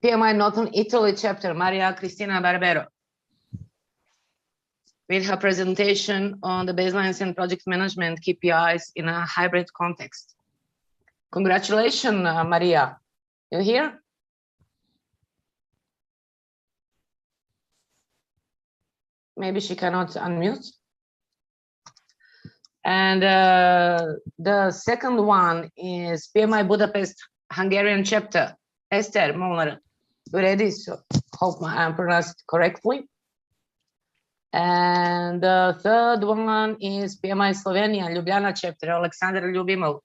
[SPEAKER 2] PMI Northern Italy chapter, Maria Cristina Barbero, with her presentation on the baselines and project management KPIs in a hybrid context. Congratulations, Maria. You here? maybe she cannot unmute. And the second one is PMI Budapest Hungarian chapter. Esther Molnar, ready? So hope I'm pronounced correctly. And the third one is PMI Slovenia Ljubljana chapter, Aleksandar Ljubimov.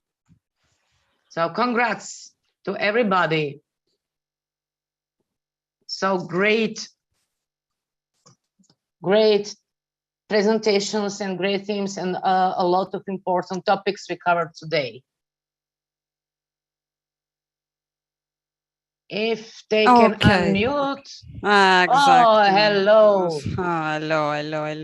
[SPEAKER 2] So congrats to everybody. So great presentations and great themes, and a lot of important topics we covered today. If they can unmute.
[SPEAKER 7] Exactly.
[SPEAKER 2] Oh, hello.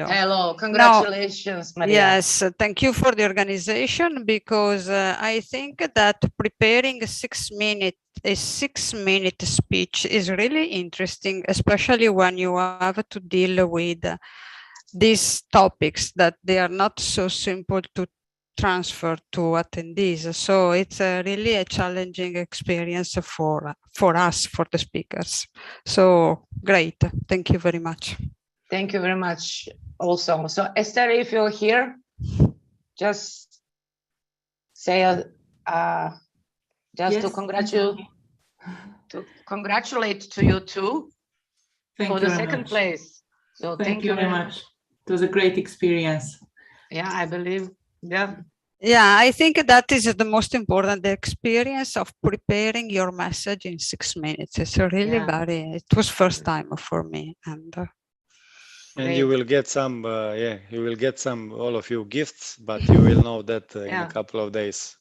[SPEAKER 7] Hello.
[SPEAKER 2] Congratulations, Maria.
[SPEAKER 7] Yes, thank you for the organization, because I think that preparing a 6-minute speech is really interesting, especially when you have to deal with these topics that they are not so simple to transfer to attendees. So it's really a challenging experience for us, for the speakers. So great. Thank you very much.
[SPEAKER 2] Thank you very much also. So Esther, if you're here, just say just
[SPEAKER 9] yes,
[SPEAKER 2] to congratulate to you too for the second place. So
[SPEAKER 9] thank you very much. It was a great experience.
[SPEAKER 2] Yeah, I believe. Yeah.
[SPEAKER 7] Yeah, I think that is the most important, the experience of preparing your message in 6 minutes. It's really it was first time for me. And
[SPEAKER 3] you will get some, you will get some, all of you, gifts, but you will know that in a couple of days,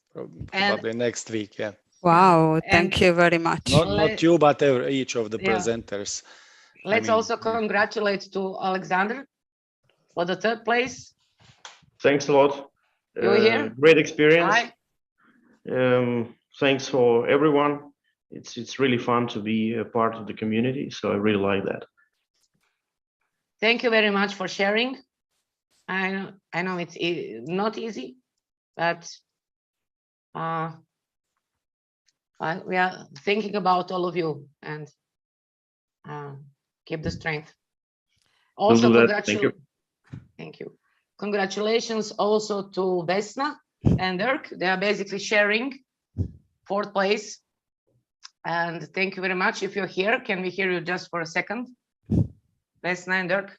[SPEAKER 3] probably next week. Yeah.
[SPEAKER 7] Wow, thank you very much.
[SPEAKER 3] Not you, but each of the presenters.
[SPEAKER 2] Let's also congratulate to Alexander for the third place.
[SPEAKER 6] Thanks a lot.
[SPEAKER 2] You were here?
[SPEAKER 6] Great experience.
[SPEAKER 2] Hi.
[SPEAKER 6] Thanks for everyone. It's really fun to be a part of the community, so I really like that.
[SPEAKER 2] Thank you very much for sharing. I know it's not easy, but we are thinking about all of you, and keep the strength. Also, thank you. Congratulations also to Vesna and Dirk. They are basically sharing 4th place. And thank you very much. If you're here, can we hear you just for a second? Vesna and Dirk.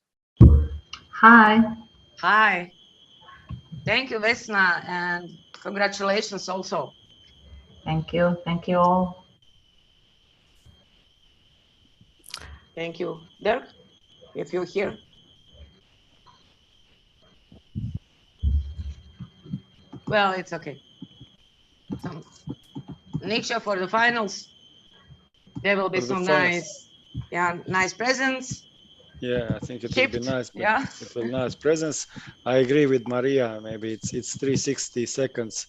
[SPEAKER 10] Hi.
[SPEAKER 2] Hi. Thank you, Vesna, and congratulations also.
[SPEAKER 10] Thank you. Thank you all.
[SPEAKER 2] Thank you. Dirk, if you're here. Well, it's okay. So, Nietzsche for the finals. There will be some nice presents.
[SPEAKER 3] Yeah, I think it will be nice.
[SPEAKER 2] Yeah,
[SPEAKER 3] it will be nice presents. I agree with Maria. Maybe it's 360 seconds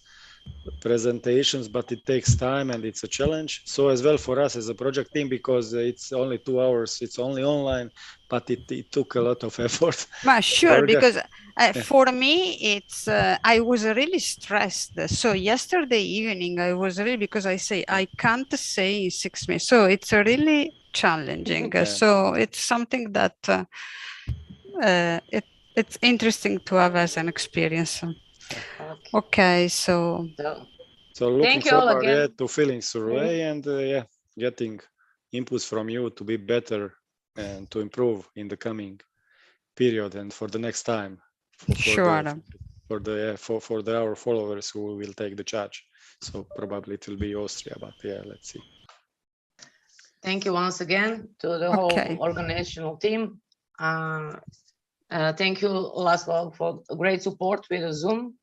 [SPEAKER 3] presentations, but it takes time and it's a challenge. So as well for us as a project team, because it's only 2 hours, it's only online, but it took a lot of effort.
[SPEAKER 7] Sure, because for me, it's I was really stressed. So yesterday evening, I was really, because I can't say in 6 minutes. So it's really challenging. So it's something that it's interesting to have as an experience. Okay, so
[SPEAKER 3] looking forward to filling survey and getting inputs from you to be better and to improve in the coming period and for the next time. For our followers who will take the charge. So probably it will be Austria, but let's see.
[SPEAKER 2] Thank you once again to the whole organizational team. Thank you, Laszlo, for great support with the Zoom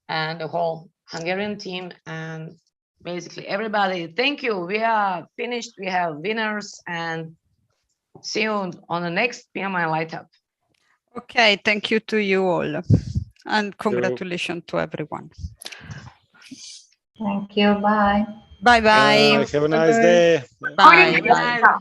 [SPEAKER 2] and the whole Hungarian team, and basically everybody. Thank you. We are finished. We have winners, and see you on the next PMI Light Up.
[SPEAKER 7] Okay, thank you to you all, and congratulations to everyone.
[SPEAKER 10] Thank you. Bye.
[SPEAKER 7] Bye-bye.
[SPEAKER 3] Have a nice day.
[SPEAKER 7] Bye.